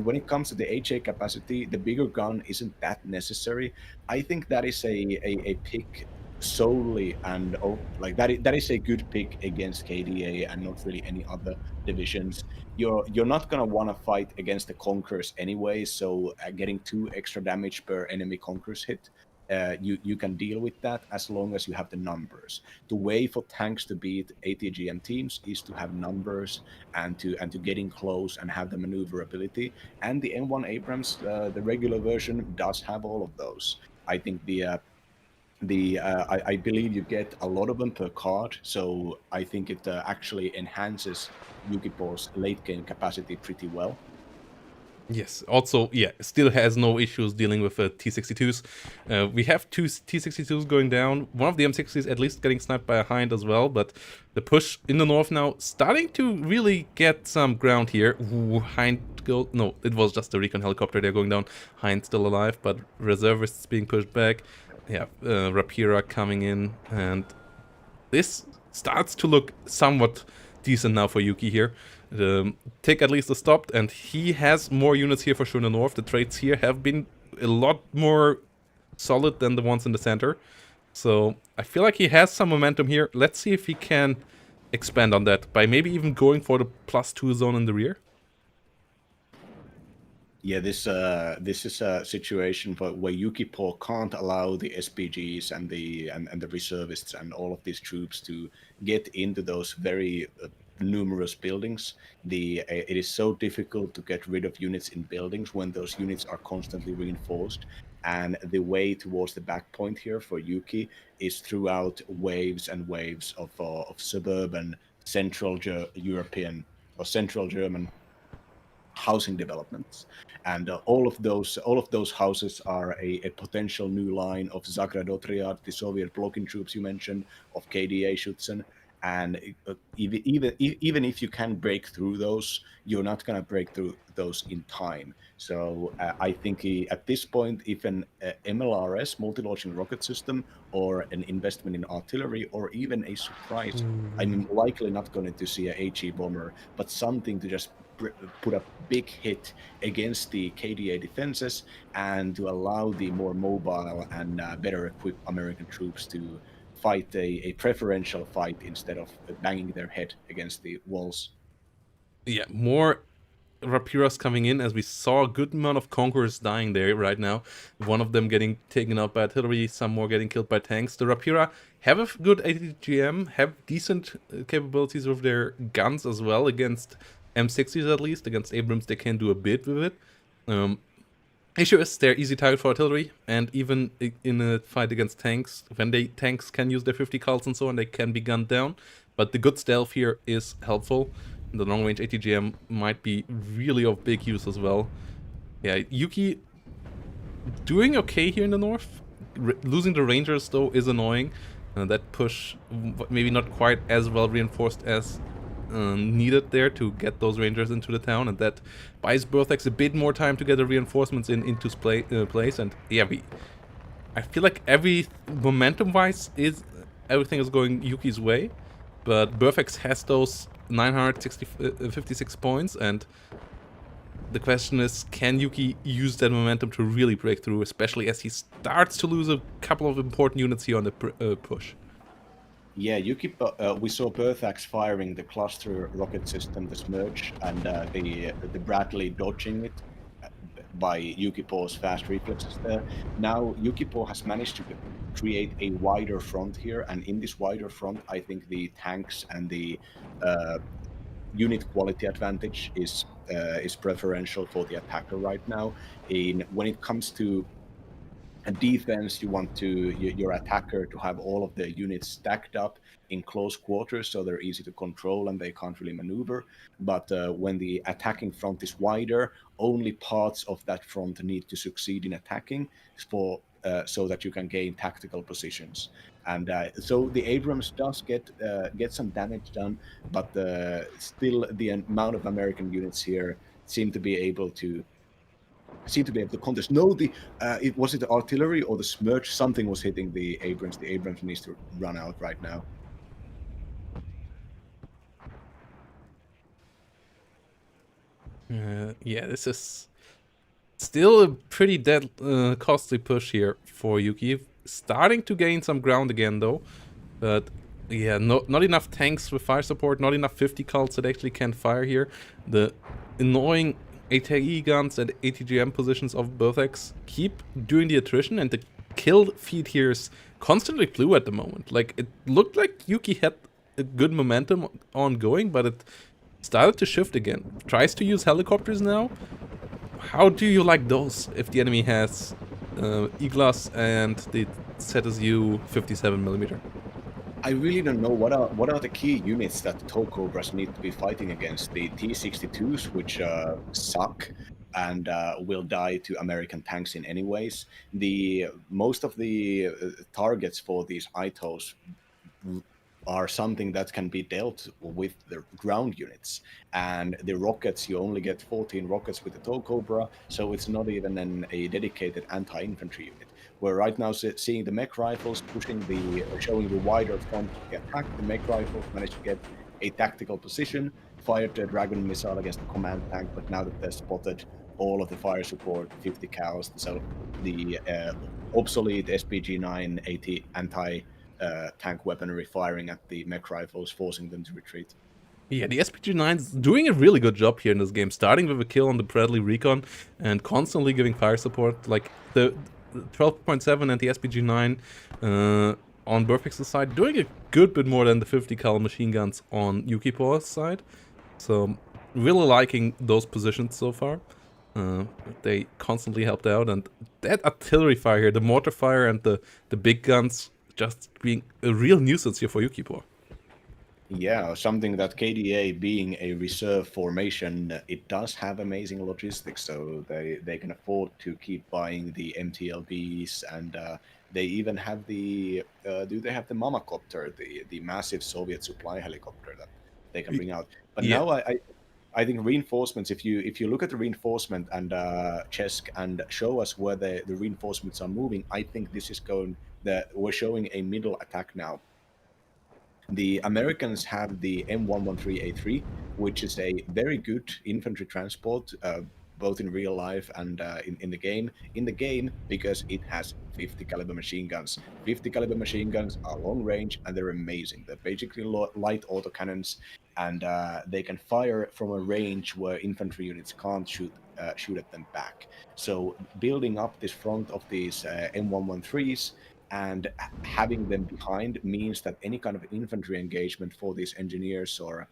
when it comes to the HA capacity, the bigger gun isn't that necessary. I think that is a pick solely, and like that is a good pick against KDA and not really any other divisions. You're not gonna want to fight against the Conquerors anyway, so getting 2 extra damage per enemy Conquerors hit, you can deal with that as long as you have the numbers. The way for tanks to beat ATGM teams is to have numbers and to get in close and have the maneuverability. And the M1 Abrams, the regular version, does have all of those. I think I believe you get a lot of them per card, so I think it actually enhances Yukipor's late game capacity pretty well. Yes, also, yeah, still has no issues dealing with T62s. We have 2 T62s going down, one of the M60s at least getting sniped by a Hind as well, but the push in the north now starting to really get some ground here. Ooh, Hind go... No, it was just a recon helicopter there going down. Hind still alive, but reservists being pushed back. Yeah, Rapira coming in, and this starts to look somewhat decent now for Yuki here. Tick at least is stopped, and he has more units here for sure in the north. The trades here have been a lot more solid than the ones in the center. So I feel like he has some momentum here. Let's see if he can expand on that by maybe even going for the +2 zone in the rear. Yeah, this is a situation where Yukipor can't allow the SPGs and the reservists and all of these troops to get into those very numerous buildings. It is so difficult to get rid of units in buildings when those units are constantly reinforced. and the way towards the back point here for Yuki is throughout waves and waves of suburban European or Central German housing developments, and all of those houses are a potential new line of Zagradotriad, the Soviet blocking troops you mentioned, of KDA Schutzen, and even if you can break through those, you're not going to break through those in time. So I think at this point, if an MLRS, multi-launching rocket system, or an investment in artillery, or even a surprise, I'm likely not going to see a HE bomber, but something to just put a big hit against the KDA defenses and to allow the more mobile and better equipped American troops to fight a preferential fight instead of banging their head against the walls. Yeah, more Rapiras coming in, as we saw a good amount of Conquerors dying there right now. One of them getting taken out by artillery, some more getting killed by tanks. The Rapira have a good ATGM, have decent capabilities with their guns as well against M60s at least. Against Abrams they can do a bit with it. Issue is they're easy target for artillery, and even in a fight against tanks, when tanks can use their 50 cals and so on, they can be gunned down. But the good stealth here is helpful. The long-range ATGM might be really of big use as well. Yeah, Yuki doing okay here in the north. Losing the Rangers, though, is annoying. That push maybe not quite as well reinforced as needed there to get those Rangers into the town, and that buys Berthex a bit more time to get the reinforcements into place. And yeah, I feel like momentum-wise everything is going Yuki's way, but Berthex has those 956 points, and the question is, can Yuki use that momentum to really break through, especially as he starts to lose a couple of important units here on the push. Yeah, Yuki. We saw Berthax firing the cluster rocket system, the Smerch, and the Bradley dodging it by Yukipo's fast reflexes there. Now Yukipo has managed to create a wider front here, and in this wider front, I think the tanks and the unit quality advantage is preferential for the attacker right now. When it comes to a defense, you want your attacker to have all of the units stacked up in close quarters so they're easy to control and they can't really maneuver. But when the attacking front is wider, only parts of that front need to succeed in attacking so that you can gain tactical positions. And so the Abrams does get some damage done, but still the amount of American units here seem to be able to contest. No, was it the artillery or the Smerch? Something was hitting the Abrams. The Abrams needs to run out right now. Yeah, this is still a pretty costly push here for Yuki. Starting to gain some ground again though, but yeah, not enough tanks with fire support, not enough 50 cults that actually can fire here. The annoying ATE guns and ATGM positions of Berthex keep doing the attrition, and the kill feed here is constantly blue at the moment. Like, it looked like Yuki had a good momentum ongoing, but it started to shift again. Tries to use helicopters now. How do you like those if the enemy has E-Glass and the ZSU 57mm? I really don't know what are the key units that the TOW Cobras need to be fighting against. The T-62s, which suck and will die to American tanks in any ways. Most of the targets for these ITOs are something that can be dealt with the ground units, and the rockets, you only get 14 rockets with the TOW Cobra, so it's not even a dedicated anti-infantry unit. We're right now seeing the mech rifles showing the wider front to attack. The mech rifles managed to get a tactical position, fired a Dragon missile against the command tank, but now that they've spotted all of the fire support, 50 cals, so the obsolete SPG-9 AT anti-tank weaponry firing at the mech rifles, forcing them to retreat. Yeah, the SPG-9's doing a really good job here in this game, starting with a kill on the Bradley Recon and constantly giving fire support. Like, the 12.7 and the SPG-9 on Burfix's side, doing a good bit more than the 50 cal machine guns on Yukipo's side. So, really liking those positions so far. Uh, they constantly helped out, and that artillery fire here, the mortar fire and the big guns, just being a real nuisance here for Yukipor. Yeah, something that KDA being a reserve formation, it does have amazing logistics, so they can afford to keep buying the MTLBs, and they even have the do they have the Mamacopter, the massive Soviet supply helicopter that they can bring out. But Yeah. now I think reinforcements. If you look at the reinforcement and Chesk and show us where the reinforcements are moving, I think this is going that we're showing a middle attack now. The Americans have the M113A3, which is a very good infantry transport, both in real life and in the game. In the game, because it has 50 caliber machine guns. 50 caliber machine guns are long range and they're amazing. They're basically light autocannons, and they can fire from a range where infantry units can't shoot at them back. So building up this front of these M113s and having them behind means that any kind of infantry engagement for these engineers or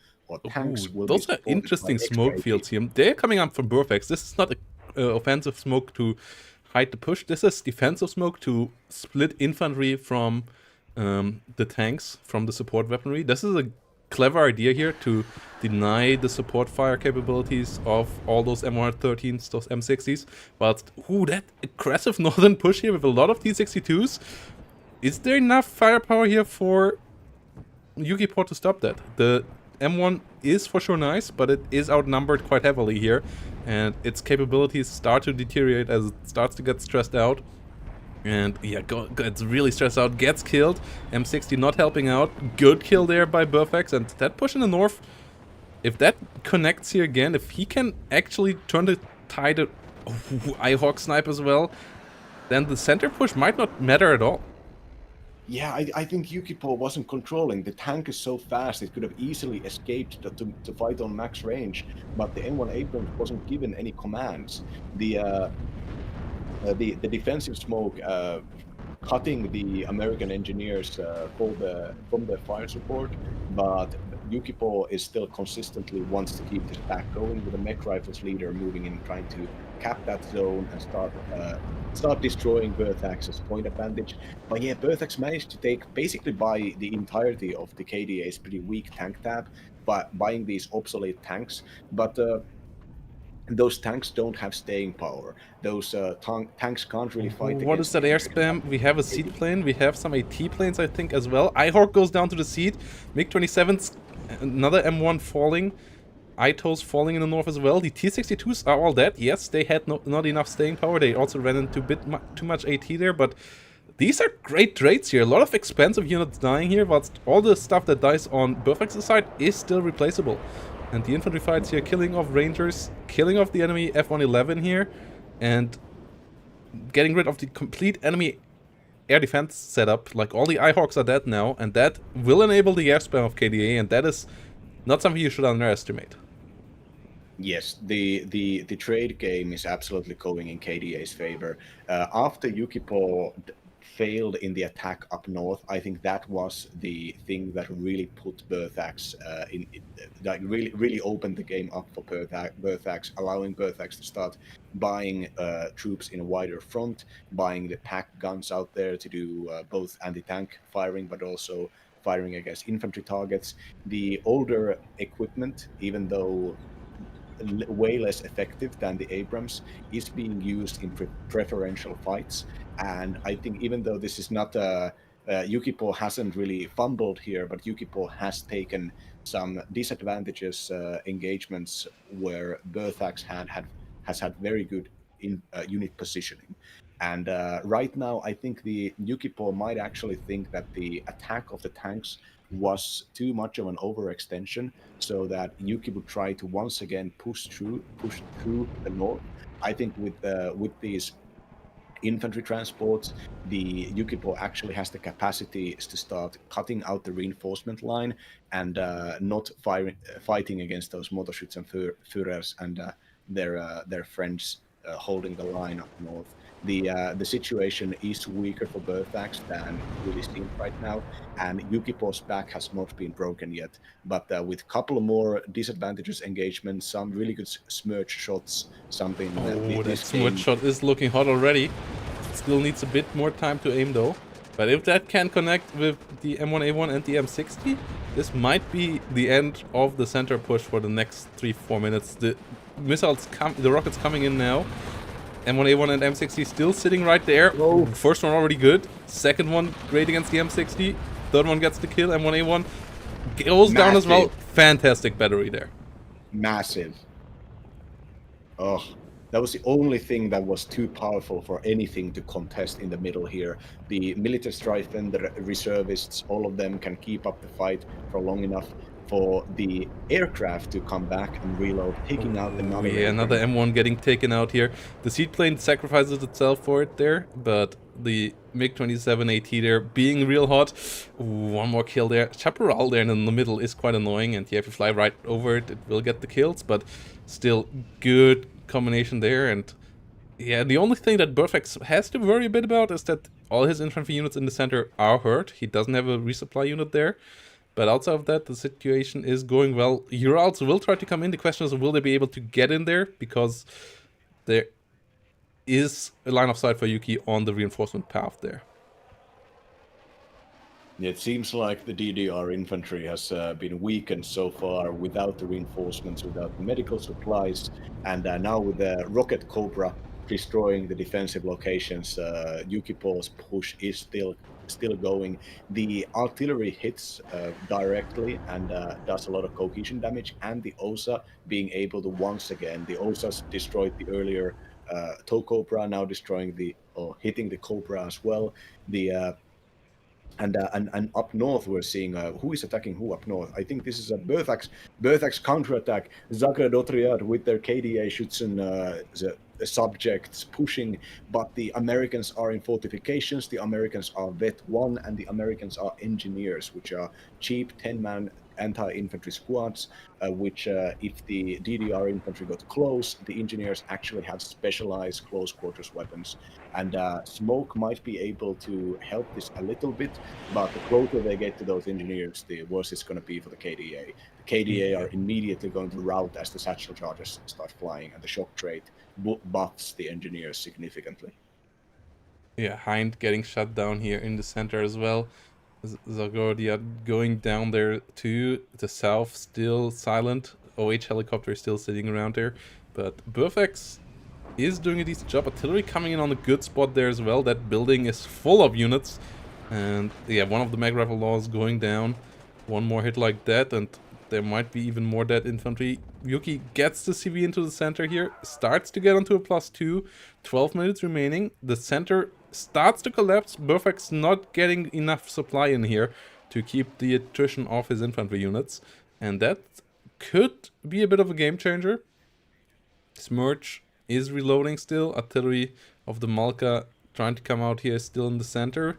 tanks Ooh, will be those are supported interesting by smoke extra fields here. They're coming up from Burfax. This is not a offensive smoke to hide the push. This is defensive smoke to split infantry from the tanks, from the support weaponry. This is a clever idea here to deny the support fire capabilities of all those M113s, those M60s. But, ooh, that aggressive northern push here with a lot of T-62s. Is there enough firepower here for Yukipor to stop that? The M1 is for sure nice, but it is outnumbered quite heavily here, and its capabilities start to deteriorate as it starts to get stressed out. And yeah, gets really stressed out, gets killed. M60 not helping out. Good kill there by Burfax, and that push in the north, if that connects here again, if he can actually turn the tide, Ihawk snipe as well, then the center push might not matter at all. Yeah, I think Yukipor wasn't controlling. The tank is so fast, it could have easily escaped to fight on max range, but the M1 Abrams wasn't given any commands. The defensive smoke cutting the American engineers from the fire support, but Yukipor is still consistently wants to keep this back going with the mech rifles leader moving in, trying to cap that zone and start destroying Berthax's point advantage. But yeah, Berthax managed to take basically by the entirety of the KDA's pretty weak tank tab by buying these obsolete tanks, but those tanks don't have staying power. Those tanks can't really fight What against is that the air American spam? We have a seed plane, we have some AT planes, I think, as well. Ihawk goes down to the seed. MiG-27's another M1 falling. Ito's falling in the north as well. The T-62s are all dead. Yes, they had not enough staying power. They also ran into a bit too much AT there, but these are great trades here. A lot of expensive units dying here, but all the stuff that dies on Burfax's side is still replaceable. And the infantry fights here, killing off Rangers, killing off the enemy F-111 here, and getting rid of the complete enemy air defense setup. Like, all the Ihawks are dead now, and that will enable the air spam of KDA, and that is not something you should underestimate. Yes, the trade game is absolutely going in KDA's favor. After Yukipor failed in the attack up north, I think that was the thing that really put Berthax like really opened the game up for Berthax, allowing Berthax to start buying troops in a wider front, buying the pack guns out there to do both anti-tank firing, but also firing against infantry targets. The older equipment, even though way less effective than the Abrams, is being used in preferential fights. And I think even though this is not Yukipor hasn't really fumbled here, but Yukipor has taken some disadvantages engagements where Berthax has had very good unit positioning. And right now, I think the Yukipor might actually think that the attack of the tanks was too much of an overextension, so that Yuki would try to once again push through the north. I think with these infantry transports, the Yukipor actually has the capacity to start cutting out the reinforcement line and not fighting against those Motorschützen and Führers and their friends holding the line up north. the situation is weaker for Berthax than it really seems right now, and Yukipo's back has not been broken yet. But with a couple of more disadvantageous engagements, some really good smirch shots, something that Oh, that this smart game shot is looking hot already. Still needs a bit more time to aim though. But if that can connect with the M1A1 and the M60, this might be the end of the center push for the next 3-4 minutes. The the rockets coming in now. M1A1 and M60 still sitting right there. Whoa. First one already good. Second one great against the M60. Third one gets the kill. M1A1 goes down as well. Fantastic battery there. Massive. Oh, that was the only thing that was too powerful for anything to contest in the middle here. The military Streifen, the reservists, all of them can keep up the fight for long enough for the aircraft to come back and reload, taking out another. Yeah, another M1 getting taken out here. The seaplane sacrifices itself for it there, but the MiG-27 AT there being real hot. Ooh, one more kill there. Chaparral there in the middle is quite annoying, and yeah, if you fly right over it, it will get the kills, but still good combination there. And yeah, the only thing that Berthax has to worry a bit about is that all his infantry units in the center are hurt. He doesn't have a resupply unit there. But outside of that, the situation is going well. Urals will try to come in. The question is, will they be able to get in there? Because there is a line of sight for Yuki on the reinforcement path there. It seems like the DDR infantry has been weakened so far without the reinforcements, without the medical supplies, and now with the Rocket Cobra destroying the defensive locations, Yukipo's push is still going. The artillery hits directly and does a lot of cohesion damage, and the OSA being able to once again, the OSA's destroyed the earlier tow Cobra, now destroying hitting the Cobra as well. The and up north we're seeing who is attacking who up north. I think this is a Berthax counterattack. Zagra Dotriad with their KDA Schützen the subjects pushing, but the Americans are in fortifications, the Americans are Vet 1, and the Americans are engineers, which are cheap 10-man anti-infantry squads, which if the DDR infantry got close, the engineers actually have specialized close quarters weapons. And smoke might be able to help this a little bit, but the closer they get to those engineers, the worse it's going to be for the KDA. The KDA are immediately going to rout as the satchel charges start flying, and the shock trait buffs the engineers significantly. Yeah, Hind getting shut down here in the center as well. Zagordia going down there too. The south still silent. OH helicopter is still sitting around there. But Berthax is doing a decent job. Artillery coming in on a good spot there as well. That building is full of units. And yeah, one of the mag rifle laws going down. One more hit like that and there might be even more dead infantry. Yuki gets the CV into the center here. Starts to get onto a +2. 12 minutes remaining. The center starts to collapse. Berthax not getting enough supply in here to keep the attrition off his infantry units. And that could be a bit of a game changer. Smirch is reloading still. Artillery of the Malka trying to come out here still in the center.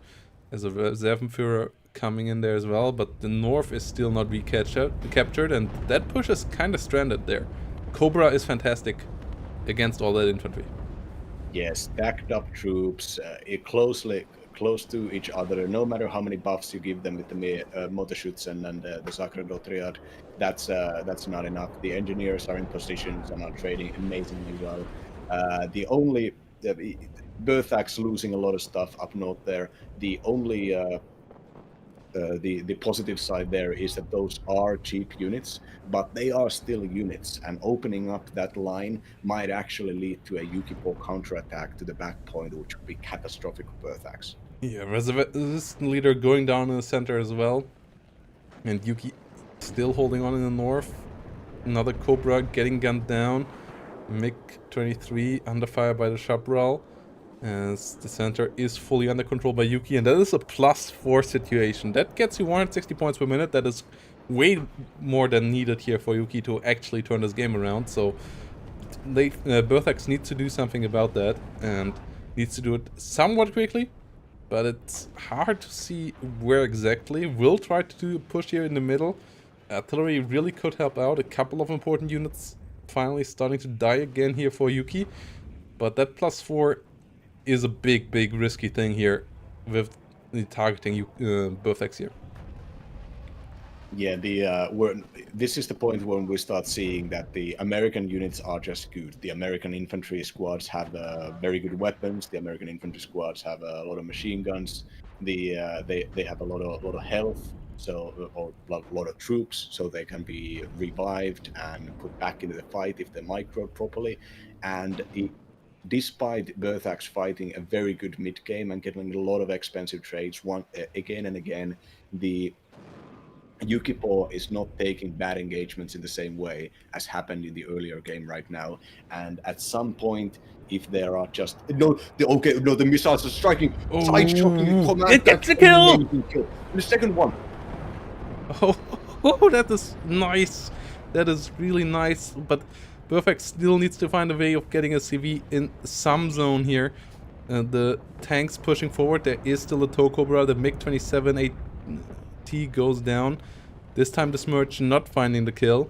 As a Reservenführer coming in there as well, but the north is still not captured, and that push is kind of stranded there. Cobra is fantastic against all that infantry. Yes, stacked up troops, close to each other. No matter how many buffs you give them with the Motorschützen and the Sakra-Triad, that's not enough. The engineers are in positions and are trading amazingly well. The only Berthax losing a lot of stuff up north there. The only the positive side there is that those are cheap units, but they are still units, and opening up that line might actually lead to a Yukipo counterattack to the back point, which would be catastrophic for Berthax. Yeah, resistant leader going down in the center as well, and Yuki still holding on in the north. Another Cobra getting gunned down. MiG-23 under fire by the Chaparral. As the center is fully under control by Yuki, and that is a +4 situation. That gets you 160 points per minute. That is way more than needed here for Yuki to actually turn this game around. So Berthax needs to do something about that, and needs to do it somewhat quickly, but it's hard to see where exactly. We'll try to do a push here in the middle. Artillery really could help out. A couple of important units finally starting to die again here for Yuki, but that +4 is a big risky thing here with the targeting you Burflex here. Yeah, this is the point when we start seeing that the American units are just good. The American infantry squads have very good weapons. The American infantry squads have a lot of machine guns. They have a lot of health, so or a lot of troops, so they can be revived and put back into the fight if they're microed properly. And despite Berthax fighting a very good mid game and getting a lot of expensive trades again and again, the Yukipor is not taking bad engagements in the same way as happened in the earlier game right now. And at some point, if there are just the missiles are striking, side-shotting, command it gets tank, the kill! amazing kill. And the second one. Oh, that is nice. That is really nice. But Perfect still needs to find a way of getting a CV in some zone here. The tanks pushing forward. There is still a TOW Cobra. The MiG-27 AT goes down. This time the Smirch not finding the kill.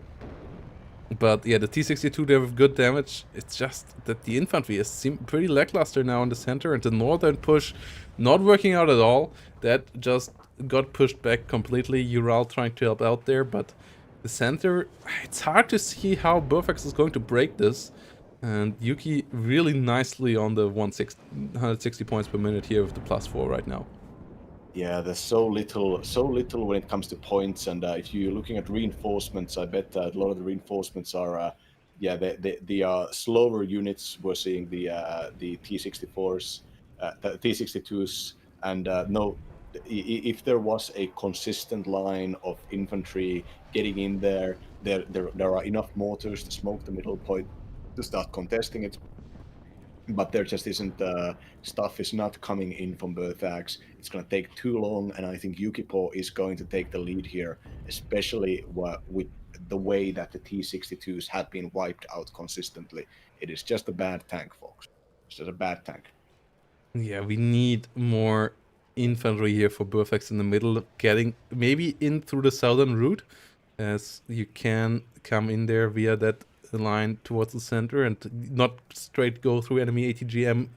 But yeah, the T-62 there with good damage. It's just that the infantry is pretty lackluster now in the center, and the northern push not working out at all. That just got pushed back completely. Ural trying to help out there, but the center, it's hard to see how Burfax is going to break this. And Yuki really nicely on the 160 points per minute here with the +4 right now. Yeah, there's so little when it comes to points, and if you're looking at reinforcements, I bet a lot of the reinforcements are, the slower units. We're seeing the T64s, the T62s, and no, if there was a consistent line of infantry getting in there, there are enough mortars to smoke the middle point to start contesting it. But there just isn't stuff is not coming in from Berthax. It's going to take too long, and I think Yukipor is going to take the lead here, especially with the way that the T-62s have been wiped out consistently. It is just a bad tank, folks. It's just a bad tank. Yeah, we need more infantry here for Burfax in the middle, getting maybe in through the southern route, as you can come in there via that line towards the center and not straight go through enemy ATGM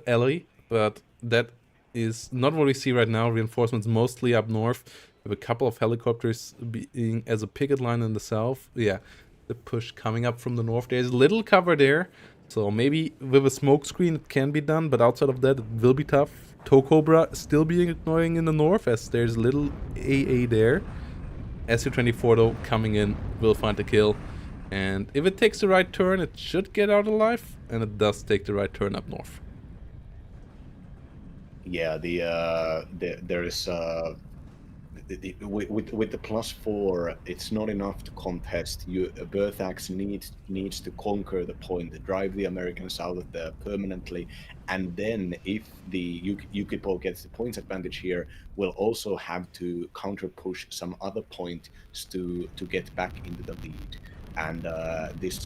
alley, but that is not what we see right now. Reinforcements mostly up north, with a couple of helicopters being as a picket line in the south. Yeah, the push coming up from the north. There's little cover there, so maybe with a smoke screen it can be done, but outside of that it will be tough. TOW Cobra still being annoying in the north, as there's little AA there. Su-24 though coming in will find the kill. And if it takes the right turn, it should get out alive, and it does take the right turn up north. Yeah, there is with the +4, it's not enough to contest. Berthax needs to conquer the point, drive the Americans out of there permanently, and then if the Yukipor gets the points advantage here, we'll also have to counter push some other points to get back into the lead. And this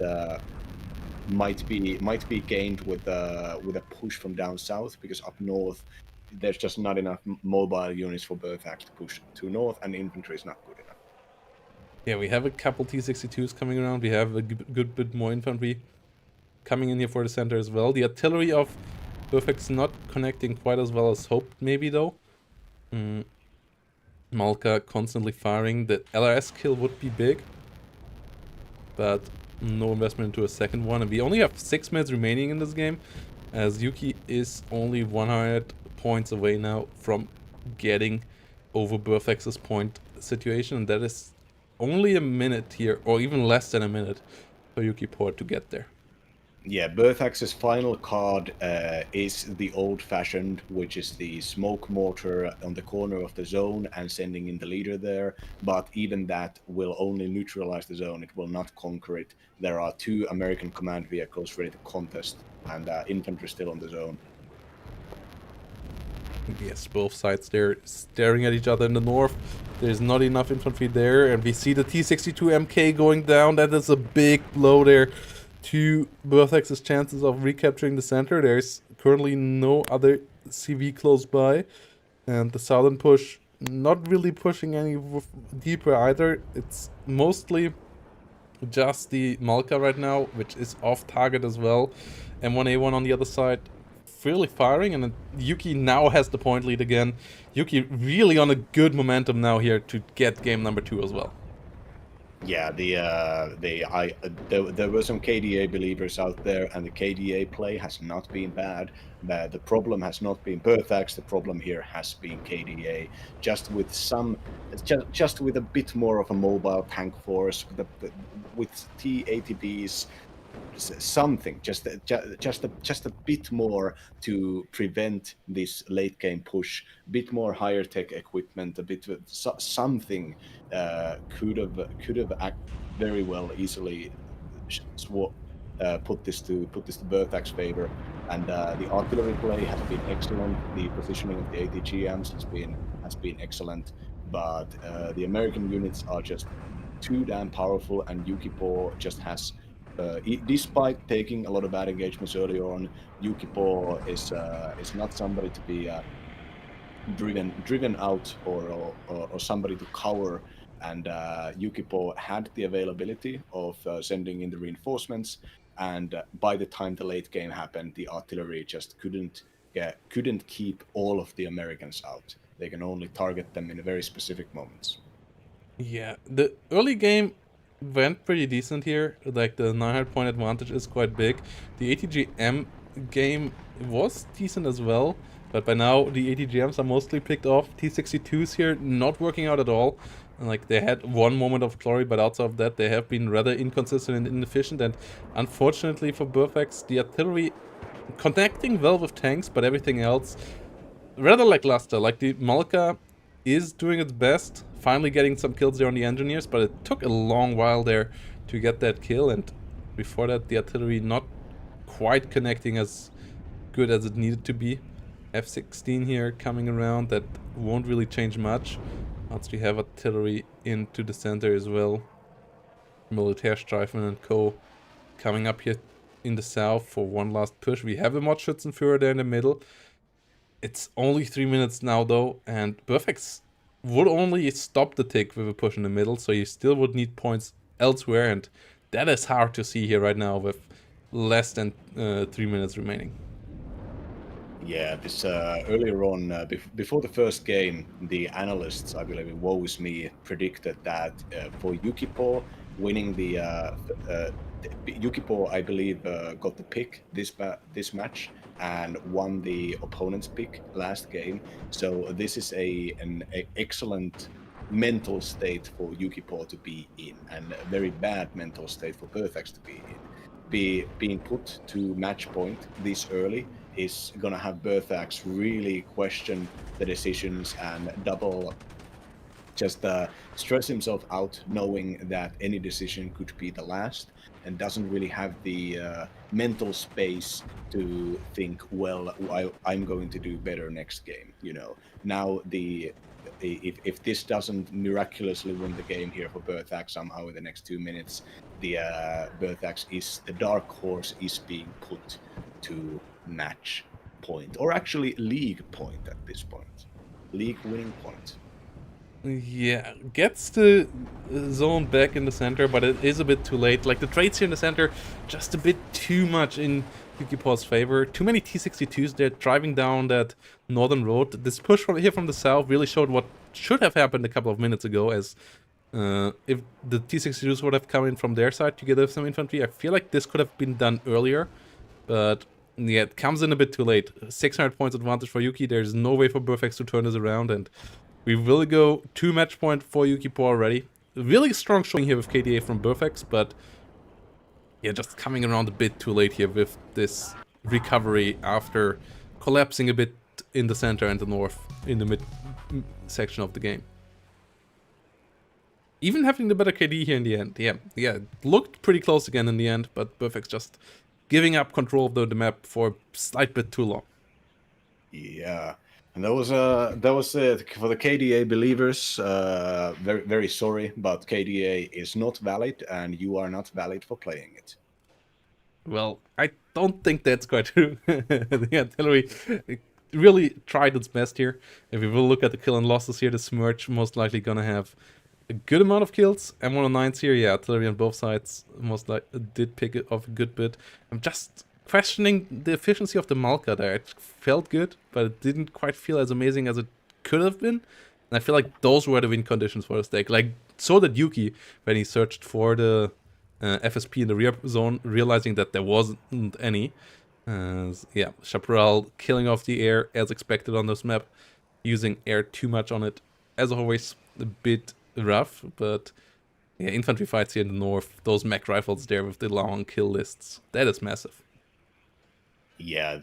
might be gained with a push from down south, because up north there's just not enough mobile units for Berthax to push to north, and infantry is not good enough. Yeah, we have a couple T-62s coming around. We have a good bit more infantry coming in here for the center as well. The artillery of Berthax not connecting quite as well as hoped, maybe though. Malka constantly firing. The LRS kill would be big, but no investment into a second one. And we only have 6 minutes remaining in this game, as Yuki is only 100 points away now from getting over Berthax's point situation, and that is only a minute here, or even less than a minute, for Yukipor to get there. Yeah, Berthax's final card is the old-fashioned, which is the smoke mortar on the corner of the zone and sending in the leader there. But even that will only neutralize the zone. It will not conquer it. There are 2 American command vehicles ready to contest, and infantry still on the zone. Yes, both sides there staring at each other in the north. There's not enough infantry there, and we see the T-62 MK going down. That is a big blow there to Berthax's chances of recapturing the center. There's currently no other CV close by, and the southern push not really pushing any deeper either. It's mostly just the Malka right now, which is off target as well. M1A1 on the other side really firing, and Yuki now has the point lead again. Yuki really on a good momentum now here to get game number 2 as well. Yeah, there were some KDA believers out there, and the KDA play has not been bad. The problem has not been Berthax. The problem here has been KDA, just with just with a bit more of a mobile tank force, with T-ATBs, something, just a bit more to prevent this late game push, a bit more higher tech equipment, a bit of something could have very well easily put this to Berthak's favor. And the artillery play has been excellent. The positioning of the ATGMs has been excellent, but the American units are just too damn powerful, and Yukipo just has. Despite taking a lot of bad engagements earlier on, Yukipo is not somebody to be driven out or somebody to cower. And Yukipo had the availability of sending in the reinforcements, and by the time the late game happened, the artillery just couldn't keep all of the Americans out. They can only target them in very specific moments. Yeah, the early game went pretty decent here. Like, the 900 point advantage is quite big. The ATGM game was decent as well, but by now the ATGMs are mostly picked off. T-62s here not working out at all. Like, they had one moment of glory, but outside of that they have been rather inconsistent and inefficient, and unfortunately for Burfax, the artillery connecting well with tanks, but everything else rather lackluster. Like, the Malka is doing its best, finally getting some kills there on the engineers, but it took a long while there to get that kill, and before that the artillery not quite connecting as good as it needed to be. F-16 here coming around, that won't really change much once we have artillery into the center as well. Militärstreifen and co. coming up here in the south for one last push. We have a Mordschützenführer there in the middle. It's only 3 minutes now though, and Burfax would only stop the tick with a push in the middle, so you still would need points elsewhere, and that is hard to see here right now with less than 3 minutes remaining. Yeah, this earlier on, before the first game, the analysts, I believe it was me, predicted that for Yukipo winning Yukipo, I believe, got the pick this match and won the opponent's pick last game. So this is an excellent mental state for Yukipo to be in, and a very bad mental state for Berthax to be in. Being put to match point this early is gonna have Berthax really question the decisions and just stress himself out, knowing that any decision could be the last, and doesn't really have the mental space to think, well, I'm going to do better next game. You know, now if this doesn't miraculously win the game here for Berthax somehow in the next 2 minutes, the dark horse is being put to match point, or actually league point at this point, league winning point. Yeah, gets the zone back in the center, but it is a bit too late. Like, the trades here in the center, just a bit too much in Yukipo's favor. Too many T-62s there driving down that northern road. This push from here from the south really showed what should have happened a couple of minutes ago, as if the T-62s would have come in from their side together with some infantry, I feel like this could have been done earlier, but yeah, it comes in a bit too late. 600 points advantage for Yuki. There's no way for Burfax to turn this around, and we will go 2 match point for Yukipo already. Really strong showing here with KDA from Burfax, but yeah, just coming around a bit too late here with this recovery after collapsing a bit in the center and the north in the mid section of the game. Even having the better KD here in the end. Yeah, it looked pretty close again in the end, but Burfax just giving up control of the map for a slight bit too long. Yeah. And that was for the KDA believers. Very, very sorry, but KDA is not valid, and you are not valid for playing it. Well, I don't think that's quite true. The artillery really tried its best here. If we will look at the kill and losses here, the Smirch most likely gonna have a good amount of kills. M109s here, yeah, artillery on both sides most likely did pick it off a good bit. I'm just questioning the efficiency of the Malka there. It felt good, but it didn't quite feel as amazing as it could have been. And I feel like those were the win conditions for this deck. Like, so did Yuki when he searched for the FSP in the rear zone, realizing that there wasn't any. Yeah, Chaparral killing off the air as expected on this map, using air too much on it. As always, a bit rough, but yeah, infantry fights here in the north, those mech rifles there with the long kill lists, that is massive. Yeah,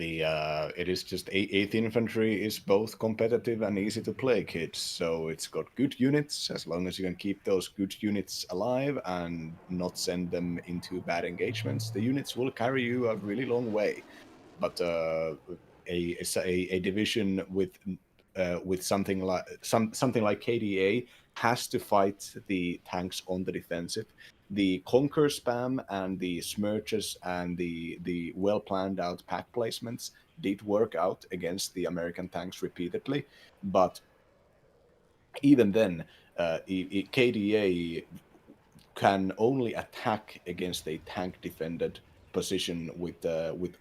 it is just 8th Infantry is both competitive and easy to play, kids. So it's got good units. As long as you can keep those good units alive and not send them into bad engagements, the units will carry you a really long way. But a division with something like KDA has to fight the tanks on the defensive. The Conquer spam and the Smirches and the well planned out pack placements did work out against the American tanks repeatedly, but even then, KDA can only attack against a tank defended position with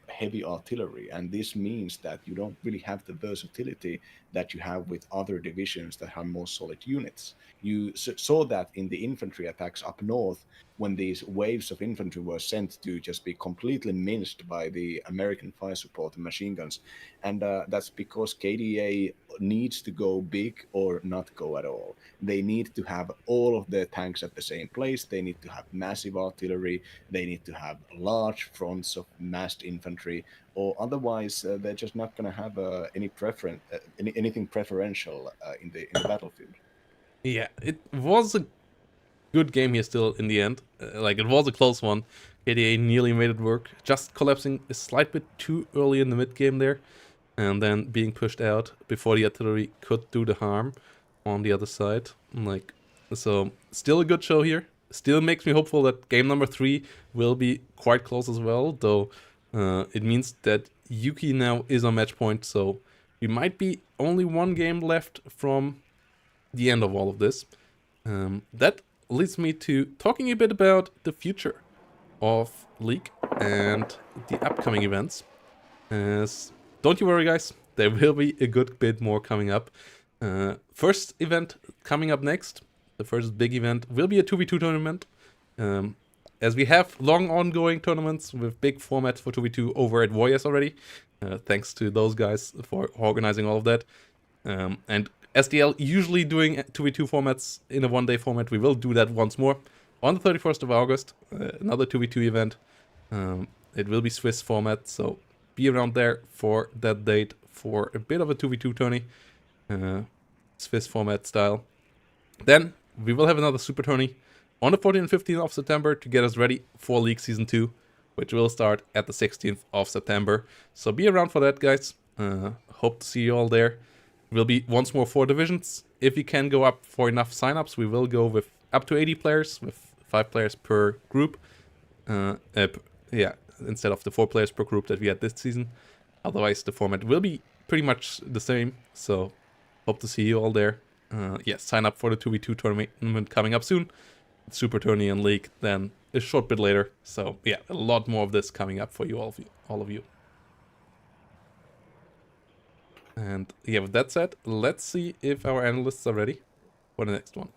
heavy artillery, and this means that you don't really have the versatility that you have with other divisions that have more solid units. You saw that in the infantry attacks up north when these waves of infantry were sent to just be completely minced by the American fire support and machine guns, and that's because KDA needs to go big or not go at all. They need to have all of their tanks at the same place. They need to have massive artillery. They need to have large fronts of massed infantry, or otherwise they're just not going to have anything preferential in the battlefield. Yeah, it was a good game here still in the end. Like, it was a close one. KDA nearly made it work, just collapsing a slight bit too early in the mid game there, and then being pushed out before the artillery could do the harm on the other side. Like, so still a good show here. Still makes me hopeful that game number 3 will be quite close as well, though it means that Yuki now is on match point, so we might be only one game left from the end of all of this. That leads me to talking a bit about the future of League and the upcoming events. Don't you worry, guys, there will be a good bit more coming up. First event coming up next, the first big event, will be a 2v2 tournament. As we have long ongoing tournaments with big formats for 2v2 over at Warriors already. Thanks to those guys for organizing all of that. And SDL usually doing 2v2 formats in a one-day format. We will do that once more on the 31st of August. Another 2v2 event. It will be Swiss format, so be around there for that date for a bit of a 2v2 tourney. Swiss format style. Then we will have another super tourney on the 14th and 15th of September to get us ready for League Season 2, which will start at the 16th of September. So be around for that, guys. Hope to see you all there. Will be once more 4 divisions. If we can go up for enough signups, we will go with up to 80 players, with 5 players per group. Instead of the 4 players per group that we had this season. Otherwise, the format will be pretty much the same. So hope to see you all there. Sign up for the 2v2 tournament coming up soon. Super Tourney and League then a short bit later. So yeah, a lot more of this coming up for you all of you. And yeah, with that said, let's see if our analysts are ready for the next one.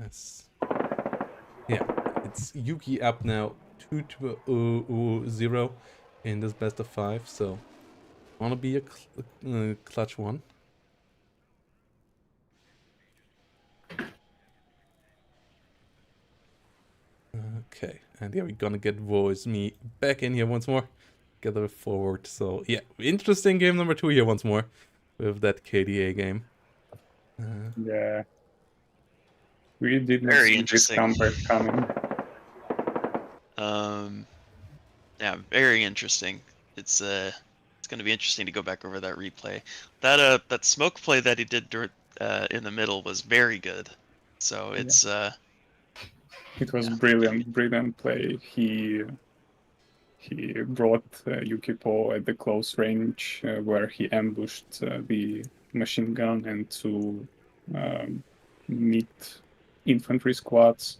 Yes. Yeah, it's Yuki up now 2-0 in this best of 5, so wanna be a clutch one. Okay, and yeah, we're gonna get Voice Me back in here once more, together with Forward. So yeah, interesting game number 2 here once more with that KDA game. Yeah. We did not Very see this interesting. comeback coming. Yeah, very interesting. It's going to be interesting to go back over that replay. That smoke play that he did in the middle was very good. So it's It was brilliant play. He he brought Yukipo at the close range where he ambushed the machine gun and two meat infantry squads,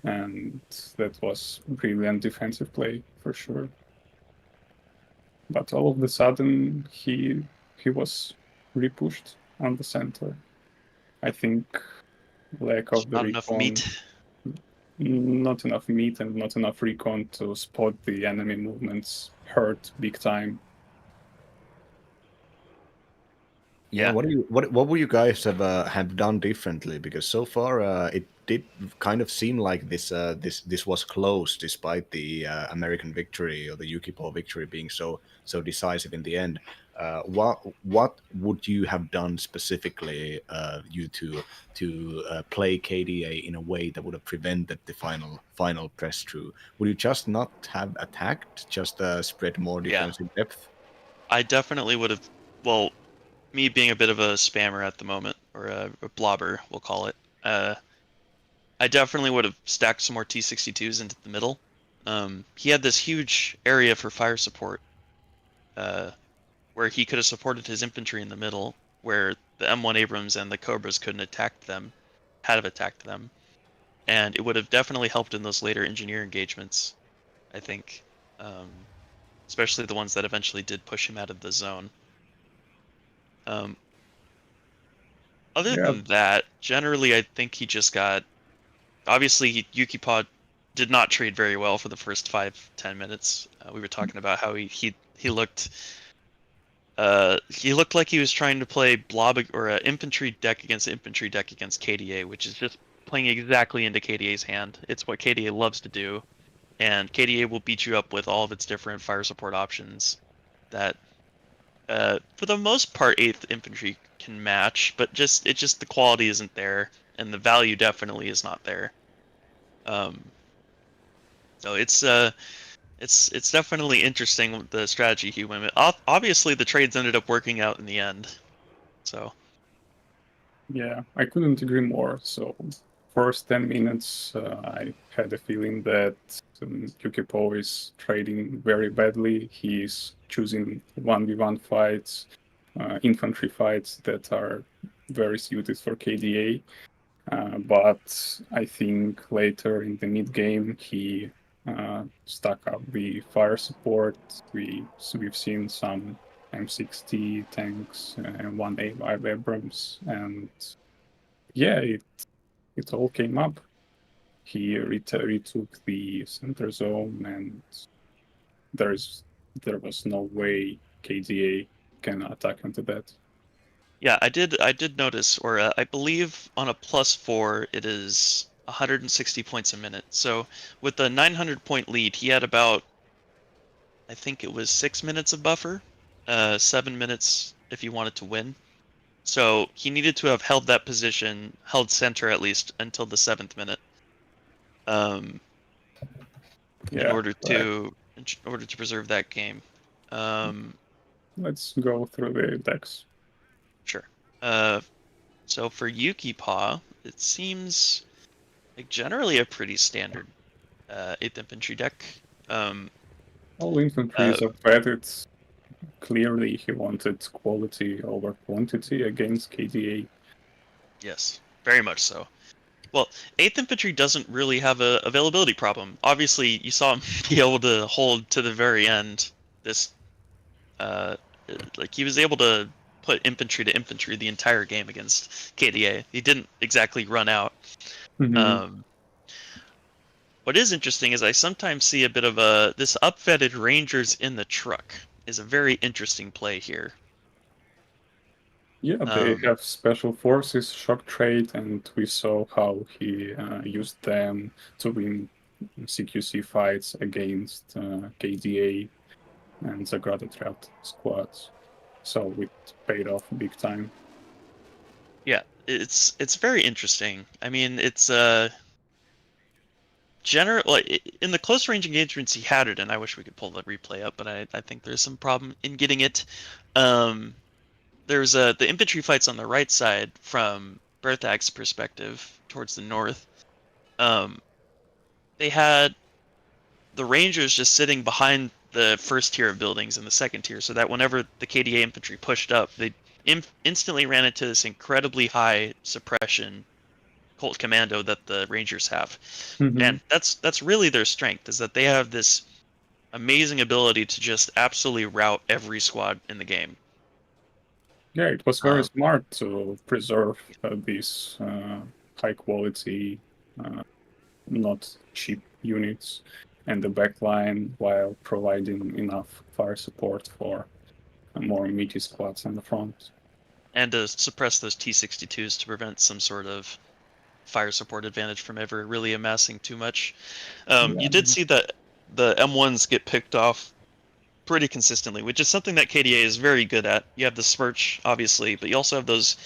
and that was brilliant defensive play for sure. But all of a sudden he was repushed on the center. I think lack of the Not enough recon, meat. not enough meat and not enough recon to spot the enemy movements hurt big time. Yeah, Yeah. what would you guys have done differently? Because so far it did kind of seem like this was close, despite the American victory or the Yukipo victory being so decisive in the end. What would you have done specifically, you to play KDA in a way that would have prevented the final press through? Would you just not have attacked, just spread more Yeah. defensive depth? I definitely would have. Well, me being a bit of a spammer at the moment, or a blobber, we'll call it. I definitely would have stacked some more T-62s into the middle. He had this huge area for fire support, where he could have supported his infantry in the middle, where the M1 Abrams and the Cobras couldn't attack them, had have attacked them, and it would have definitely helped in those later engineer engagements, I think, especially the ones that eventually did push him out of the zone. Other Yeah. than that, generally, I think he just got. Obviously, Yukipod did not trade very well for the first 5-10 minutes. We were talking about how he looked. He looked like he was trying to play blob or infantry deck against KDA, which is just playing exactly into KDA's hand. It's what KDA loves to do, and KDA will beat you up with all of its different fire support options that, for the most part, 8th Infantry can match, but just the quality isn't there, and the value definitely is not there. So it's definitely interesting, the strategy he went with. Obviously, the trades ended up working out in the end. So Yeah, I couldn't agree more. So, first 10 minutes, I had a feeling that Yukipo is trading very badly. He's choosing 1v1 fights, infantry fights that are very suited for KDA. But I think later in the mid game, he stuck up the fire support. We've seen some M60 tanks and one A5 Abrams, and yeah, it all came up. He retook the center zone, and there was no way KDA can attack into that. yeah, I did notice, or I believe on a +4 it is 160 points a minute. So with the 900 point lead, he had about, I think it was 6 minutes of buffer, 7 minutes if he wanted to win. So he needed to have held that position, held center at least until the 7th minute, in Yeah, order right. to preserve that game. Let's go through the decks. Sure. So for Yukipa, it seems like generally a pretty standard 8th infantry deck. All infantry is upgraded. Clearly, he wanted quality over quantity against KDA. Yes, very much so. Well, 8th infantry doesn't really have a availability problem. Obviously, you saw him be able to hold to the very end. This, like he was able to put infantry to infantry the entire game against KDA. He didn't exactly run out. Mm-hmm. What is interesting is I sometimes see a bit of this upfetted Rangers in the truck is a very interesting play here. Yeah, they have special forces, shock trade, and we saw how he used them to win CQC fights against KDA and the Gradotrat squads. So it paid off big time. Yeah, it's very interesting. I mean, it's in the close range engagements he had it, and I wish we could pull the replay up, but I think there's some problem in getting it. There's the infantry fights on the right side from Berthag's perspective towards the north. They had the Rangers just sitting behind the first tier of buildings and the second tier, so that whenever the KDA infantry pushed up, they instantly ran into this incredibly high suppression Colt Commando that the Rangers have. Mhm. And that's really their strength, is that they have this amazing ability to just absolutely rout every squad in the game. Yeah, it was very Um, smart to preserve these high quality, not cheap units and the backline while providing enough fire support for more meaty squads in the front. and to suppress those T-62s to prevent some sort of fire support advantage from ever really amassing too much. You did see that the M1s get picked off pretty consistently, which is something that KDA is very good at. You have the Smirch, obviously, but you also have those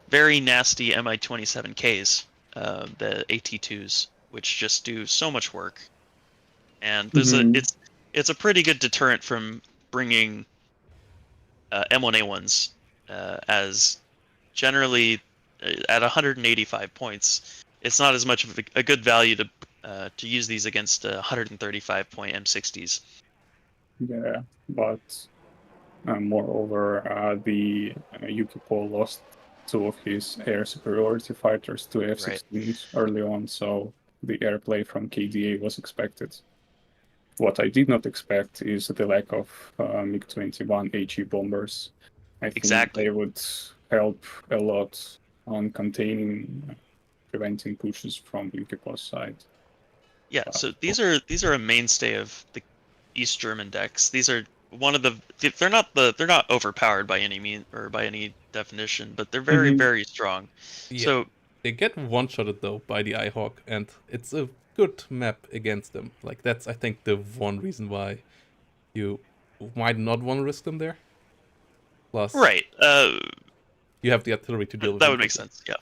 very nasty Mi-27Ks, the AT2s, which just do so much work. And there's it's a pretty good deterrent from bringing M1A1s as generally at 185 points. It's not as much of a good value to use these against 135 point M60s. Yeah, but moreover, the Yukiko lost two of his air superiority fighters to F-16s early on, so the airplay from KDA was expected. What I did not expect is the lack of MiG-21 HE bombers. I think they would help a lot on containing, preventing pushes from Yukiko's side. Yeah, so these are a mainstay of the East German decks. These are one of the they're not overpowered by any mean or by any definition, but they're very very strong. Yeah. So they get one-shotted though by the Eyehawk, and it's a good map against them. Like that's I think the one reason why you might not want to risk them there. Plus, right, you have the artillery to deal with. That would make sense. Yeah.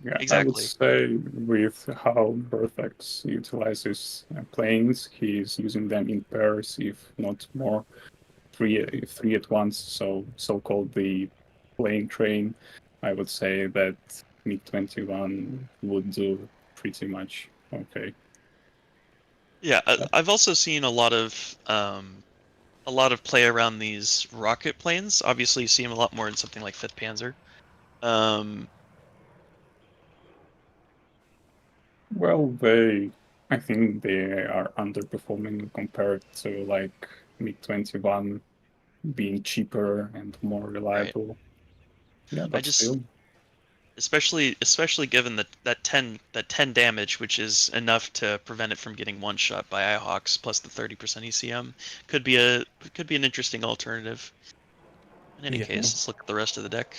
Yeah, exactly. I would say with how Vertex utilizes planes, he's using them in pairs, if not more, three at once. So so-called the plane train. I would say that MiG-21 would do pretty much okay. Yeah, I've also seen a lot of play around these rocket planes. Obviously, you see them a lot more in something like 5th Panzer. Well, I think they are underperforming compared to like MiG-21 being cheaper and more reliable. Yeah, but still. Especially given that 10 damage, which is enough to prevent it from getting one shot by Eyehawks, plus the 30% ECM, could be an interesting alternative. In any case, let's look at the rest of the deck.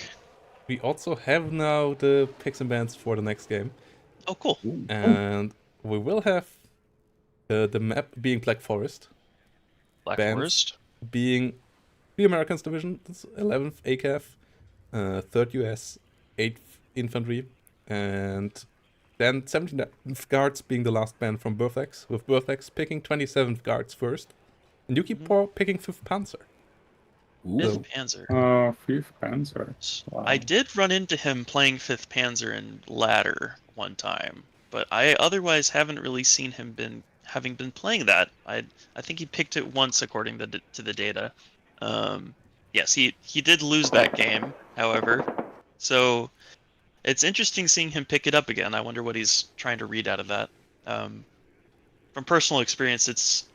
We also have now the picks and bans for the next game. Oh, cool. And we will have the map being Black Forest. Black bands Forest. Being the Americans division, 11th ACAF, 3rd US, 8th Infantry, and then 17th Guards being the last band from Vertex, with Vertex picking 27th Guards first, and Yukipor picking 5th Panzer. 5th Panzer. 5th Panzer. Wow. I did run into him playing 5th Panzer in ladder one time, but I otherwise haven't really seen him having been playing that. I think he picked it once according to the data. Yes, he did lose that game, however. So it's interesting seeing him pick it up again. I wonder what he's trying to read out of that. From personal experience, it's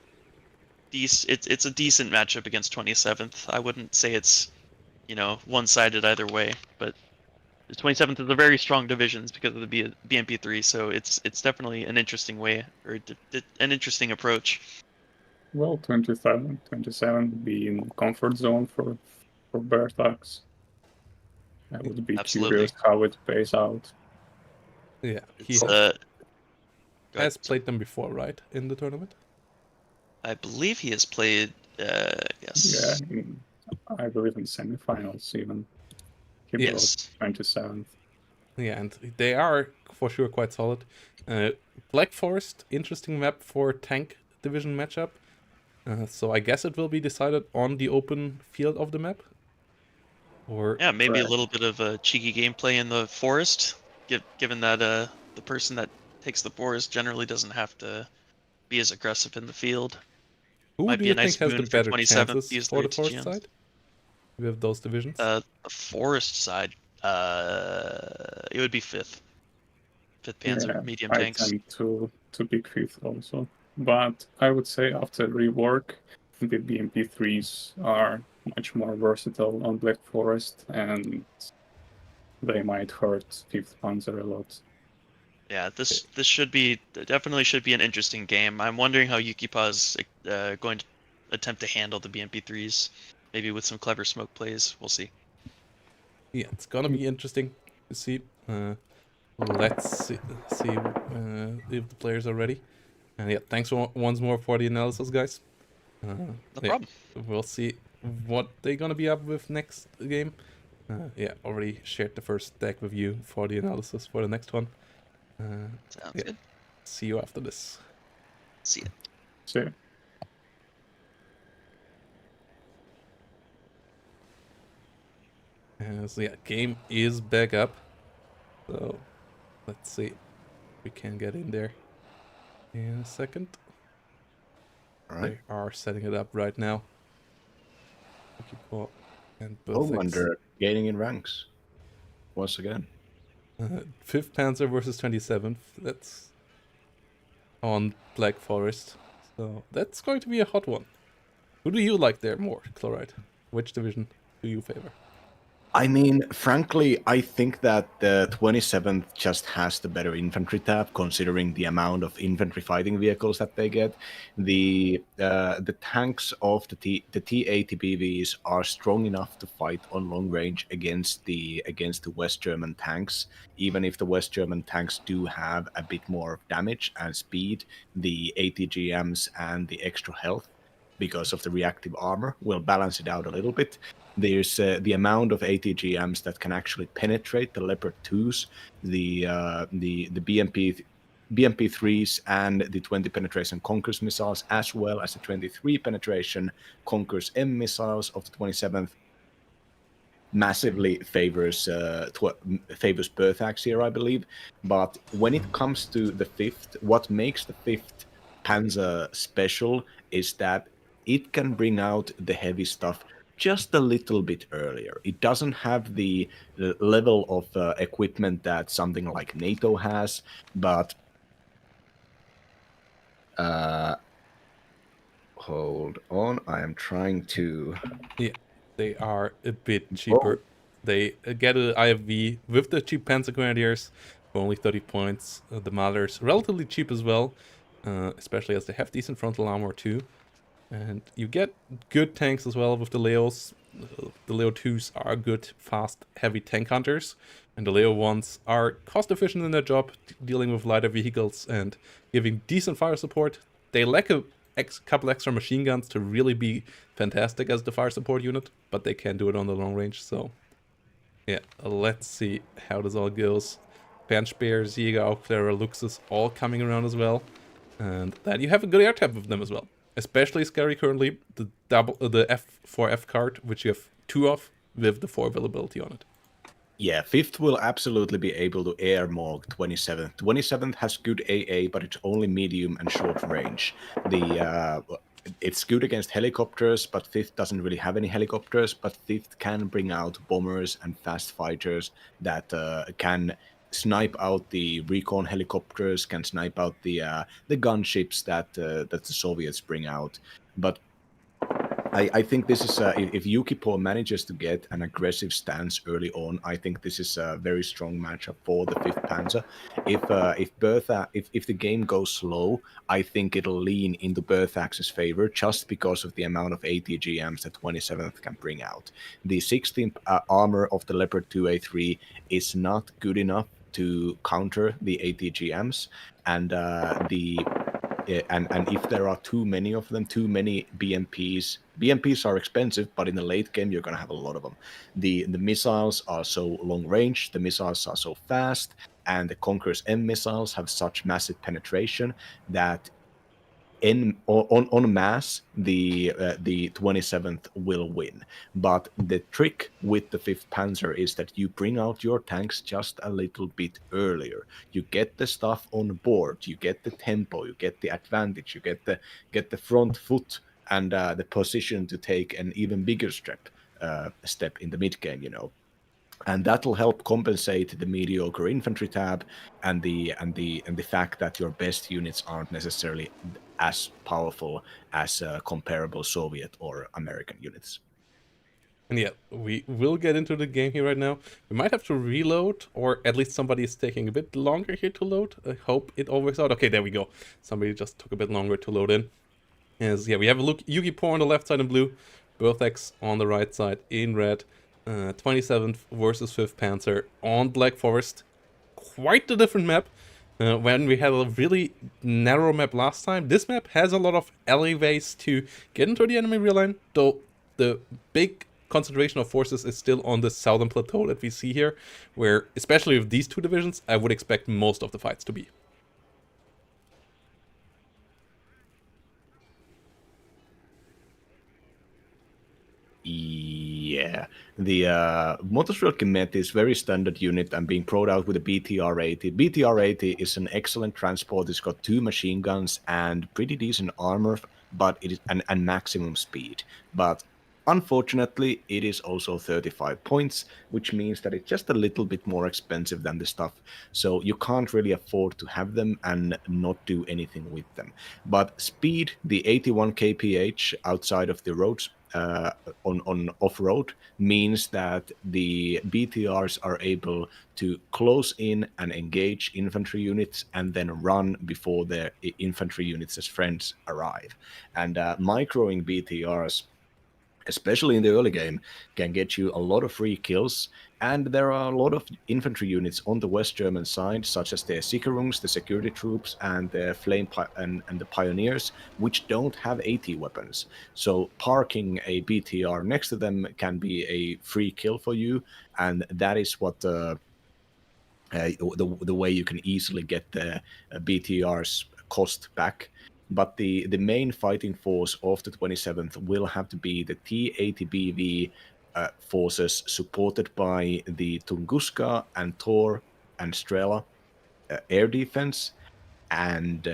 a decent matchup against 27th. I wouldn't say it's, one-sided either way, but the 27th is a very strong division because of the BMP3, so it's definitely an interesting way, or an interesting approach. Well, 27 being comfort zone for Berthax. I would be curious how it plays out. Yeah, he has played them before, right, in the tournament? I believe he has played, yes. Yeah, I believe in semifinals even. He yes. 27th. Yeah, and they are for sure quite solid. Black Forest, interesting map for tank division matchup. So I guess it will be decided on the open field of the map. Or yeah, maybe a little bit of a cheeky gameplay in the forest, given that the person that takes the forest generally doesn't have to be as aggressive in the field. Who Might do be you a nice think has the boon for better 27th chances to use for their the forest ATGMs. side? We have those divisions. The forest side, it would be fifth Panzer, Yeah, medium I tanks. tend to pick fifth also, but I would say after rework, the BMP3s are much more versatile on Black Forest, and they might hurt fifth Panzer a lot. Yeah, this definitely should be an interesting game. I'm wondering how Yukipa is going to attempt to handle the BMP3s, maybe with some clever smoke plays. We'll see. Yeah, it's gonna be interesting to see. Let's see if the players are ready. And yeah, thanks once more for the analysis, guys. No Yeah, problem. we'll see what they're gonna be up with next game. Yeah, already shared the first deck with you for the analysis for the next one. Sounds Yeah. good. See you after this. See ya. So So yeah, game is back up. So let's see if we can get in there in a second. All right. They are setting it up right now. Yukipo and Homelander gaining in ranks once again. 5th Panzer versus 27th. That's on Black Forest. So that's going to be a hot one. Who do you like there more, Chloride? Which division do you favor? I mean, frankly, I think that the 27th just has the better infantry tab, considering the amount of infantry fighting vehicles that they get. The tanks of the T80BVs are strong enough to fight on long range against the West German tanks. Even if the West German tanks do have a bit more damage and speed, the ATGMs and the extra health, because of the reactive armor, will balance it out a little bit. There's the amount of ATGMs that can actually penetrate the Leopard 2s, the BMP3s, and the 20 penetration Conquerors missiles, as well as the 23 penetration Conquerors M missiles of the 27th. Massively favors Berthax here, I believe. But when it comes to the 5th, what makes the 5th Panzer special is that it can bring out the heavy stuff just a little bit earlier. It doesn't have the level of equipment that something like NATO has, but hold on, I am trying to. Yeah, they are a bit cheaper. They get an IFV with the cheap Panzer Grenadiers for only 30 points. The Malers relatively cheap as well, especially as they have decent frontal armor too. And you get good tanks as well with the Leos. The Leo 2s are good, fast, heavy tank hunters, and the Leo 1s are cost efficient in their job, dealing with lighter vehicles and giving decent fire support. They lack a couple extra machine guns to really be fantastic as the fire support unit, but they can do it on the long range. So yeah, let's see how this all goes. Bandspeer, Jäger, Aufklärer, Luxus all coming around as well, and then you have a good air tab with them as well. Especially scary currently, the F4F card, which you have 2 of, with the 4 availability on it. Yeah, 5th will absolutely be able to air Morg 27th. 27th has good AA, but it's only medium and short range. It's good against helicopters, but 5th doesn't really have any helicopters, but 5th can bring out bombers and fast fighters that can snipe out the recon helicopters, can snipe out the gunships that the Soviets bring out. But I think this is if Yukipo manages to get an aggressive stance early on, I think this is a very strong matchup for the 5th Panzer. If the game goes slow, I think it'll lean into Berthax's favor just because of the amount of ATGMs that 27th can bring out. The 16th armor of the Leopard 2A3 is not good enough to counter the ATGMs, and and if there are too many of them, too many BMPs are expensive, but in the late game you're gonna have a lot of them. The missiles are so long range, the missiles are so fast, and the Conqueror's M missiles have such massive penetration that on mass, the 27th will win. But the trick with the 5th Panzer is that you bring out your tanks just a little bit earlier. You get the stuff on board, you get the tempo, you get the advantage, you get the front foot and the position to take an even bigger step in the mid game, and that'll help compensate the mediocre infantry tab and the fact that your best units aren't necessarily as powerful as comparable Soviet or American units. And yeah, we will get into the game here right now. We might have to reload, or at least somebody is taking a bit longer here to load. I hope it all works out. Okay, there we go. Somebody just took a bit longer to load in. Yeah, we have a look. Yugi-Por on the left side in blue, Berthex on the right side in red. 27th versus 5th Panzer on Black Forest. Quite a different map. When we had a really narrow map last time, this map has a lot of alleyways to get into the enemy rear line, though the big concentration of forces is still on the southern plateau that we see here, where, especially with these two divisions, I would expect most of the fights to be. Yeah, the Motostrelke Met is very standard unit and being proed out with a BTR-80. BTR-80 is an excellent transport. It's got 2 machine guns and pretty decent armor, but it is and maximum speed. But unfortunately, it is also 35 points, which means that it's just a little bit more expensive than the stuff. So you can't really afford to have them and not do anything with them. But speed, the 81 kph outside of the roads, on off-road, means that the BTRs are able to close in and engage infantry units and then run before their infantry units as friends arrive. And microing BTRs, especially in the early game, can get you a lot of free kills, and there are a lot of infantry units on the West German side, such as the Sicherungs, the security troops, and the and the Pioneers, which don't have AT weapons. So parking a BTR next to them can be a free kill for you, and that is what the way you can easily get the BTR's cost back. But the main fighting force of the 27th will have to be the T-80BV forces supported by the Tunguska and Tor and Strela air defense, and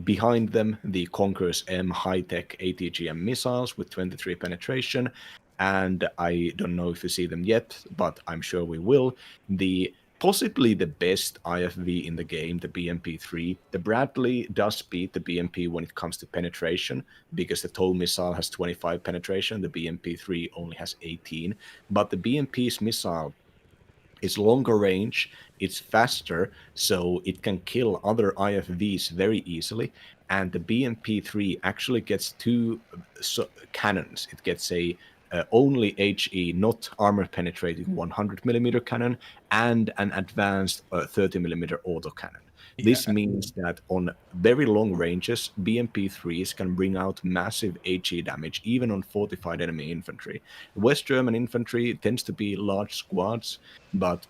behind them the Conquerors M high-tech ATGM missiles with 23 penetration, and I don't know if you see them yet, but I'm sure we will, possibly the best IFV in the game, the BMP-3. The Bradley does beat the BMP when it comes to penetration, because the TOW missile has 25 penetration, the BMP-3 only has 18. But the BMP's missile is longer range, it's faster, so it can kill other IFVs very easily. And the BMP-3 actually gets 2 cannons. It gets a only HE, not armor-penetrating 100mm cannon, and an advanced 30mm autocannon. Yeah. This means that on very long ranges, BMP-3s can bring out massive HE damage, even on fortified enemy infantry. West German infantry tends to be large squads, but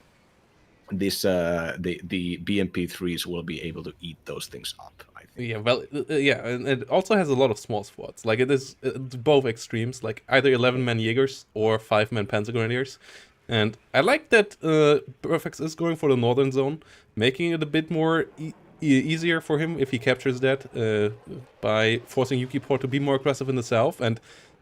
this the BMP-3s will be able to eat those things up, I think. Yeah, well, yeah, and it also has a lot of small squads. Like, it is both extremes, like either 11-man Jaegers or 5-man Panzer Grenadiers. And I like that Berthex is going for the northern zone, making it a bit more easier for him if he captures that by forcing Yuki-Por to be more aggressive in the south. And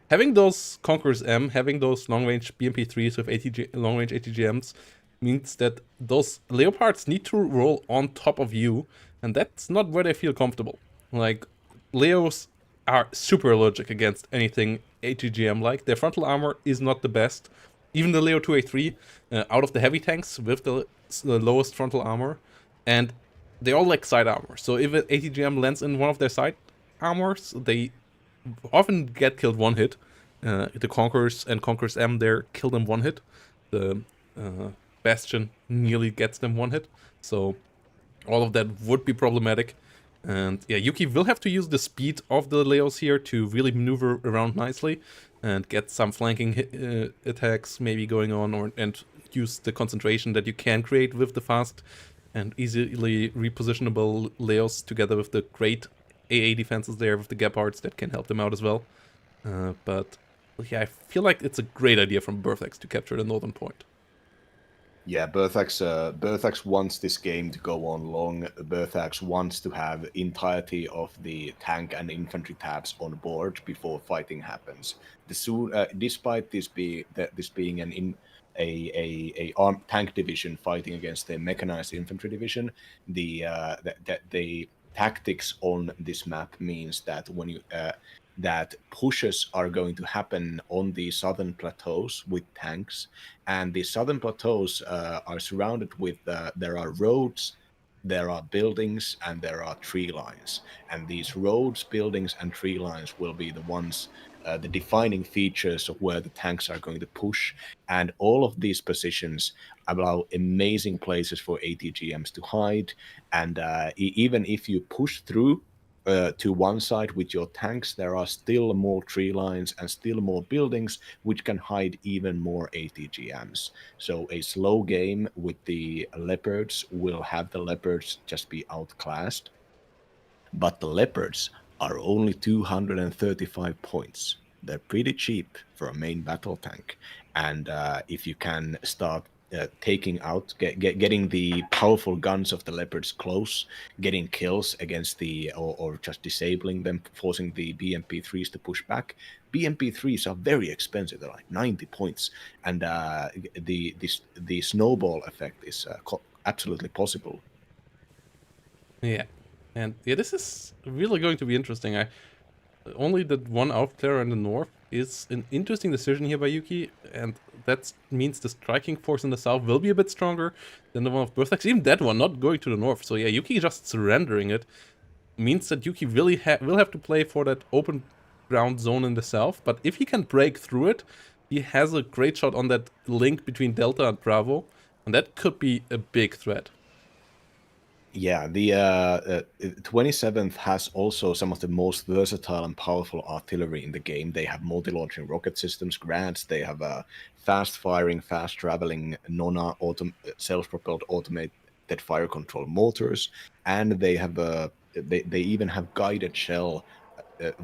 having those Conquerors M, having those long-range BMP-3s with long-range ATGMs, means that those Leopards need to roll on top of you, and that's not where they feel comfortable. Like, Leos are super allergic against anything ATGM-like. Their frontal armor is not the best. Even the Leo 2A3, out of the heavy tanks with the lowest frontal armor, and they all lack side armor. So if an ATGM lands in one of their side armors, they often get killed one hit. The Conquerors and Conquerors M there kill them one hit. The Bastion nearly gets them one hit. So all of that would be problematic. And yeah, Yuki will have to use the speed of the Leos here to really maneuver around nicely and get some flanking attacks maybe going on, and use the concentration that you can create with the fast and easily repositionable Leos together with the great AA defenses there with the Gepards that can help them out as well. But yeah, I feel like it's a great idea from Berthax to capture the northern point. Yeah, Berthax wants this game to go on long. Berthax wants to have entirety of the tank and infantry tabs on board before fighting happens. Despite this being a armed tank division fighting against a mechanized infantry division, the tactics on this map means that when you that pushes are going to happen on the southern plateaus with tanks, and the southern plateaus are surrounded with there are roads, there are buildings, and there are tree lines, and these roads, buildings, and tree lines will be the ones the defining features of where the tanks are going to push, and all of these positions allow amazing places for ATGMs to hide, and even if you push through to one side with your tanks, there are still more tree lines and still more buildings which can hide even more ATGMs. So a slow game with the leopards will have the leopards just be outclassed. But the leopards are only 235 points. They're pretty cheap for a main battle tank. And if you can start taking out, getting the powerful guns of the leopards close, getting kills against or just disabling them, forcing the BMP3s to push back. BMP3s are very expensive. They're like 90 points, and the snowball effect is absolutely possible. Yeah, and yeah, this is really going to be interesting. Only that one outplayer in the north is an interesting decision here by Yuki, and that means the striking force in the south will be a bit stronger than the one of Berthax. Even that one not going to the north. So yeah, Yuki just surrendering it means that Yuki really will have to play for that open ground zone in the south. But if he can break through it, he has a great shot on that link between Delta and Bravo, and that could be a big threat. Yeah, the 27th has also some of the most versatile and powerful artillery in the game. They have multi-launching rocket systems, Grads. They have fast-firing, fast-traveling, self-propelled automated fire control mortars, and they have they even have guided shell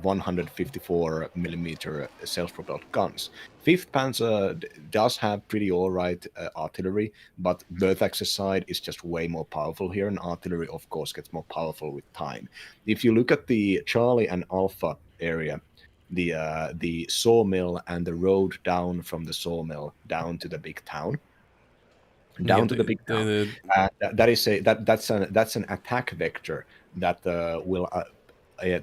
154 millimeter self-propelled guns. 5th Panzer does have pretty alright artillery, but Berthax's side is just way more powerful here, and artillery, of course, gets more powerful with time. If you look at the Charlie and Alpha area, the sawmill and the road down from the sawmill down to the big town, that's an attack vector that will.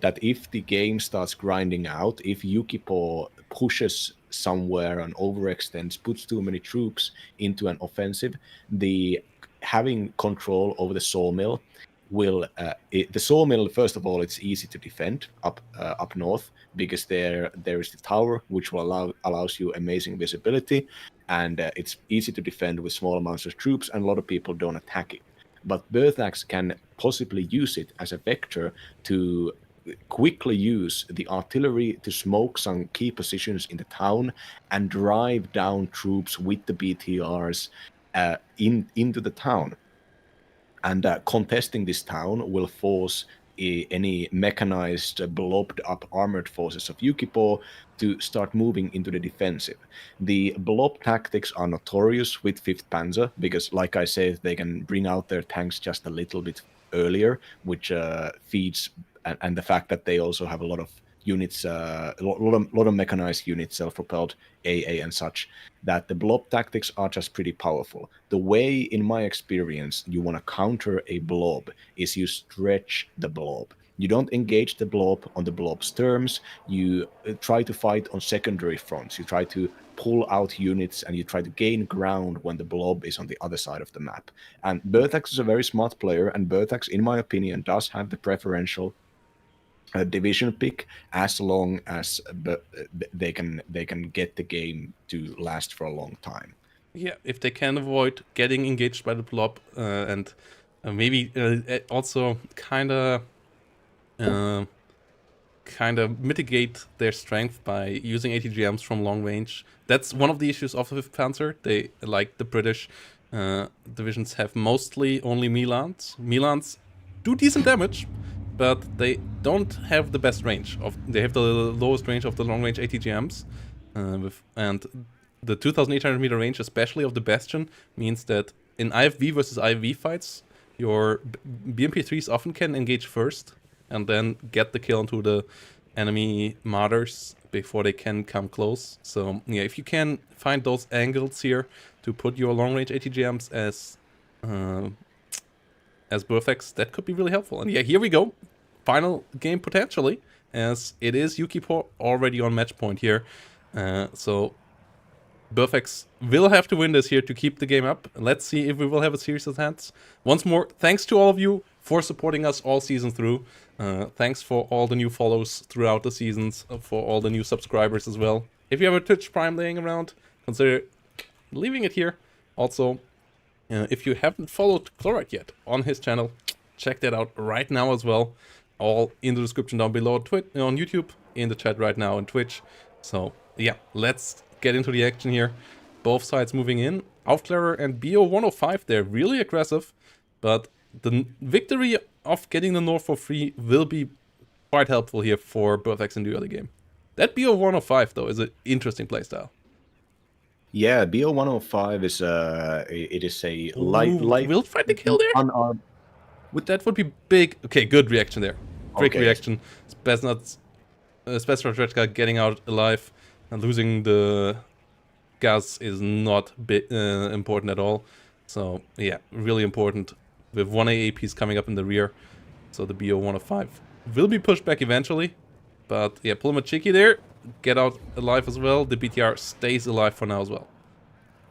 That if the game starts grinding out, if Yukipo pushes somewhere and overextends, puts too many troops into an offensive, the having control over the sawmill will the sawmill, first of all, it's easy to defend up north because there is the tower which will allows you amazing visibility, and it's easy to defend with small amounts of troops, and a lot of people don't attack it. But Berthax can possibly use it as a vector to quickly use the artillery to smoke some key positions in the town and drive down troops with the BTRs into the town. And contesting this town will force any mechanized, blobbed up armored forces of Yukipo to start moving into the defensive. The blob tactics are notorious with 5th Panzer because, like I said, they can bring out their tanks just a little bit earlier, which feeds, and the fact that they also have a lot of units, a lot of mechanized units, self-propelled, AA and such, that the blob tactics are just pretty powerful. The way, in my experience, you want to counter a blob is you stretch the blob. You don't engage the blob on the blob's terms. You try to fight on secondary fronts. You try to pull out units and you try to gain ground when the blob is on the other side of the map. And Berthax is a very smart player, and Berthax, in my opinion, does have the preferential division pick as long as they can get the game to last for a long time. Yeah, if they can avoid getting engaged by the blob and maybe also kind of mitigate their strength by using ATGMs from long range. That's one of the issues of the 5th Panzer. They, like the British divisions, have mostly only Milans. Milans do decent damage, but they don't have the best range. They have the lowest range of the long-range ATGMs, and the 2,800 meter range, especially of the Bastion, means that in IFV versus IFV fights, your BMP3s often can engage first and then get the kill onto the enemy martyrs before they can come close. So yeah, if you can find those angles here to put your long-range ATGMs as Burfex, that could be really helpful. And yeah, here we go. Final game potentially, as it is Yukipor already on match point here. So Burfex will have to win this here to keep the game up. Let's see if we will have a series of hands. Once more, thanks to all of you for supporting us all season through. Thanks for all the new follows throughout the seasons, for all the new subscribers as well. If you have a Twitch Prime laying around, consider leaving it here. Also, if you haven't followed Chlorite yet on his channel, check that out right now as well. All in the description down below on YouTube, in the chat right now on Twitch. So yeah, let's get into the action here. Both sides moving in. Aufklärer and BO105, they're really aggressive, but the victory of getting the North for free will be quite helpful here for Burfex in the early game. That BO105 though is an interesting playstyle. Yeah, BO105 is it is a light. Will find the kill there. Unarmed. That would be big. Okay, good reaction there. Quick Okay. reaction. Spetsnaz getting out alive and losing the gas is not important at all. So yeah, really important. With 1 AAPs coming up in the rear, so the BO105 will be pushed back eventually. But yeah, Plumachiki there, get out alive as well. The BTR stays alive for now as well.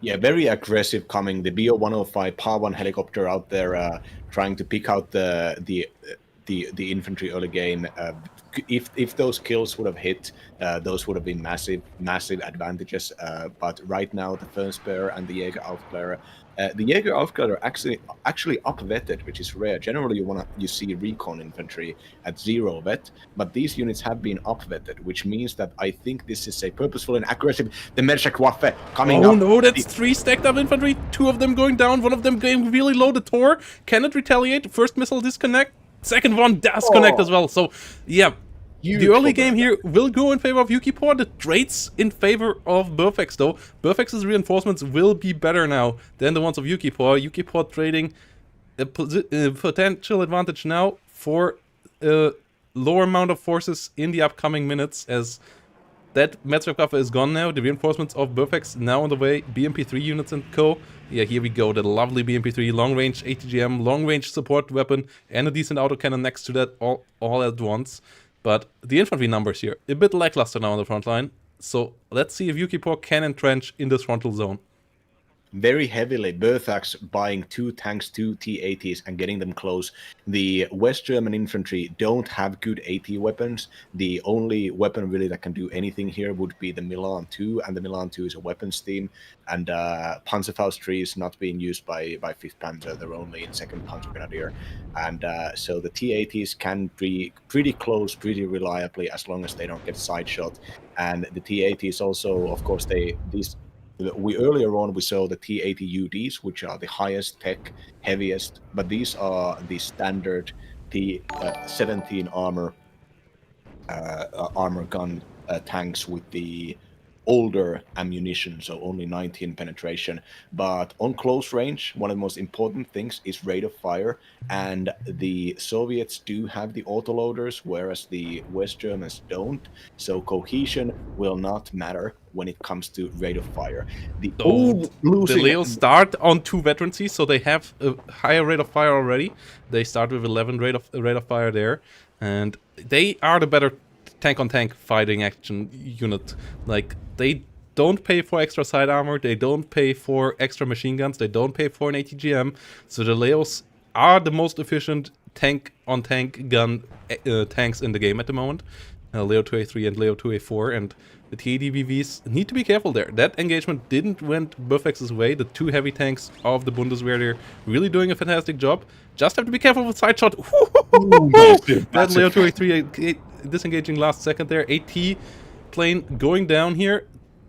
Yeah, very aggressive coming. The BO105 Par 1 helicopter out there trying to pick out the infantry early game. If those kills would have hit, those would have been massive advantages. But right now, the first pair and the Jäger Aufklärer, the Jäger Aufklärer actually up vetted, which is rare. Generally, you see recon infantry at 0 vet, but these units have been up vetted, which means that I think this is a purposeful and aggressive. The Merschek-Waffe coming up. Oh no, that's 3 stacked up infantry. 2 of them going down. 1 of them going really low. The Tor cannot retaliate. First missile disconnect. Second one does connect as well. So yeah. The early game here will go in favor of Yukipor. The trades in favor of Burfex, though. Burfex's reinforcements will be better now than the ones of Yukipor. Yukipor trading a potential advantage now for a lower amount of forces in the upcoming minutes, as that Metzgerwaffe is gone now. The reinforcements of Burfex now on the way. BMP3 units and co. Yeah, here we go. The lovely BMP3 long-range ATGM, long-range support weapon, and a decent autocannon next to that all at once. But the infantry numbers here, a bit lackluster now on the front line. So let's see if Yukipor can entrench in this frontal zone. Very heavily, Burfax buying 2 tanks, 2 T-80s, and getting them close. The West German infantry don't have good AT weapons. The only weapon really that can do anything here would be the Milan 2, and the Milan 2 is a weapons team. And Panzerfaust 3 is not being used by 5th Panzer, they're only in 2nd Panzer Grenadier. And so the T-80s can be pretty close, pretty reliably, as long as they don't get side shot. And the T-80s also, of course, earlier on we saw the T-80UDs, which are the highest tech, heaviest, but these are the standard T-17 armor gun tanks with the older ammunition, so only 19 penetration. But on close range, one of the most important things is rate of fire, and the Soviets do have the autoloaders, whereas the West Germans don't. So cohesion will not matter when it comes to rate of fire. The Leos start on 2 veterancies, so they have a higher rate of fire already. They start with 11 rate of fire there, and they are the better tank-on-tank fighting action unit. Like, they don't pay for extra side armor, they don't pay for extra machine guns, they don't pay for an ATGM, so the Leos are the most efficient tank-on-tank gun tanks in the game at the moment. Leo 2A3 and Leo 2A4, and the TADBVs need to be careful there. That engagement didn't went Burfex's way. The 2 heavy tanks of the Bundeswehr there really doing a fantastic job. Just have to be careful with side shot. That Leo 2A3 disengaging last second there. AT plane going down here.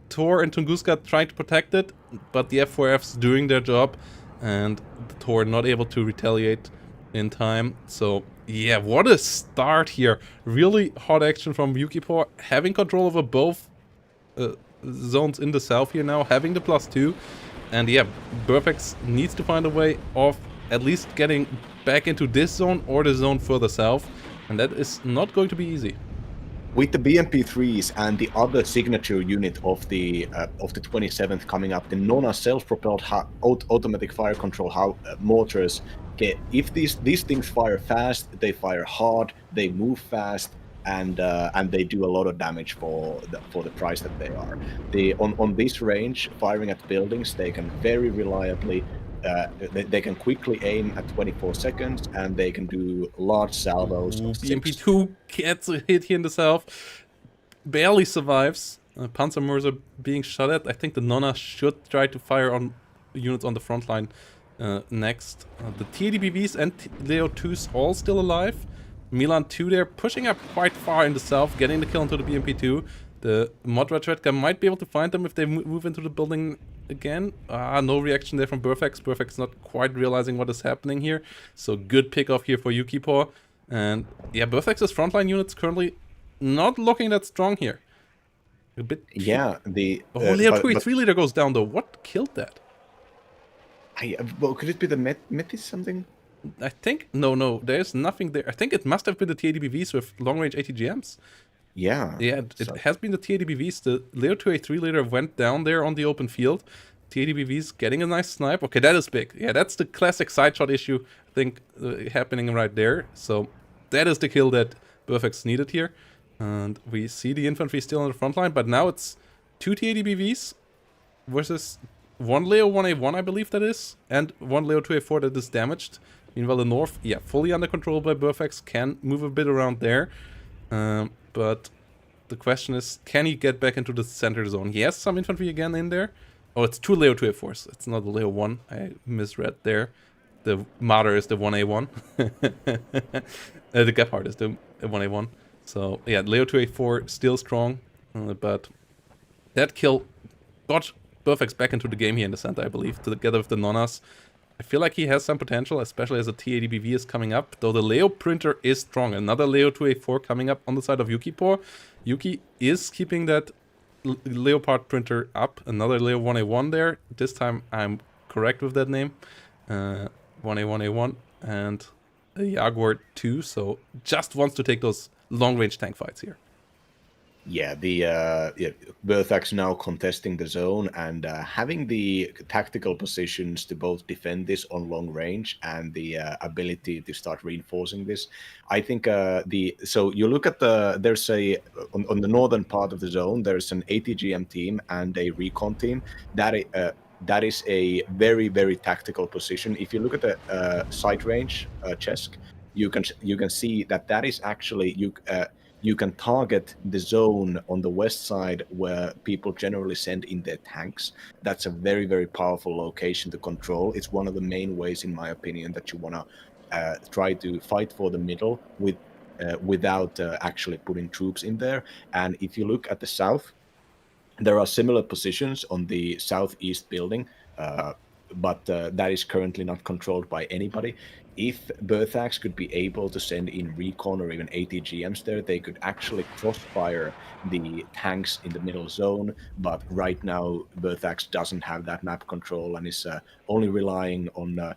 Tor and Tunguska trying to protect it, but the F4Fs doing their job, and the Tor not able to retaliate. in time. So yeah, what a start here. Really hot action from Yukipor, having control over both zones in the south here now, having the +2. And yeah, Burfax needs to find a way of at least getting back into this zone or the zone further south. And that is not going to be easy. With the BMP3s and the other signature unit of the 27th coming up, the Nona self-propelled automatic fire control mortars. If these things fire fast, they fire hard, they move fast, and they do a lot of damage for the price that they are. On this range, firing at buildings, they can very reliably. They can quickly aim at 24 seconds, and they can do large salvos. BMP2 gets a hit here in the south, barely survives. Panzermörser being shot at. I think the Nona should try to fire on units on the front line next. The TADBVs and Leo 2s all still alive. Milan 2 there, pushing up quite far in the south, getting the kill into the BMP2. The Modra Tretka might be able to find them if they move into the building again. No reaction there from Burfax. Burfax not quite realizing what is happening here. So good pick off here for Yukipor. And yeah, Burfax's frontline units currently not looking that strong here. A bit. Yeah, Leo 2 3 leader goes down though. What killed that? Well, could it be the Metis something? I think no, there's nothing there. I think it must have been the TADBVs with long range ATGMs. Yeah. Yeah, it has been the TADBVs. The Leo 2A3 leader went down there on the open field. TADBVs getting a nice snipe. Okay, that is big. Yeah, that's the classic side shot issue, I think, happening right there. So that is the kill that Burfax needed here. And we see the infantry still on the front line, but now it's 2 TADBVs versus 1 Leo 1A1, I believe that is, and 1 Leo 2A4 that is damaged. Meanwhile, the north, yeah, fully under control by Burfax, can move a bit around there. But the question is, can he get back into the center zone? He has some infantry again in there. Oh, it's 2 Leo 2A4s. It's not the Leo 1. I misread there. The Marder is the 1A1. The Gephardt is the 1A1. So, yeah, Leo 2A4 still strong. But that kill got Burfax back into the game here in the center, I believe, together with the Nonas. I feel like he has some potential, especially as a TADBV is coming up, though the Leo printer is strong. Another Leo 2A4 coming up on the side of Yukipor. Yuki is keeping that Leopard printer up. Another Leo 1A1 there. This time I'm correct with that name. 1A1A1 and a Jaguar 2, so just wants to take those long-range tank fights here. Yeah, Burfax now contesting the zone and having the tactical positions to both defend this on long range and the ability to start reinforcing this. I think so you look at there's on the northern part of the zone, there's an ATGM team and a recon team that is a very, very tactical position. If you look at the sight range Chesk, you can see that is actually you can target the zone on the west side where people generally send in their tanks. That's a very, very powerful location to control. It's one of the main ways, in my opinion, that you want to try to fight for the middle without actually putting troops in there. And if you look at the south, there are similar positions on the southeast building, but that is currently not controlled by anybody. If Burfax could be able to send in recon or even ATGMs there, they could actually crossfire the tanks in the middle zone. But right now, Burfax doesn't have that map control and is only relying on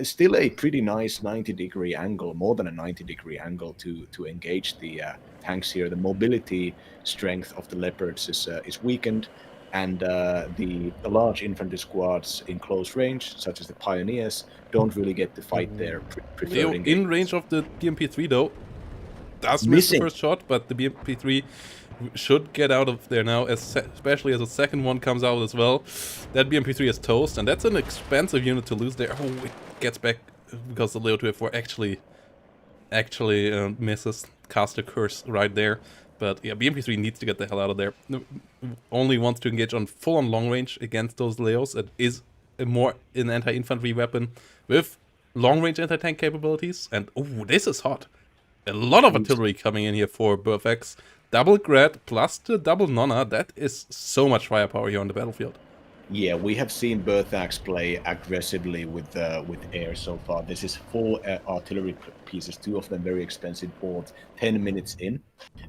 still a pretty nice 90-degree angle, more than a 90-degree angle to engage the tanks here. The mobility strength of the Leopards is weakened, and the large infantry squads in close range, such as the Pioneers, don't really get to fight there. Leo in range of the BMP3 though, does miss the first shot, but the BMP3 should get out of there now, especially as the second one comes out as well. That BMP3 is toast, and that's an expensive unit to lose there. Oh, it gets back because the Leo 2A4 actually misses. Cast a curse right there. But yeah, BMP3 needs to get the hell out of there. Only wants to engage on full-on long range against those Leos. It is an anti-infantry weapon with long-range anti-tank capabilities. And oh, this is hot. A lot of artillery coming in here for Burfax. Double Grad plus the double Nonna. That is so much firepower here on the battlefield. Yeah, we have seen Berthax play aggressively with air so far. This is 4 artillery pieces, 2 of them very expensive, bought 10 minutes in.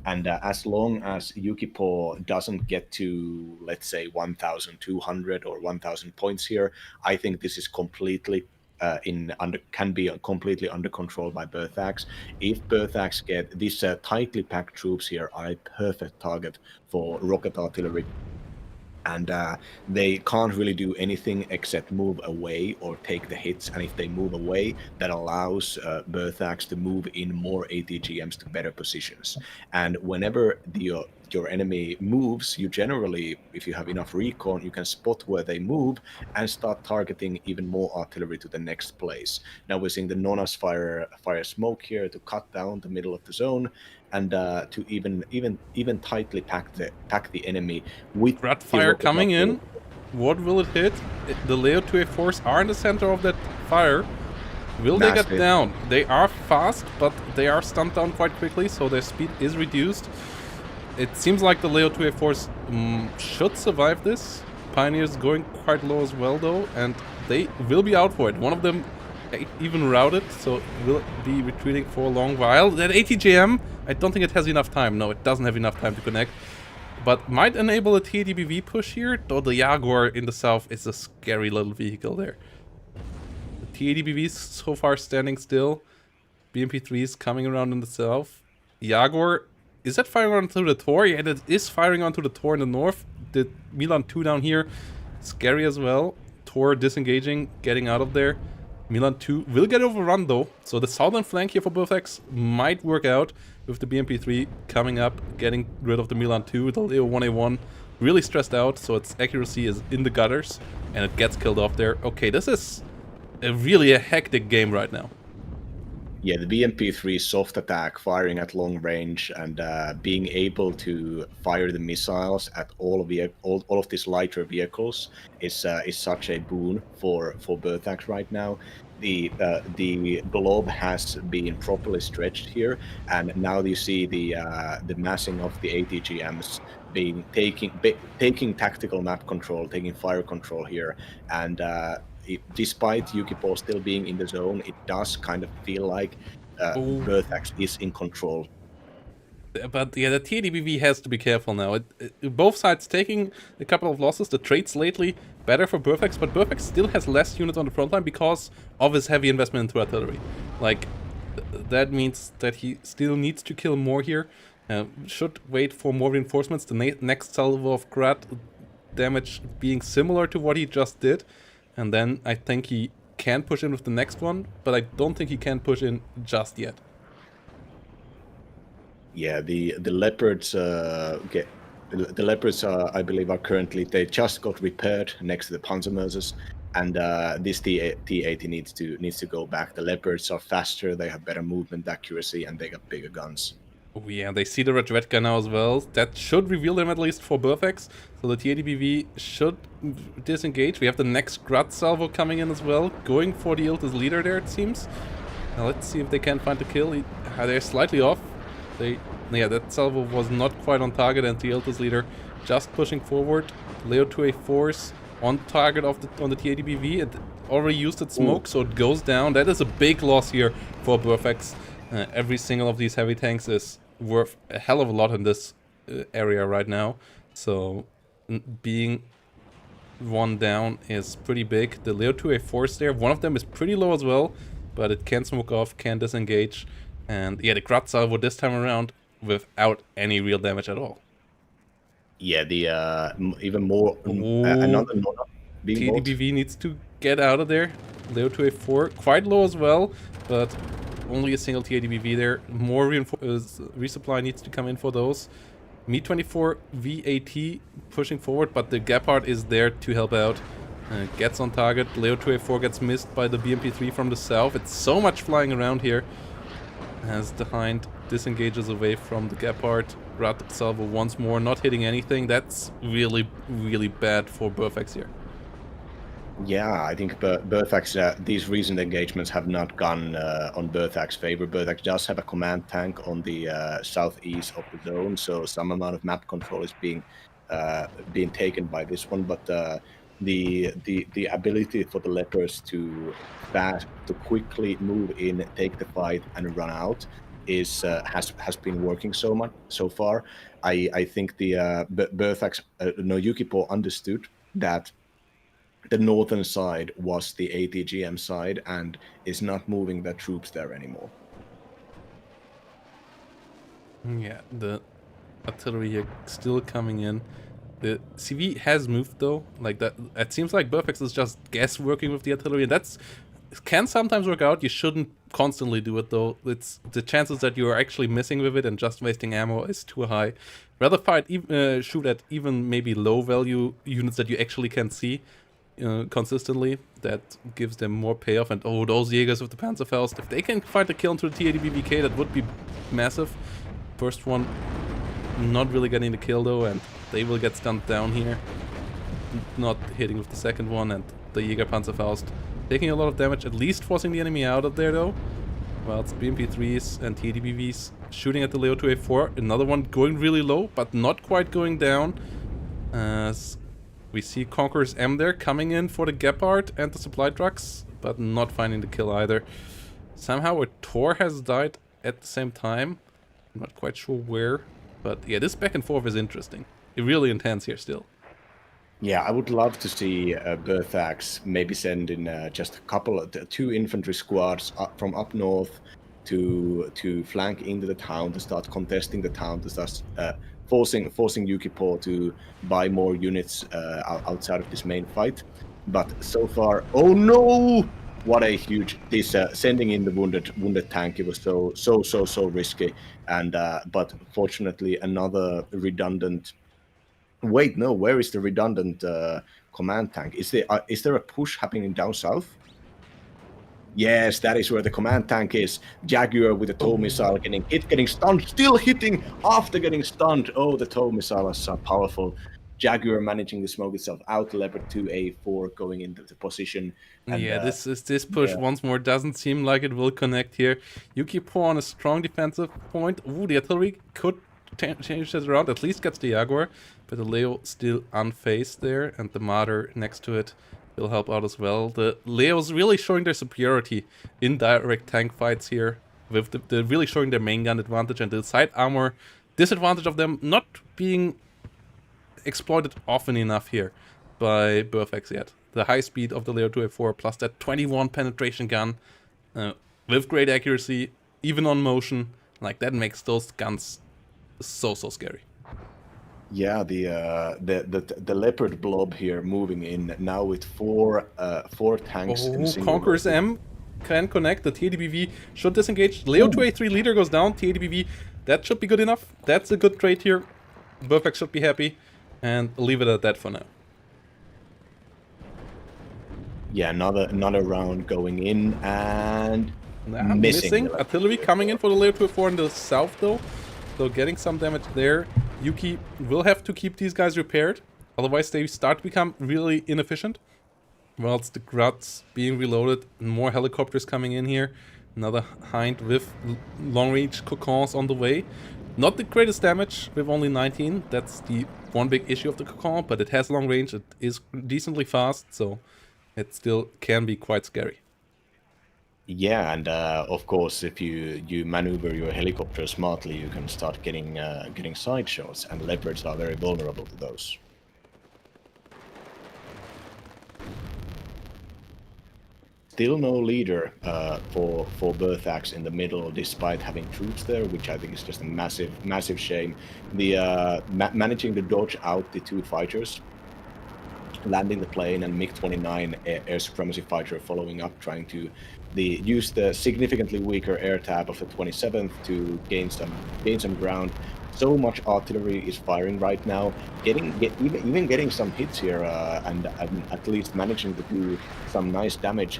And as long as Yukipo doesn't get to, let's say, 1,200 or 1,000 points here, I think this is completely can be completely under control by Berthax. If Berthax get these tightly packed troops here are a perfect target for rocket artillery. And they can't really do anything except move away or take the hits. And if they move away, that allows Berthax to move in more ATGMs to better positions. And whenever your enemy moves, you generally, if you have enough recon, you can spot where they move and start targeting even more artillery to the next place. Now we're seeing the Nonas fire smoke here to cut down the middle of the zone, and to even tightly pack the enemy with Rat fire coming in. What will it hit? The Leo 2A4s are in the center of that fire. Will they get down? They are fast, but they are stunned down quite quickly, so their speed is reduced. It seems like the Leo 2A4s should survive this. Pioneers going quite low as well, though, and they will be out for it. One of them even routed, so will be retreating for a long while. That ATGM, I don't think it has enough time. No, it doesn't have enough time to connect. But might enable a TDBV push here, though the Jaguar in the south is a scary little vehicle there. The TDBVs so far standing still. BMP3s coming around in the south. Jaguar, is that firing onto the Tor? Yeah, that is firing onto the Tor in the north. The Milan 2 down here, scary as well. Tor disengaging, getting out of there. Milan 2 will get overrun though, so the southern flank here for Berthax might work out with the BMP3 coming up, getting rid of the Milan 2. The Leo 1A1 really stressed out, so its accuracy is in the gutters, and it gets killed off there. Okay, this is really a hectic game right now. Yeah, the BMP3 soft attack, firing at long range, and being able to fire the missiles at all of these lighter vehicles is such a boon for Berthax right now. The globe has been properly stretched here, and now you see the massing of the ATGMs being taking tactical map control, taking fire control here, and despite Yukipo still being in the zone, it does kind of feel like Berthax is in control. But yeah, the TDBV has to be careful now. Both sides taking a couple of losses. The trade's lately better for Berthax, but Berthax still has less units on the front line because of his heavy investment into artillery. Like, that means that he still needs to kill more here. Should wait for more reinforcements. The next salvo of Grad damage being similar to what he just did. And then I think he can push in with the next one, but I don't think he can push in just yet. Yeah, the leopards the leopards I believe are currently, they just got repaired next to the Panzermörsers, and this T80 needs to go back. The leopards are faster, they have better movement accuracy, and they got bigger guns. Oh yeah, they see the Redredka now as well. That should reveal them at least for Berthax. So the TADBV should disengage. We have the next Grad salvo coming in as well. Going for the Iltis leader there, it seems. Now let's see if they can find the kill. They're slightly off. Yeah, that salvo was not quite on target, and the Iltis leader just pushing forward. Leo 2A4s on target on the TADBV. It already used its smoke, so it goes down. That is a big loss here for Berthax. Every single of these heavy tanks is worth a hell of a lot in this area right now, so being one down is pretty big. The Leo 2A4s there, one of them is pretty low as well, but it can smoke off, can disengage, and yeah, the Grad salvo this time around without any real damage at all. Yeah, the even more another TDBV needs to get out of there. Leo 2A4 quite low as well, but only a single TADBV there. More resupply needs to come in for those. Mi-24 VAT pushing forward, but the Gepard is there to help out. Gets on target. Leo 2A4 gets missed by the BMP3 from the south. It's so much flying around here. As the Hind disengages away from the Gepard. Rat salvo once more, not hitting anything. That's really, really bad for Berthax here. Yeah, I think Berthax, these recent engagements have not gone on Berthax's favor. Berthax does have a command tank on the southeast of the zone, so some amount of map control is being taken by this one. But the ability for the Leopards to quickly move in, take the fight, and run out has been working so far. I think the Berthax no Yukipo understood that the northern side was the ATGM side and is not moving their troops there anymore. Yeah, the artillery here still coming in. The CV has moved though, like that. It seems like Burfax is just guess working with the artillery, and that's can sometimes work out. You shouldn't constantly do it though. It's the chances that you are actually missing with it and just wasting ammo is too high. Rather shoot at even maybe low value units that you actually can see consistently. That gives them more payoff. And oh, those Jägers with the Panzerfaust, if they can find a kill into the T80BVK, that would be massive. First one not really getting the kill though, and they will get stunned down here. Not hitting with the second one, and the Jäger Panzerfaust taking a lot of damage, at least forcing the enemy out of there though. Well, it's BMP3s and TDBVs shooting at the Leo 2A4. Another one going really low, but not quite going down. As we see Conqueror's M there coming in for the Gepard and the supply trucks, but not finding the kill either. Somehow a Tor has died at the same time. I'm not quite sure where, but yeah, this back and forth is interesting. It's really intense here still. Yeah, I would love to see Berthax maybe send in just a couple of two infantry squads from up north to flank into the town, to start contesting the town, to start forcing Yukipo to buy more units outside of this main fight. But so far, oh no! What a huge this sending in the wounded tank. It was so risky, and but fortunately another redundant. Wait, no. Where is the redundant command tank? Is there a push happening down south? Yes, that is where the command tank is. Jaguar with the tow missile getting hit, getting stunned, still hitting after getting stunned. Oh, the tow missile is so powerful. Jaguar managing to smoke itself out. Leopard 2A4 going into the position. And, yeah, this push once more doesn't seem like it will connect here. Yukipo on a strong defensive point. Ooh, the artillery could change this around. At least gets the Jaguar, but the Leo still unfazed there, and the Marder next to it will help out as well. The Leo's really showing their superiority in direct tank fights here, with the really showing their main gun advantage and the side armor disadvantage of them not being exploited often enough here by Burfax yet. The high speed of the Leo 2A4 plus that 21 penetration gun with great accuracy, even on motion, like that makes those guns so scary. Yeah, the Leopard blob here moving in now with four tanks. Oh, Conqueror's M can connect. The TADBV should disengage. Leo 2A3 leader goes down. TADBV, that should be good enough. That's a good trade here. Burfax should be happy, and leave it at that for now. Yeah, another round going in and missing. Artillery coming in for the Leo 2A4 in the south though. So getting some damage there. Yuki will have to keep these guys repaired, otherwise they start to become really inefficient. Whilst the Gruts being reloaded, more helicopters coming in here. Another Hind with long-range Cocons on the way. Not the greatest damage with only 19. That's the one big issue of the Cocon, but it has long range. It is decently fast, so it still can be quite scary. Yeah, and of course, if you maneuver your helicopter smartly, you can start getting side shots, and Leopards are very vulnerable to those. Still no leader for Berthax in the middle, despite having troops there, which I think is just a massive shame. The managing to dodge out the two fighters, landing the plane, and MiG-29 air supremacy fighter following up, trying to use the significantly weaker air tab of the 27th to gain some ground. So much artillery is firing right now, even getting some hits here, and at least managing to do some nice damage.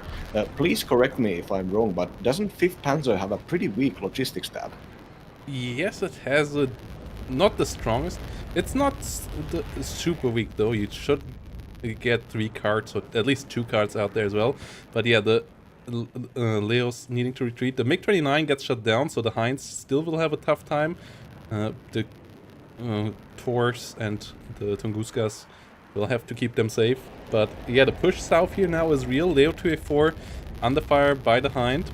Please correct me if I'm wrong, but doesn't 5th Panzer have a pretty weak logistics tab? Yes, it has not the strongest. It's not super weak though. You should get 3 cards, or at least 2 cards out there as well. But yeah, the Leo's needing to retreat. The MiG-29 gets shut down, so the Hinds still will have a tough time. The Tors and the Tunguskas We'll have to keep them safe. But yeah, the push south here now is real. Leo 2A4 under fire by the Hind.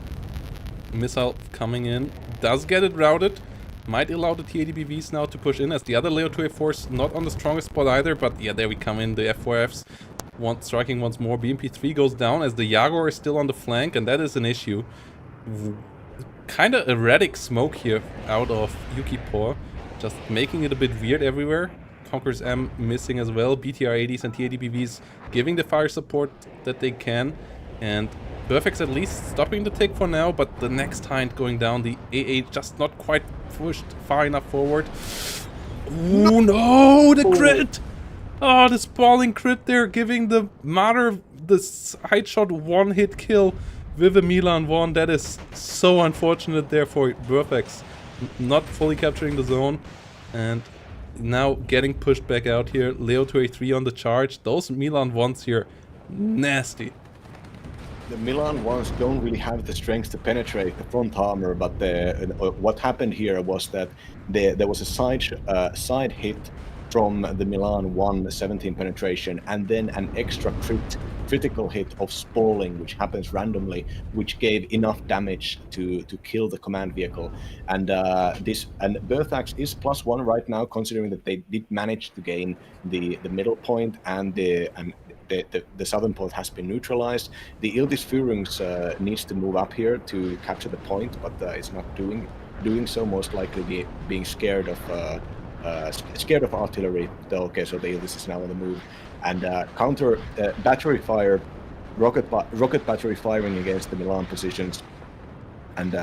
Missile coming in. Does get it routed. Might allow the TADBVs now to push in, as the other Leo 2A4s not on the strongest spot either. But yeah, there we come in. The F4Fs striking once more. BMP3 goes down as the Jaguar is still on the flank, and that is an issue. Kind of erratic smoke here out of Yukipor. Just making it a bit weird everywhere. Conquerors M missing as well. BTR-80s and TADBVs giving the fire support that they can. And Burfix at least stopping the tick for now, but the next Hind going down. The AA just not quite pushed far enough forward. Ooh, no! The crit! Oh, the spalling crit there, giving the Mother the side shot one-hit kill with a Milan 1. That is so unfortunate there for Burfix. Not fully capturing the zone. And now getting pushed back out here. Leo 2A3 on the charge. Those Milan 1s here, nasty. The Milan ones don't really have the strength to penetrate the front armor, but what happened here was that there was a side hit from the Milan 1 17 penetration, and then an extra critical hit of spalling, which happens randomly, which gave enough damage to kill the command vehicle. And Berthax is +1 right now, considering that they did manage to gain the middle point, and the southern point has been neutralized. The Ildis Führungs needs to move up here to capture the point, but it's not doing so, most likely being scared of artillery. Okay, so the Ildis is now on the move, and counter battery fire, rocket battery firing against the Milan positions, and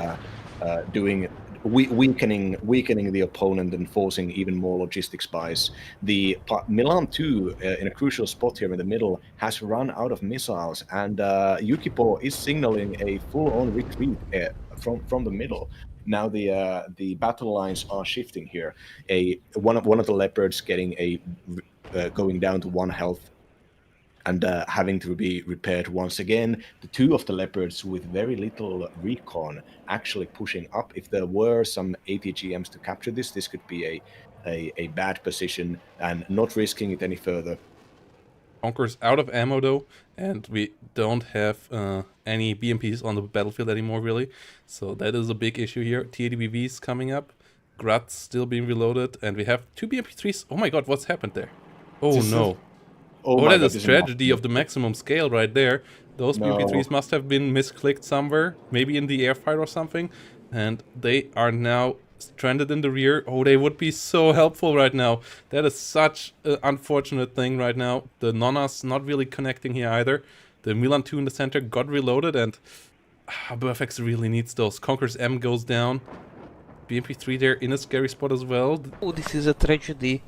weakening the opponent and forcing even more logistics buys. The Milan 2, in a crucial spot here in the middle, has run out of missiles, and Yukipor is signaling a full-on retreat from the middle. Now the battle lines are shifting here. One of the Leopards going down to 1 health, and having to be repaired once again. The 2 of the Leopards with very little recon actually pushing up. If there were some ATGMs to capture this could be a bad position, and not risking it any further. Conqueror's out of ammo though, and we don't have any BMPs on the battlefield anymore really. So that is a big issue here. TADBVs coming up. Grats still being reloaded, and we have 2 BMP3s. Oh my god, what's happened there? Oh no. Oh, that is tragedy of the maximum scale right there. Those BMP3s must have been misclicked somewhere, maybe in the airfight or something, and they are now stranded in the rear. Oh, they would be so helpful right now. That is such an unfortunate thing right now. The Nonnas not really connecting here either. The Milan 2 in the center got reloaded, and Burfix really needs those. Conqueror's M goes down. BMP3 there in a scary spot as well. Oh, this is a tragedy.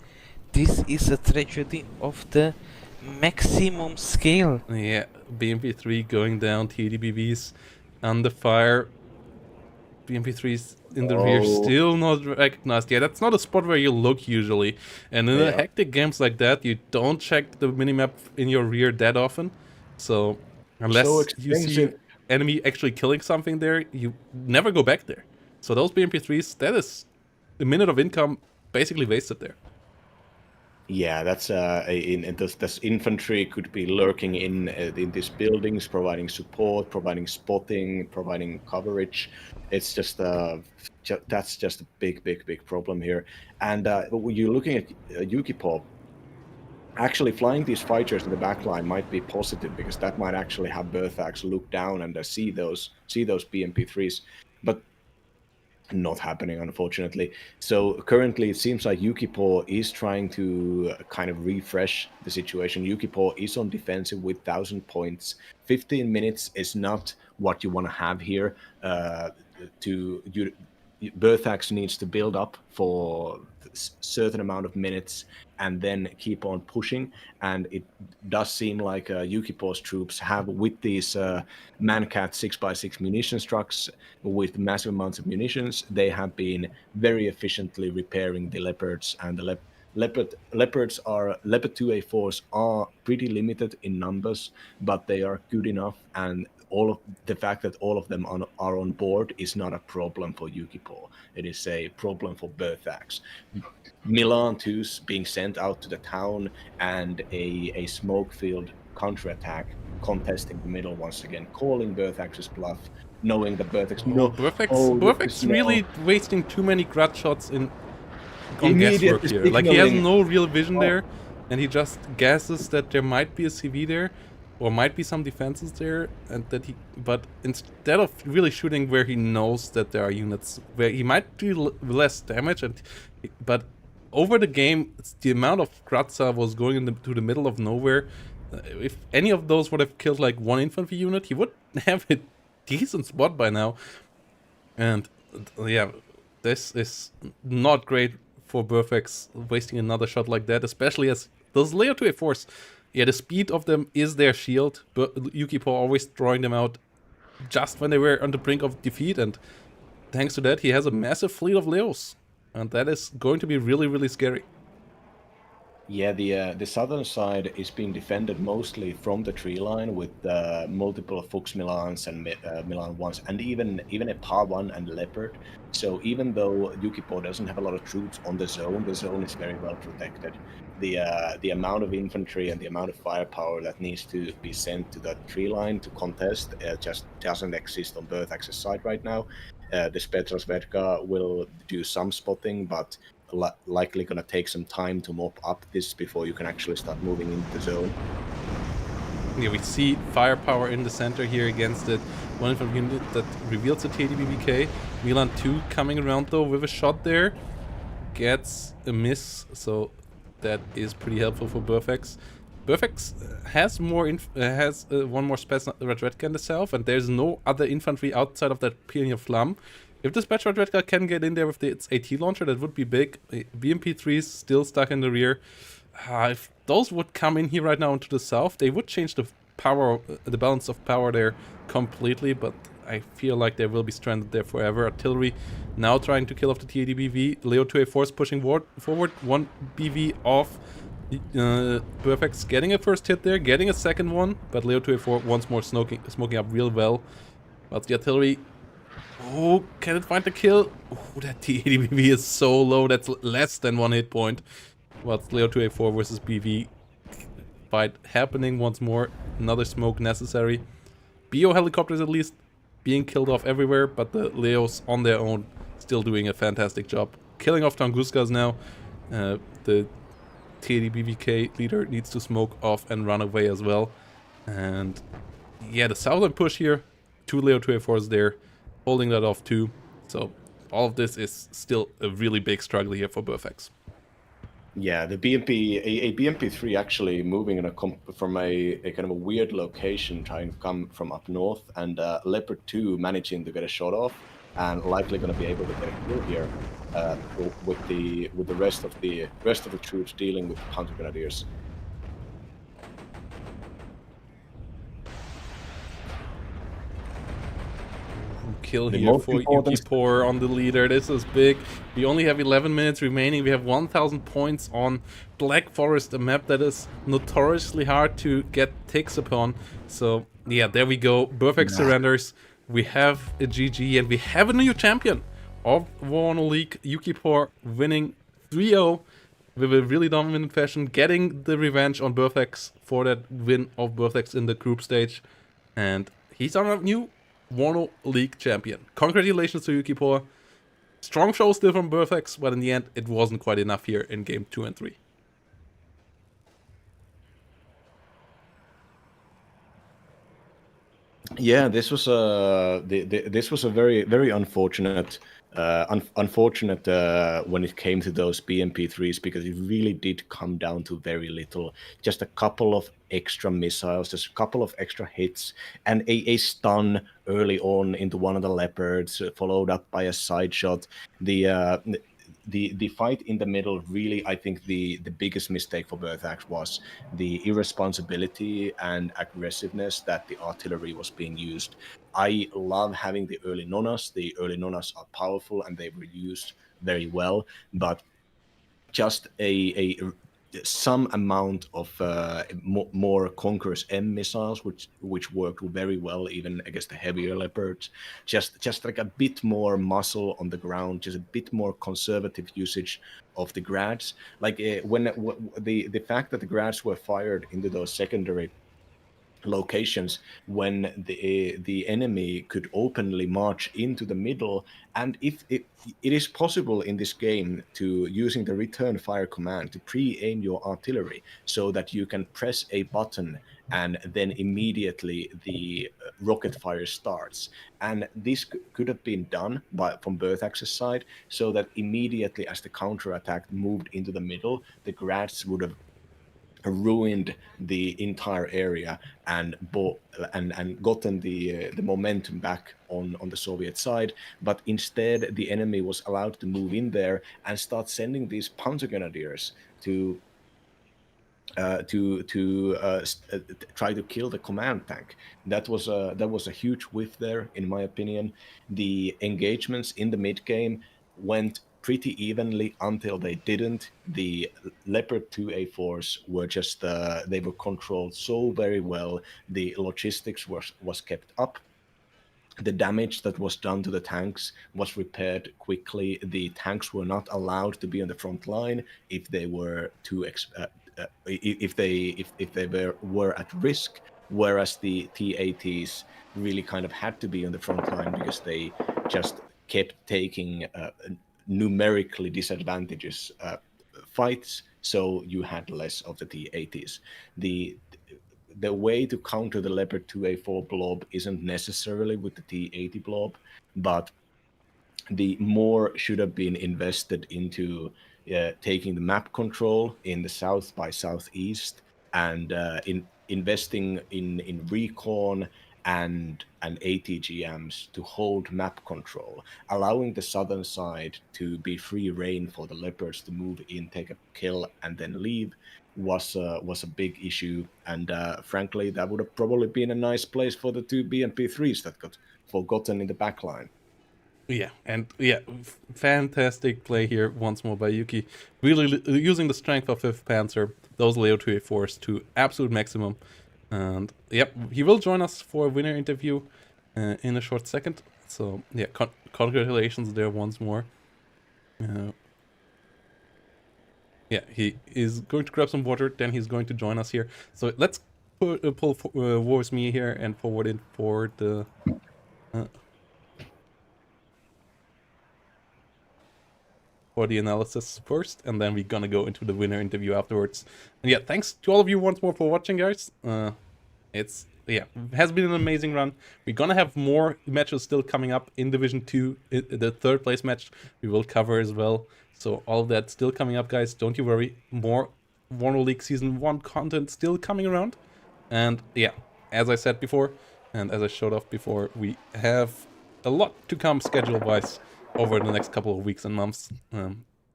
This is a tragedy of the maximum scale. Yeah, BMP3 going down, TADBVs under fire. BMP3's in the rear, still not recognized. Yeah, that's not a spot where you look usually. And in a hectic games like that, you don't check the minimap in your rear that often. So unless you see enemy actually killing something there, you never go back there. So those BMP3s, that is a minute of income basically wasted there. Yeah, that's this infantry could be lurking in these buildings, providing support, providing spotting, providing coverage. It's just that's just a big problem here. And when you're looking at Yukipor, actually flying these fighters in the backline might be positive, because that might actually have Berthax look down and see those BMP3s, but not happening, unfortunately. So currently it seems like Yukipor is trying to kind of refresh the situation. Yukipor is on defensive with 1,000 points. 15 minutes is not what you want to have here. Berthax needs to build up for a certain amount of minutes and then keep on pushing. And it does seem like Yukipor's troops have, with these Mancat 6x6 munitions trucks with massive amounts of munitions, they have been very efficiently repairing the Leopards. And the Leopard 2A4s are pretty limited in numbers, but they are good enough, and the fact that all of them are on board is not a problem for Yukipor. It is a problem for Berthax. Milan 2's being sent out to the town, and a smoke-filled counterattack contesting the middle once again, calling Berthax's bluff, knowing that Berthax Berthax really wasting too many grudge shots on Immediate guesswork here. Like, he has signaling. no real vision there, and he just guesses that there might be a CV there, or might be some defenses there, and that but instead of really shooting where he knows that there are units, where he might do less damage, but over the game, the amount of Grazza was going into the middle of nowhere. If any of those would have killed like one infantry unit, he would have a decent spot by now. And yeah, this is not great for Berthax, wasting another shot like that, especially as those layer 2A4s, yeah, the speed of them is their shield, but Yukipo always drawing them out just when they were on the brink of defeat, and thanks to that, he has a massive fleet of Leos, and that is going to be really, really scary. Yeah, the southern side is being defended mostly from the tree line with multiple Fuchs Milans and Milan 1s, and even a Pa 1 and Leopard. So even though Yukipo doesn't have a lot of troops on the zone is very well protected. The amount of infantry and the amount of firepower that needs to be sent to that tree line to contest just doesn't exist on Berthax's side right now. The Spetsnaz will do some spotting, but likely going to take some time to mop up this before you can actually start moving into the zone. Yeah, we see firepower in the center here against it. One infantry unit that reveals the TDBBK. Milan 2 coming around though with a shot there. Gets a miss, so that is pretty helpful for Berthax. Berthax has one more Spetsnaz in the south, and there's no other infantry outside of that Pioneer Flam. If the Spetsnaz can get in there with its AT launcher, that would be big. BMP-3s still stuck in the rear. If those would come in here right now into the south, they would change the power, the balance of power there completely, but I feel like they will be stranded there forever. Artillery now trying to kill off the TAD-BV. Leo 2A4 pushing forward. One BV off. Berthax getting a first hit there, getting a second one, but Leo 2A4 once more smoking up real well. But the artillery... Oh, can it find the kill? Oh, that TAD-BV is so low, that's less than 1 hit point. But Leo 2A4 versus BV fight happening once more. Another smoke necessary. BO helicopters at least being killed off everywhere, but the Leos on their own still doing a fantastic job. Killing off Tunguskas now. The TAD-BVK leader needs to smoke off and run away as well. And yeah, the southern push here. 2 Leo 2A4s there, holding that off too. So all of this is still a really big struggle here for Berthax. Yeah, the BMP-3 actually moving in from a kind of a weird location, trying to come from up north, and Leopard 2 managing to get a shot off, and likely going to be able to get a kill here with the rest of the troops dealing with the counter grenadiers. Kill here for Yukipo on the leader. This is big. We only have 11 minutes remaining. We have 1,000 points on Black Forest, a map that is notoriously hard to get ticks upon. So yeah, there we go. Berthax surrenders. We have a GG, and we have a new champion of WARNO League. Yukipo winning 3-0 with a really dominant fashion, getting the revenge on Berthax for that win of Berthax in the group stage. And he's our new WARNO League champion. Congratulations to Yukipo. Strong show still from Berthax, but in the end, it wasn't quite enough here in game 2 and 3. Yeah, this was a very unfortunate when it came to those BMP-3s, because it really did come down to very little. Just a couple of extra missiles, just a couple of extra hits, and a stun early on into one of the Leopards, followed up by a side shot. The fight in the middle, really, I think the biggest mistake for Berthax was the irresponsibility and aggressiveness that the artillery was being used. I love having the early nonas. The early nonas are powerful and they were used very well, but just a some amount of more Conqueror's M missiles, which worked very well even against the heavier leopards. Just like a bit more muscle on the ground, just a bit more conservative usage of the grads. Like the fact that the grads were fired into those secondary locations when the enemy could openly march into the middle, and if it is possible in this game to using the return fire command to pre-aim your artillery so that you can press a button and then immediately the rocket fire starts, and this could have been done from Berthax's side, so that immediately as the counterattack moved into the middle, the grads would have ruined the entire area and gotten the momentum back on the Soviet side. But instead, the enemy was allowed to move in there and start sending these panzer grenadiers to try to kill the command tank. That was a huge whiff there, in my opinion. The engagements in the mid game went pretty evenly until they didn't. The Leopard 2A4s were just they were controlled so very well. The logistics was kept up. The damage that was done to the tanks was repaired quickly. The tanks were not allowed to be on the front line if they were if they were at risk, whereas the T-80s really kind of had to be on the front line because they just kept taking numerically disadvantageous fights, so you had less of the T-80s. The way to counter the Leopard 2A4 blob isn't necessarily with the T-80 blob, but the more should have been invested into taking the map control in the south by southeast, and in investing in recon and ATGMs to hold map control, allowing the southern side to be free reign for the Leopards to move in, take a kill, and then leave was a big issue. And frankly, that would have probably been a nice place for the two BMP3s that got forgotten in the backline. Yeah, and yeah, fantastic play here once more by Yuki. Really using the strength of 5th Panzer, those Leo 2A4s to absolute maximum. And yep, he will join us for a winner interview in a short second. So yeah, congratulations there once more. Yeah, he is going to grab some water, then he's going to join us here. So let's pull Wars Me here and forward it for the... for the analysis first, and then we're gonna go into the winner interview afterwards. And yeah, thanks to all of you once more for watching, guys. It's has been an amazing run. We're gonna have more matches still coming up in Division 2. The 3rd place match we will cover as well. So all of that still coming up, guys. Don't you worry. More WARNO League Season 1 content still coming around. And yeah, as I said before, and as I showed off before, we have a lot to come schedule-wise over the next couple of weeks and months.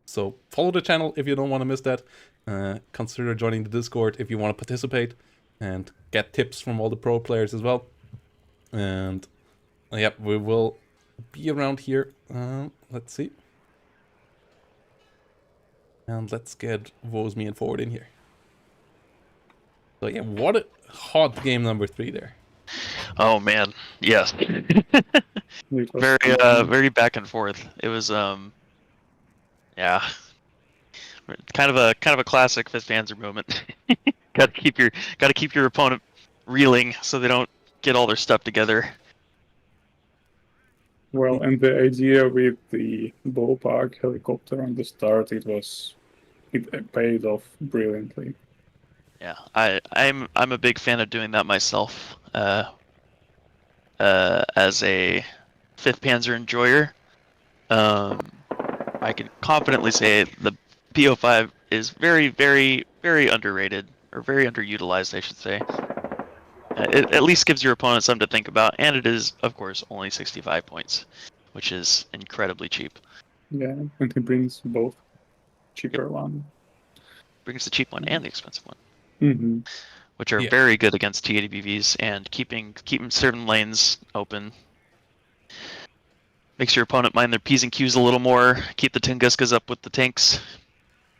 So follow the channel if you don't want to miss that. Consider joining the Discord if you want to participate and get tips from all the pro players as well. And yep, we will be around here. Let's see. And let's get Wozme and Forward in here. So yeah, what a hot game number 3 there. Oh man, yes. Very back and forth. It was yeah, kind of a classic 5th Panzer moment. Got to keep your opponent reeling so they don't get all their stuff together. Well, and the idea with the ballpark helicopter on the start, it paid off brilliantly. Yeah, I'm a big fan of doing that myself. As a 5th Panzer enjoyer, I can confidently say the PO5 is very, very, very underrated, or very underutilized, I should say. It at least gives your opponent something to think about, and it is, of course, only 65 points, which is incredibly cheap. Yeah, and it brings both cheaper one. Brings the cheap one and the expensive one. Mm-hmm. Which are very good against T-80BVs and keeping certain lanes open. Makes your opponent mind their P's and Q's a little more, keep the Tunguskas up with the tanks.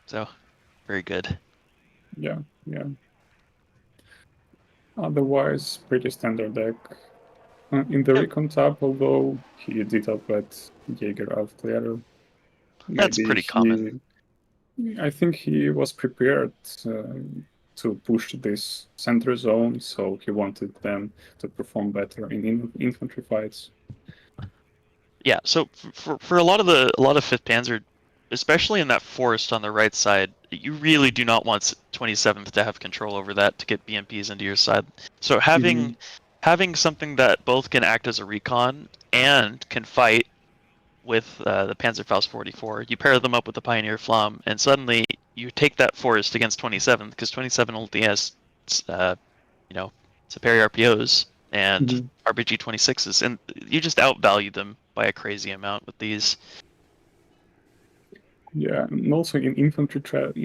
So, very good. Yeah, yeah. Otherwise, pretty standard deck. In the Yeah. recon tab, although he did up at Jaeger out clearer, That's maybe pretty common. I think he was prepared to push this center zone, so he wanted them to perform better in infantry fights. Yeah, so for a lot of Fifth Panzer, especially in that forest on the right side, you really do not want 27th to have control over that to get BMPs into your side. So having something that both can act as a recon and can fight with the Panzerfaust 44, you pair them up with the Pioneer Flam, and suddenly you take that forest against 27th because 27 only has superior RPOs and RPG 26s, and you just outvalue them by a crazy amount with these. Yeah, and also in infantry tab,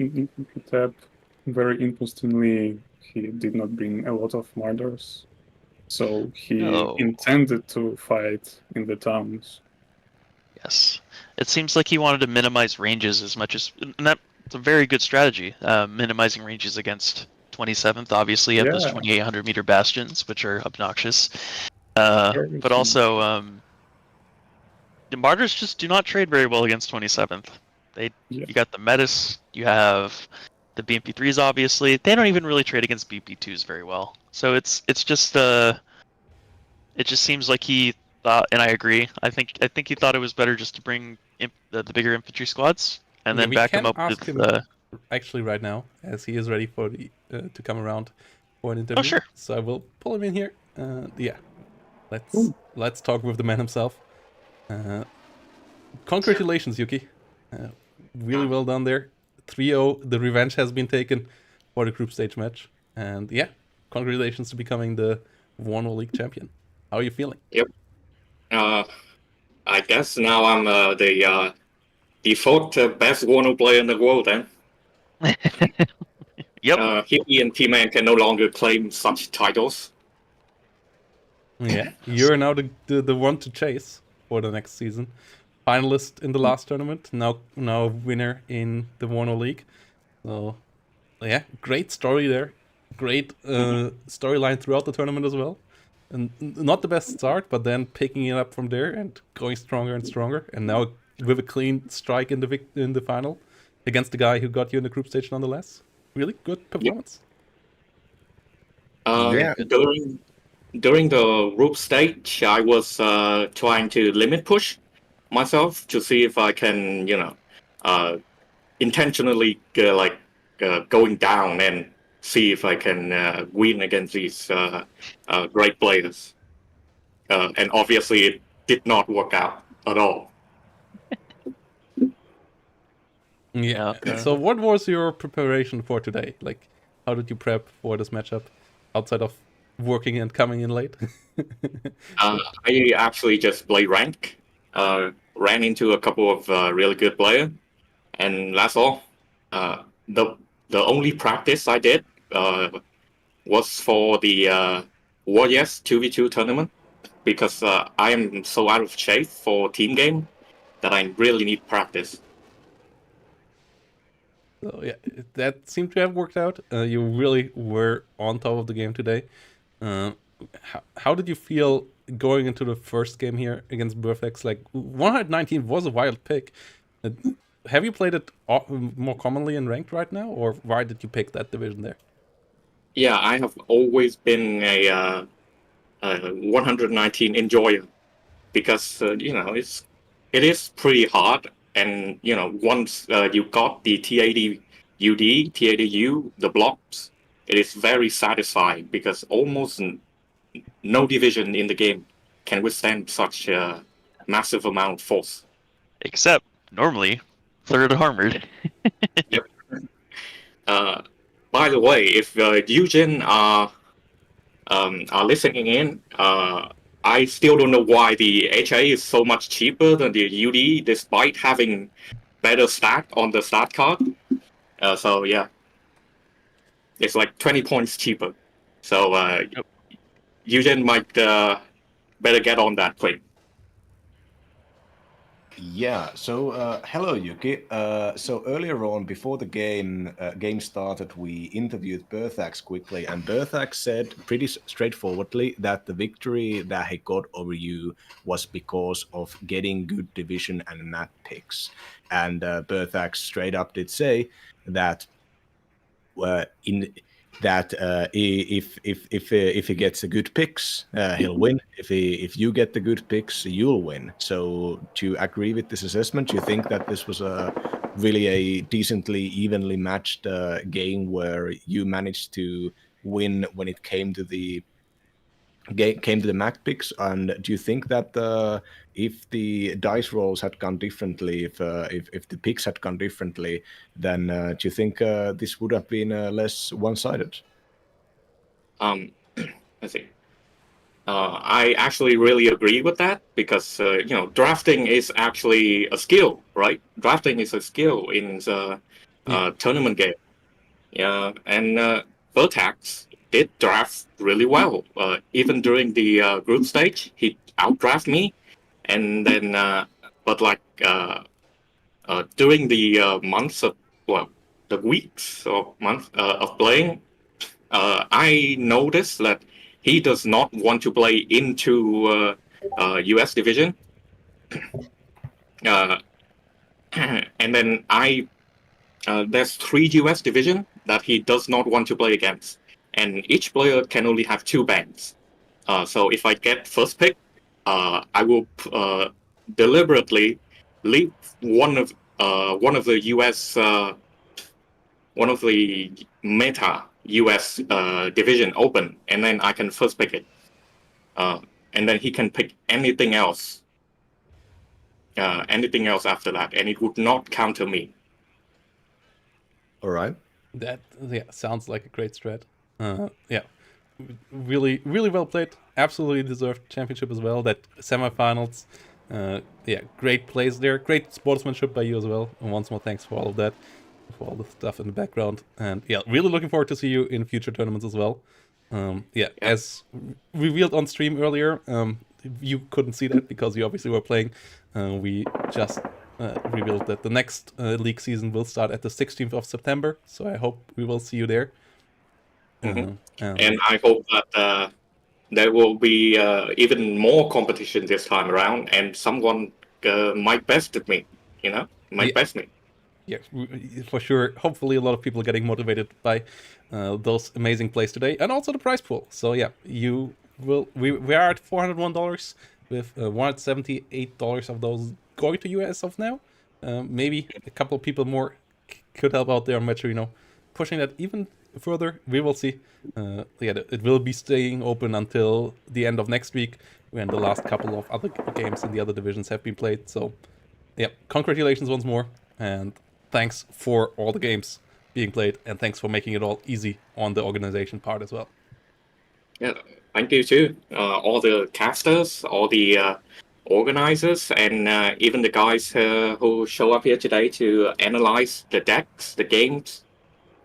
very interestingly, he did not bring a lot of murders, so he No. intended to fight in the towns. Yes. It seems like he wanted to minimize ranges as much as, and that's a very good strategy. Minimizing ranges against 27th. Obviously, you have those Yeah. 2,800 meter bastions, which are obnoxious. Very But also, the martyrs just do not trade very well against 27th. You got the Metis, you have the BMP3s. Obviously, they don't even really trade against BP2s very well. So it just seems like he thought, and I agree. I think he thought it was better just to bring the bigger infantry squads and then we back can him up ask with. him actually right now, as he is ready for the to come around for an interview. Oh sure. So I will pull him in here. Yeah, let's talk with the man himself. Congratulations, Yuki. Really well done there. 3-0. The revenge has been taken for the group stage match, and yeah, congratulations to becoming the WARNO League champion. How are you feeling? Yep. I guess now I'm the default best WARNO player in the world then. Yep. He and T-Man can no longer claim such titles. Yeah, you're now the one to chase for the next season. Finalist in the last tournament, now winner in the WARNO League. So yeah, great story there. Great storyline throughout the tournament as well. And not the best start, but then picking it up from there and going stronger and stronger. And now with a clean strike in the final against the guy who got you in the group stage nonetheless. Really good performance. During the group stage, I was trying to limit push myself to see if I can, intentionally going down and see if I can win against these great players. And obviously, it did not work out at all. Yeah. So what was your preparation for today? Like, how did you prep for this matchup outside of working and coming in late? I actually just played rank, ran into a couple of really good players, and that's all. The only practice I did was for the Warriors 2v2 tournament, because I am so out of shape for team game that I really need practice. So yeah, that seemed to have worked out. You really were on top of the game today. How did you feel going into the first game here against Burfex? Like 119 was a wild pick. Have you played it more commonly in ranked right now, or why did you pick that division there? Yeah, I have always been a 119 enjoyer, because it is pretty hard, and once you got the T80 UD, T80 U, the blocks, it is very satisfying, because almost no division in the game can withstand such a massive amount of force. Except normally third armored. Yep. By the way, if Eugen are listening in, I still don't know why the HA is so much cheaper than the UD, despite having better stat on the stat card. So yeah, it's like 20 points cheaper. So Eugen might better get on that quick. Yeah. So, hello, Yuki. So earlier on, before the game started, we interviewed Berthax quickly, and Berthax said pretty straightforwardly that the victory that he got over you was because of getting good division and map picks. And Berthax straight up did say that in that if he gets the good picks, he'll win. If you get the good picks, you'll win. So do you agree with this assessment? Do you think that this was a really a decently evenly matched game where you managed to win when it came to the Mac picks? And do you think that if the dice rolls had gone differently, if the picks had gone differently, then do you think this would have been less one-sided? Let's see. I actually really agree with that because drafting is actually a skill, right? Drafting is a skill in the tournament game. Yeah, and Vertax did draft really well. Even during the group stage, he outdrafted me, and then during the months of the weeks or month of playing, I noticed that he does not want to play into US division. And then there's 3 US division that he does not want to play against, and each player can only have 2 bands. So if I get first pick, I will deliberately leave one of the US one of the meta US division open, and then I can first pick it, and then he can pick anything else after that, and it would not counter me. All right. That sounds like a great strat. Yeah, really well played. Absolutely deserved championship as well. That semifinals. Yeah, great plays there. Great sportsmanship by you as well. And once more, thanks for all of that, for all the stuff in the background. And yeah, really looking forward to see you in future tournaments as well. Yeah, as revealed on stream earlier, you couldn't see that because you obviously were playing. We just revealed that the next league season will start at the 16th of September. So I hope we will see you there. And I hope that there will be even more competition this time around, and someone might best me. Best me. Yeah, for sure. Hopefully, a lot of people are getting motivated by those amazing plays today, and also the prize pool. So yeah, you will. We are at $401 with $178 of those going to you as of now. Maybe a couple of people more could help out there on Metro, pushing that even further. We will see. Yeah, it will be staying open until the end of next week, when the last couple of other games in the other divisions have been played. So yeah, congratulations once more, and thanks for all the games being played, and thanks for making it all easy on the organization part as well. Yeah, thank you too. All the casters, all the organizers, and even the guys who show up here today to analyze the decks, the games.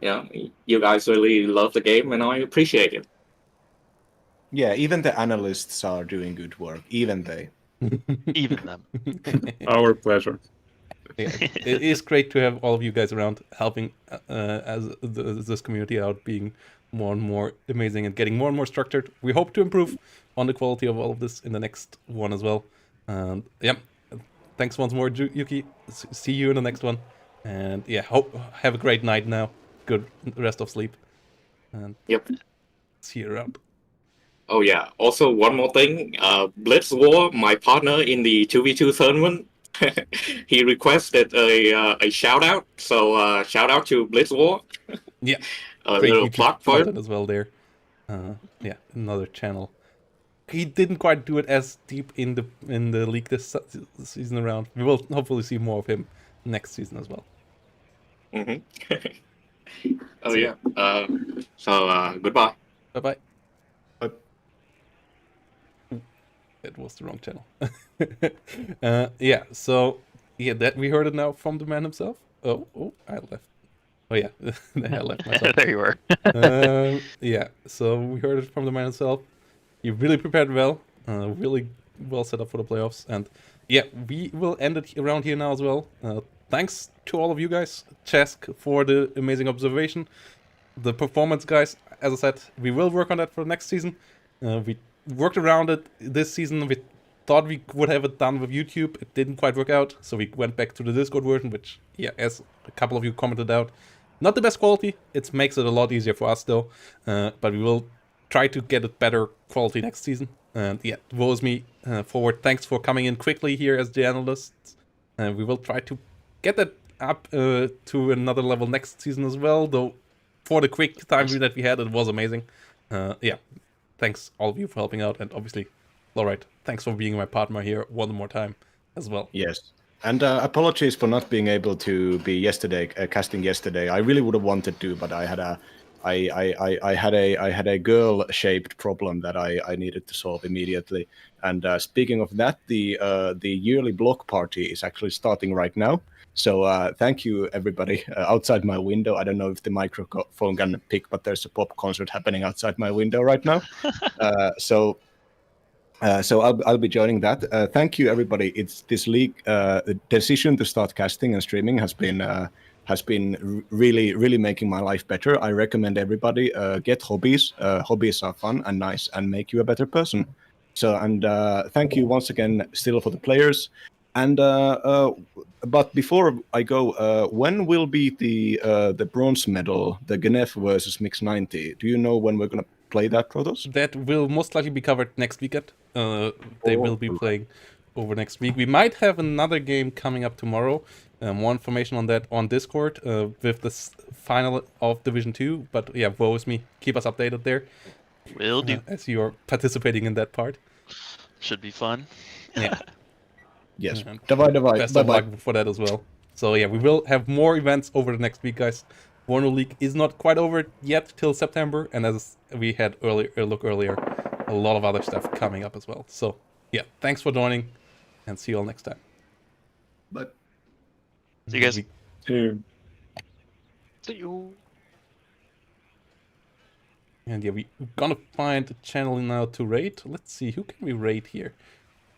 Yeah, you guys really love the game, and I appreciate it. Yeah, even the analysts are doing good work. Even they. Even them. Our pleasure. Yeah, it is great to have all of you guys around, helping this community out, being more and more amazing and getting more and more structured. We hope to improve on the quality of all of this in the next one as well. Yeah, thanks once more, Yuki. See you in the next one. And yeah, have a great night now. Good rest of sleep. And see you around. Oh yeah. Also, one more thing. Blitz War, my partner in the 2v2 tournament, he requested a shout out. So shout out to Blitz War. Yeah. A great little YouTube plug for content it as well there. Yeah, another channel. He didn't quite do it as deep in the league this season around. We will hopefully see more of him next season as well. Oh yeah. So goodbye. Bye. It was the wrong channel. Yeah. So yeah, that we heard it now from the man himself. Oh, I left. Oh yeah, I left myself. There you were. Yeah. So we heard it from the man himself. He really prepared well. Really well set up for the playoffs, and yeah, we will end it around here now as well. Thanks to all of you guys, Chesk, for the amazing observation. The performance, guys, as I said, we will work on that for next season. We worked around it this season. We thought we would have it done with YouTube. It didn't quite work out, so we went back to the Discord version, which, yeah, as a couple of you commented out, not the best quality. It makes it a lot easier for us, though. But we will try to get it better quality next season. And yeah, woe is me. Forward, thanks for coming in quickly here as the analysts. And we will try to get that up to another level next season as well, though for the quick time that we had, it was amazing. Yeah, thanks all of you for helping out, and obviously, Lorite, thanks for being my partner here one more time as well. Yes. And apologies for not being able to be yesterday, casting yesterday. I really would have wanted to, but I had a girl-shaped problem that I needed to solve immediately. And speaking of that, the yearly block party is actually starting right now. So thank you, everybody, outside my window. I don't know if the microphone can pick, but there's a pop concert happening outside my window right now. So I'll be joining that. Thank you, everybody. It's this league decision to start casting and streaming has been really making my life better. I recommend everybody get hobbies. Hobbies are fun and nice and make you a better person. So thank you once again still for the players. And but before I go, when will be the bronze medal, the GNF versus Mix 90? Do you know when we're gonna play that, Protos? That will most likely be covered next weekend. They will be playing over next week. We might have another game coming up tomorrow. More information on that on Discord with the final of Division 2. But yeah, woe is me. Keep us updated there. Will do. As you're participating in that part. Should be fun. Yeah. Yes. And Davai. best of luck for that as well. So yeah, we will have more events over the next week, guys. WARNO League is not quite over yet till September, and as we had earlier, a lot of other stuff coming up as well. So yeah, thanks for joining, and see you all next time. But See you guys. See you. And yeah, we're gonna find a channel now to raid. Let's see, who can we raid here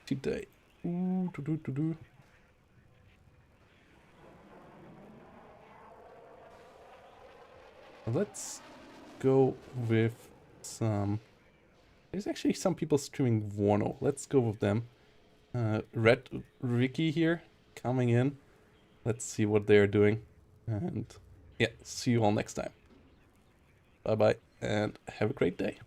today? Let's go with some... There's actually some people streaming WARNO. Let's go with them. Red Ricky here, coming in. Let's see what they're doing. And yeah, see you all next time. Bye-bye, and have a great day.